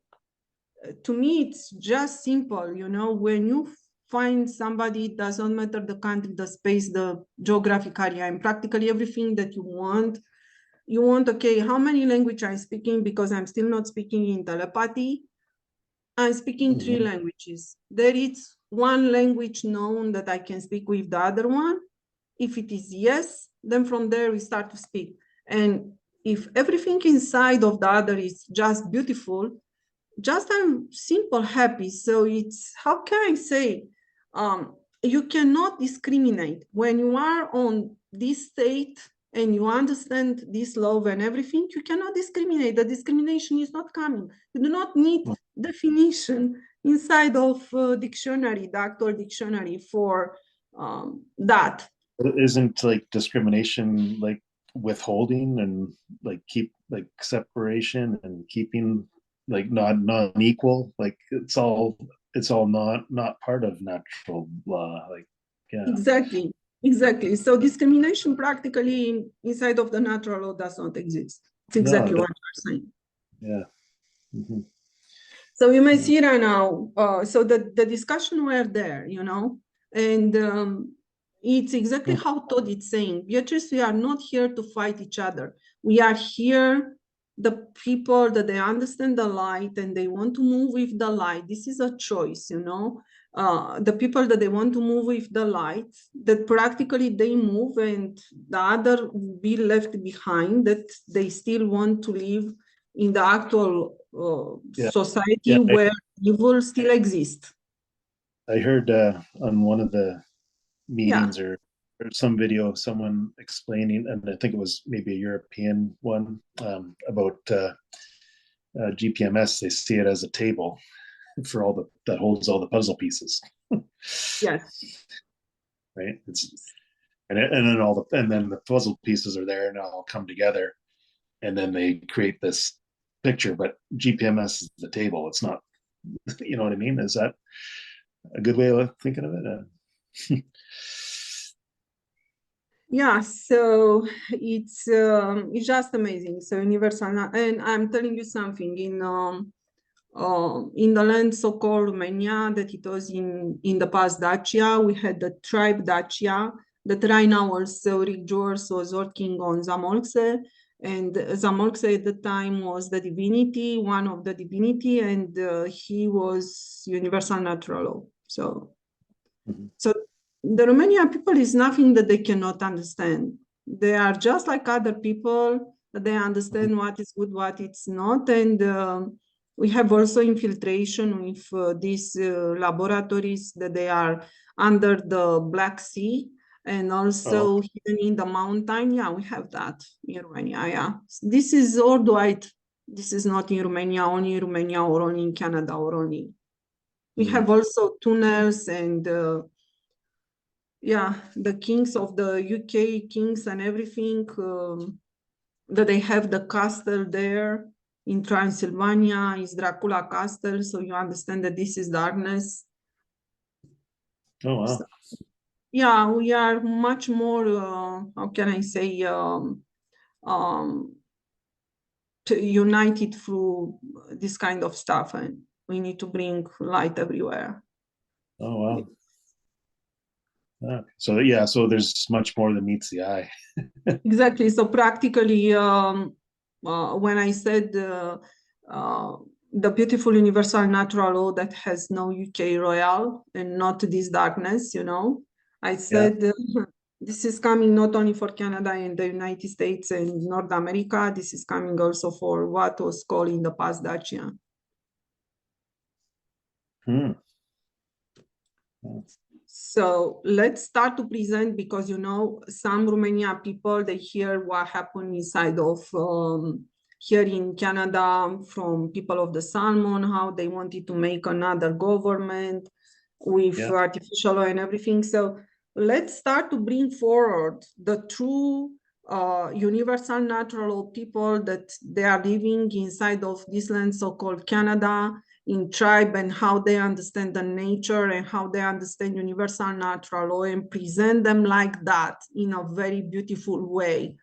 To me, it's just simple, you know, when you find somebody, it doesn't matter the country, the space, the geographic area, and practically everything that you want, okay, how many languages I'm speaking, because I'm still not speaking in telepathy. I'm speaking 3 languages. There is one language known that I can speak with the other one. If it is yes, then from there we start to speak. And if everything inside of the other is just beautiful, just I'm simple happy. So it's, how can I say, you cannot discriminate when you are on this state and you understand this love and everything. You cannot discriminate. The discrimination is not coming. You do not need definition inside of dictionary, the actual dictionary for that. Isn't like discrimination like withholding and like keep like separation and keeping like not equal? Like it's all not part of natural law. Like yeah. Exactly. So discrimination practically inside of the natural law does not exist. It's exactly what you're saying. Yeah. Mm-hmm. So you may see right now, so the discussion were there, you know, and it's exactly how Todd is saying, Beatrice, we are not here to fight each other. We are here, the people that they understand the light and they want to move with the light. This is a choice, you know. The people that they want to move with the light, that practically they move and the other will be left behind, that they still want to live in the actual society where evil still exists. I heard on one of the meetings or some video, someone explaining, and I think it was maybe a European one, about GPMS. They see it as a table for all that holds all the puzzle pieces. Yes. Right. And then the puzzle pieces are there and all come together, and then they create this picture. But GPMS is the table. It's not. You know what I mean? Is that a good way of thinking of it? Yeah, so it's just amazing. So universal, and I'm telling you something, in the land so-called Romania, that it was in the past Dacia, we had the tribe Dacia, that right now also Rick George was working on Zamolxe, and Zamolxe at the time was the divinity, one of the divinity, and he was universal natural law. So, so the Romanian people is nothing that they cannot understand. They are just like other people, that they understand what is good, what it's not, and we have also infiltration with these laboratories that they are under the Black Sea and also hidden in the mountain. Yeah, we have that in Romania. Yeah, this is worldwide. This is not in Romania, only in Romania or only in Canada or only. We have also tunnels and the kings of the UK, kings and everything, that they have the castle there in Transylvania, is Dracula Castle, so you understand that this is darkness. Oh, wow. So, yeah, we are much more, how can I say, united through this kind of stuff, and we need to bring light everywhere. Oh, wow. So yeah, so there's much more than meets the eye. Exactly. So practically, when I said the beautiful universal natural law that has no UK royal and not this darkness, you know, I said this is coming not only for Canada and the United States and North America, this is coming also for what was called in the past Dacia. So let's start to present, because, you know, some Romanian people, they hear what happened inside of here in Canada from people of the Salmon, how they wanted to make another government with artificial law and everything. So let's start to bring forward the true universal natural law people that they are living inside of this land so-called Canada, in tribe, and how they understand the nature and how they understand universal natural law, and present them like that in a very beautiful way.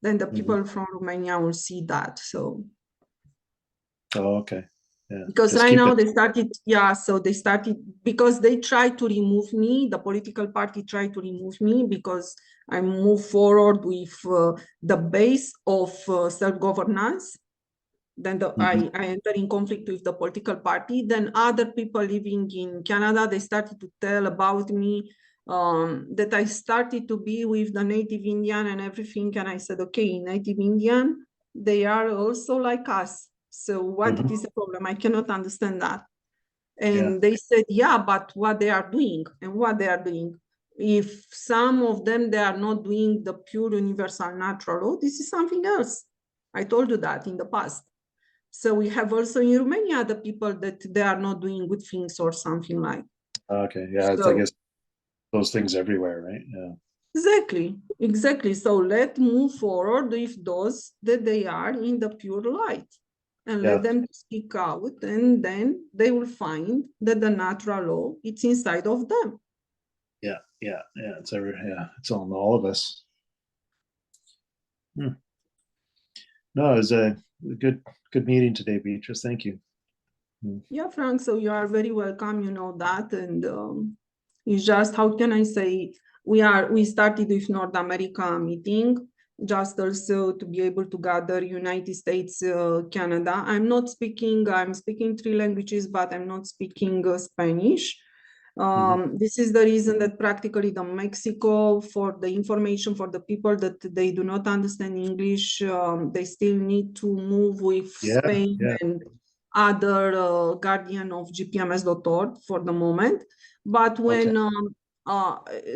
Then the people from Romania will see that. So Oh, okay. Yeah. because Just right keep now it. they started, yeah, so they started, because they tried to remove me, the political party tried to remove me because I move forward with the base of self-governance. Then I enter in conflict with the political party. Then other people living in Canada, they started to tell about me that I started to be with the native Indian and everything. And I said, okay, native Indian, they are also like us. So what is the problem? I cannot understand that. And they said, yeah, but what they are doing and what they are doing. If some of them, they are not doing the pure universal natural law, this is something else. I told you that in the past. So we have also in Romania the people that they are not doing good things or something like. Okay. Yeah. It's, I guess those things everywhere, right? Yeah. Exactly. So let's move forward with those that they are in the pure light, and let them speak out, and then they will find that the natural law, it's inside of them. Yeah. It's it's on all of us. No, it was a good meeting today, Beatrice. Thank you. Yeah, Frank, so you are very welcome, you know that. And it's just, how can I say, we started with North America meeting, just also to be able to gather United States, Canada. I'm speaking 3 languages, but I'm not speaking Spanish. This is the reason that practically the Mexico, for the information for the people that they do not understand English, they still need to move with Spain and other guardian of Gpms.world for the moment. But when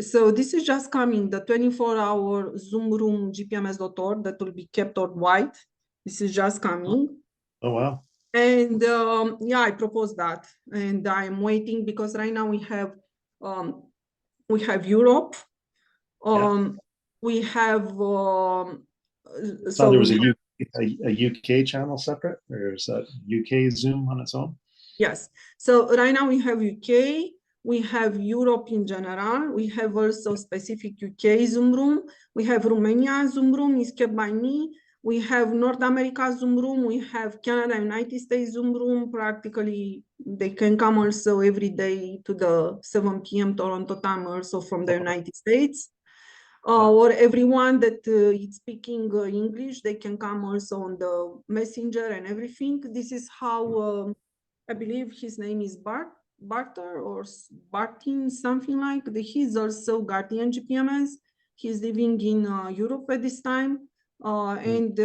so this is just coming, the 24-hour Zoom room Gpms.org that will be kept worldwide. This is just coming. Oh, wow. And yeah, I proposed that, and I'm waiting because right now we have Europe, we have So there was a UK channel separate, or is that UK Zoom on its own? Yes. So right now we have UK, we have Europe in general, we have also specific UK Zoom room, we have Romania Zoom room is kept by me, we have North America Zoom room, we have Canada, United States Zoom room. Practically they can come also every day to the 7 p.m. Toronto time also from the United States. Or everyone that is speaking English, they can come also on the messenger and everything. This is how I believe his name is Barter or Bartin, something like that. He's also Guardian GPMS. He's living in Europe at this time. And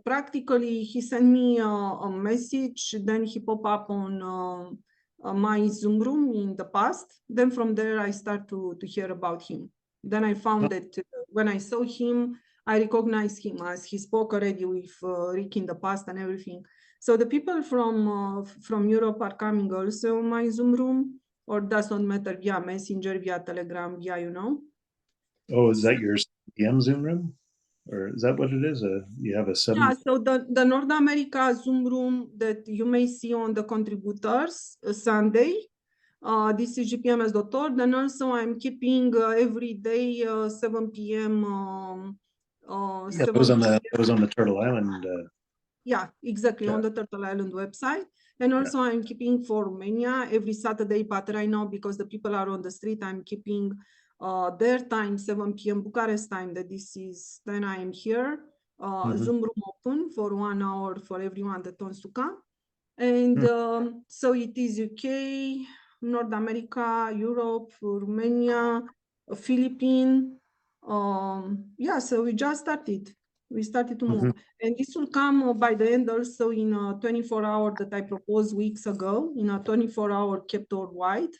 practically he sent me a message, then he popped up on my Zoom room in the past. Then from there, I start to hear about him. Then I found that when I saw him, I recognized him as he spoke already with Rick in the past and everything. So the people from Europe are coming also in my Zoom room, or does not matter, via Messenger, via Telegram, via, you know. Oh, is that your PM Zoom room? Or is that what it is? You have a 7? Yeah, so the North America Zoom room that you may see on the contributors Sunday, this is Gpms.org, and also I'm keeping every day 7 p.m. Yeah, it was on the Turtle Island. Yeah, exactly, on the Turtle Island website. And also I'm keeping for Romania every Saturday, but right now, because the people are on the street, I'm keeping their time, 7 p.m. Bucharest time, that this is, then I am here. Zoom room open for 1 hour for everyone that wants to come. And so it is UK, North America, Europe, Romania, Philippines. Yeah, so we just started. We started to move. And this will come by the end also in a 24-hour that I proposed weeks ago, in a 24-hour kept worldwide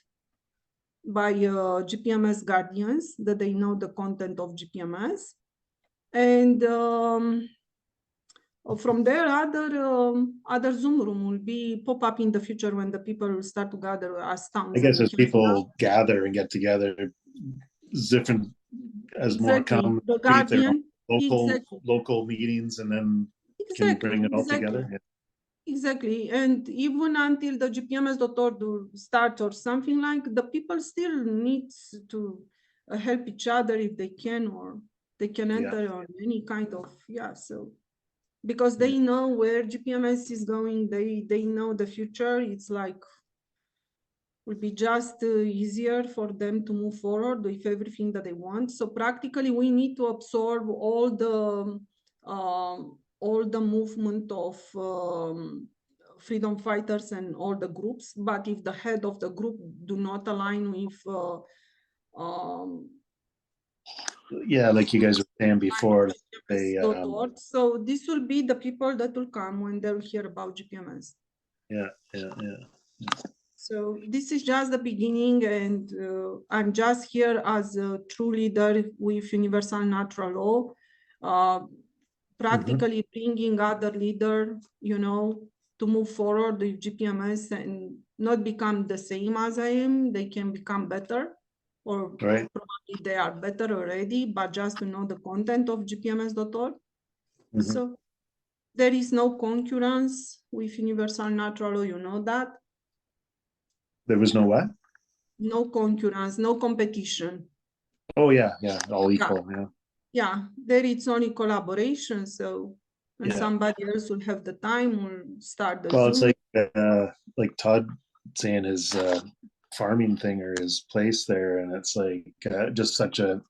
by GPMS guardians, that they know the content of GPMS. And from there, other Zoom room will be pop up in the future when the people will start to gather as towns. I guess as people gather and get together, different as more Exactly. come The create their own Guardian, local meetings and then can bring it all together. Yeah. Exactly. And even until the Gpms.org starts or something like, the people still need to help each other if they can, or they can enter on any kind of, so because they know where GPMS is going, they know the future. It's like, will be just easier for them to move forward with everything that they want. So practically we need to absorb all the movement of freedom fighters and all the groups. But if the head of the group do not align with like you guys were saying before, so this will be the people that will come when they'll hear about GPMS. Yeah. So this is just the beginning, and I'm just here as a true leader with Universal Natural Law, practically bringing other leaders, to move forward with GPMS and not become the same as I am. They can become better, or probably they are better already, but just to know the content of Gpms.org. So there is no concurrence with Universal Natural Law, you know that. There was no what? No concurrence, no competition. Oh yeah, all equal. Yeah, there it's only collaboration. So when somebody else will have the time, will start the Zoom. It's like Todd saying his farming thing or his place there, and it's like just such a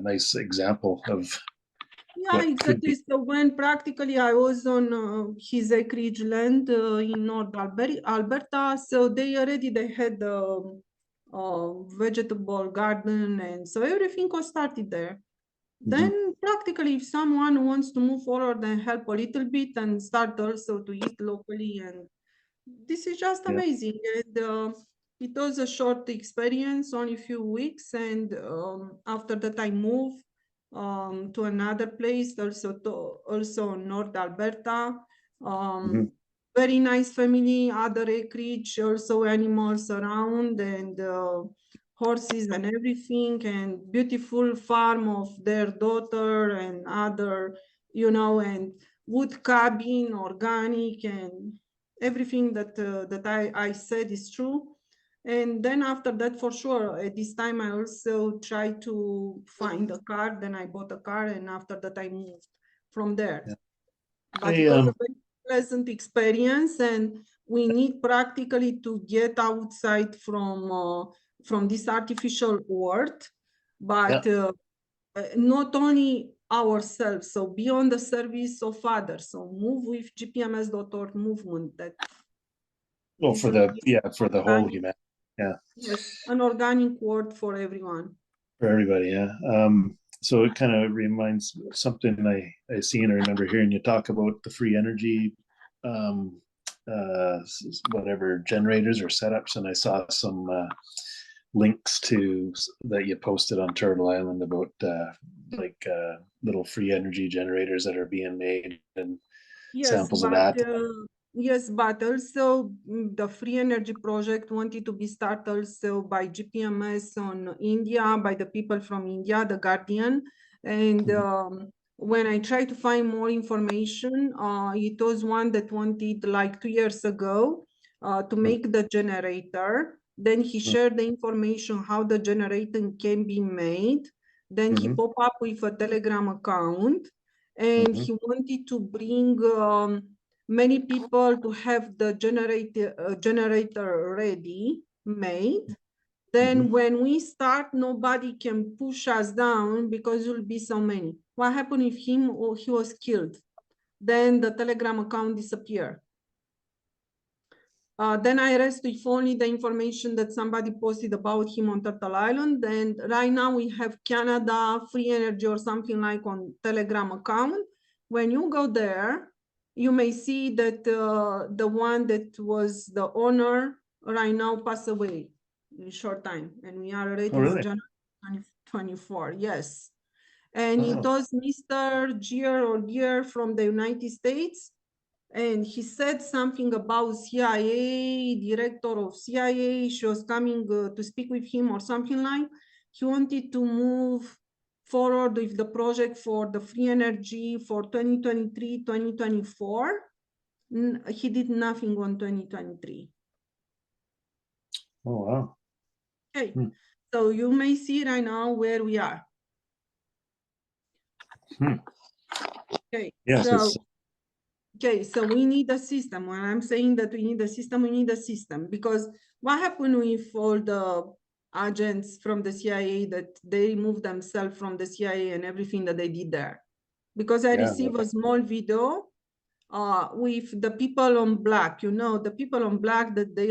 nice example of. Yeah, exactly. So when practically I was on his acreage land in North Alberta, so they had vegetable garden, and so everything was started there. Then practically if someone wants to move forward and help a little bit and start also to eat locally, and this is just amazing. And it was a short experience, only a few weeks, and after that I moved to another place, also North Alberta. Very nice family, other acreage, also animals around, and horses and everything, and beautiful farm of their daughter and other, and wood cabin, organic, and everything that I said is true. And then after that, for sure, at this time, I also tried to find a car. Then I bought a car, and after that, I moved from there. But it was a very pleasant experience, and we need practically to get outside from this artificial world, but not only ourselves, so be on the service of others. So move with Gpms.org movement. That for the whole humanity. Yes, an organic world for everyone. For everybody, so it kind of reminds something I seen or remember hearing you talk about the free energy whatever generators or setups, and I saw some links to that you posted on Turtle Island about little free energy generators that are being made and samples of that. Yes, but also the free energy project wanted to be started also by GPMS on India, by the people from India, the Guardian. And when I tried to find more information, it was one that wanted like 2 years ago to make the generator. Then he shared the information how the generator can be made. Then he popped up with a Telegram account, and he wanted to bring many people to have the generator ready, made. Then when we start, nobody can push us down because there will be so many. What happened with him? Oh, he was killed. Then the Telegram account disappeared. Then I rest with only the information that somebody posted about him on Turtle Island. And right now we have Canada Free Energy or something like on Telegram account. When you go there, you may see that the one that was the owner right now passed away in a short time. And we are already in January 2024, yes. And it was Mr. Gier from the United States. And he said something about CIA, director of CIA. She was coming to speak with him or something like. he wanted to move forward with the project for the free energy for 2023, 2024. He did nothing on 2023. Oh, wow. Okay, Hmm. so you may see right now where we are. Okay, Yes, so it's, okay, so we need a system. When I'm saying that we need a system, we need a system, because what happened with all the agents from the CIA that they removed themselves from the CIA and everything that they did there? Because I yeah, received a small video with the people on black, you know, the people on black that they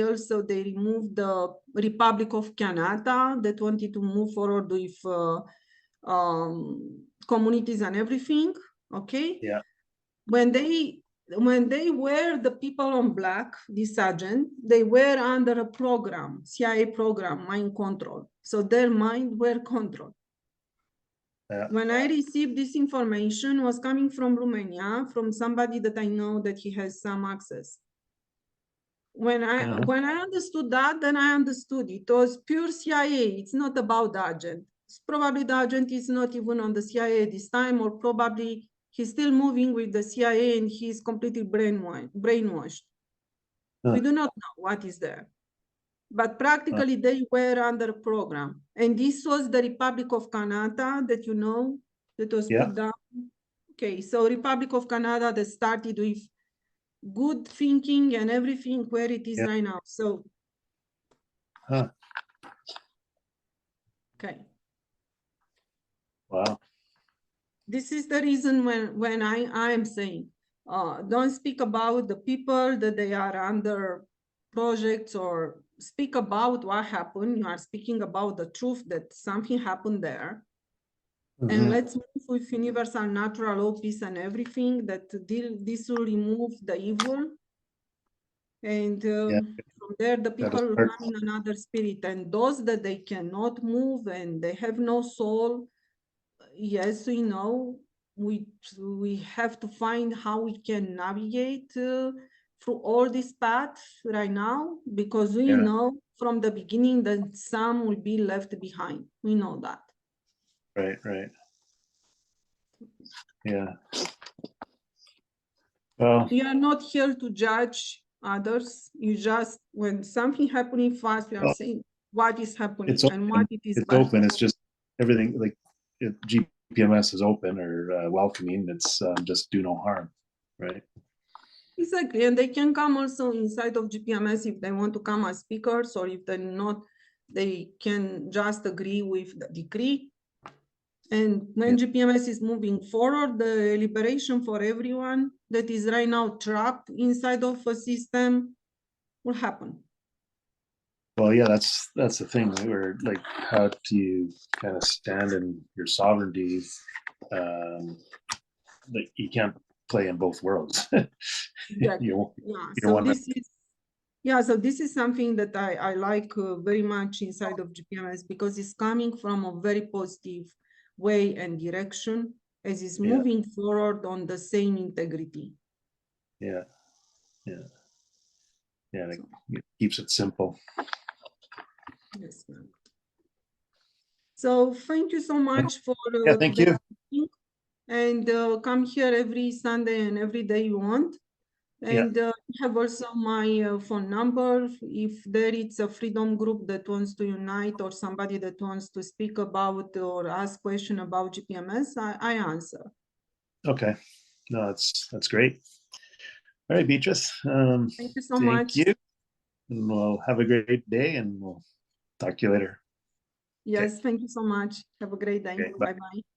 removed the Republic of Canada that wanted to move forward with communities and everything. Okay. yeah, When they were the people on black, this agent, they were under a program, CIA program, mind control. So their mind were controlled. yeah, When I received this information, was coming from Romania, from somebody that I know that he has some access. When I understood that, then I understood it was pure CIA. It's not about the agent. It's probably the agent is not even on the CIA this time, or probably he's still moving with the CIA and he's completely brainwashed. We do not know what is there. But practically they were under program. And this was the Republic of Canada that you know, that was yeah, put down. Okay, so Republic of Canada that started with good thinking and everything where it is yeah. right now. So, Huh. okay. Wow. This is the reason when I am saying, don't speak about the people that they are under projects, or speak about what happened. You are speaking about the truth that something happened there. And let's move with universal natural law, peace and everything, that this will remove the evil. And from there, the people will come in another spirit. And those that they cannot move and they have no soul, yes, we know we have to find how we can navigate through all these paths right now, because we know from the beginning that some will be left behind. We know that. Right, right. Yeah. Well, We are not here to judge others. You just, when something happening fast, we are saying what is happening it's and open. what it is It's bad. open. It's just everything like GPMS is open or welcoming. It's just do no harm, right? Exactly, and they can come also inside of GPMS if they want to come as speakers, or if they're not, they can just agree with the decree. And when GPMS is moving forward, the liberation for everyone that is right now trapped inside of a system will happen. Well, yeah, that's the thing. Where like, how do you kind of stand in your sovereignty? Like you can't play in both worlds. Exactly. you Yeah. you So want this is, yeah. So this is something that I like very much inside of GPMS, because it's coming from a very positive way and direction, as it's moving forward on the same integrity. Yeah, it keeps it simple. Yes, ma'am. So thank you so much for Thank you. and come here every Sunday and every day you want. And you have also my phone number. If there is a freedom group that wants to unite, or somebody that wants to speak about or ask question about GPMS, I answer. Okay, no, that's great. All right, Beatrice. Thank you so much. Thank you. And we'll have a great day, and we'll talk to you later. Yes, thank you so much. Have a great day. Okay, bye. Bye-bye.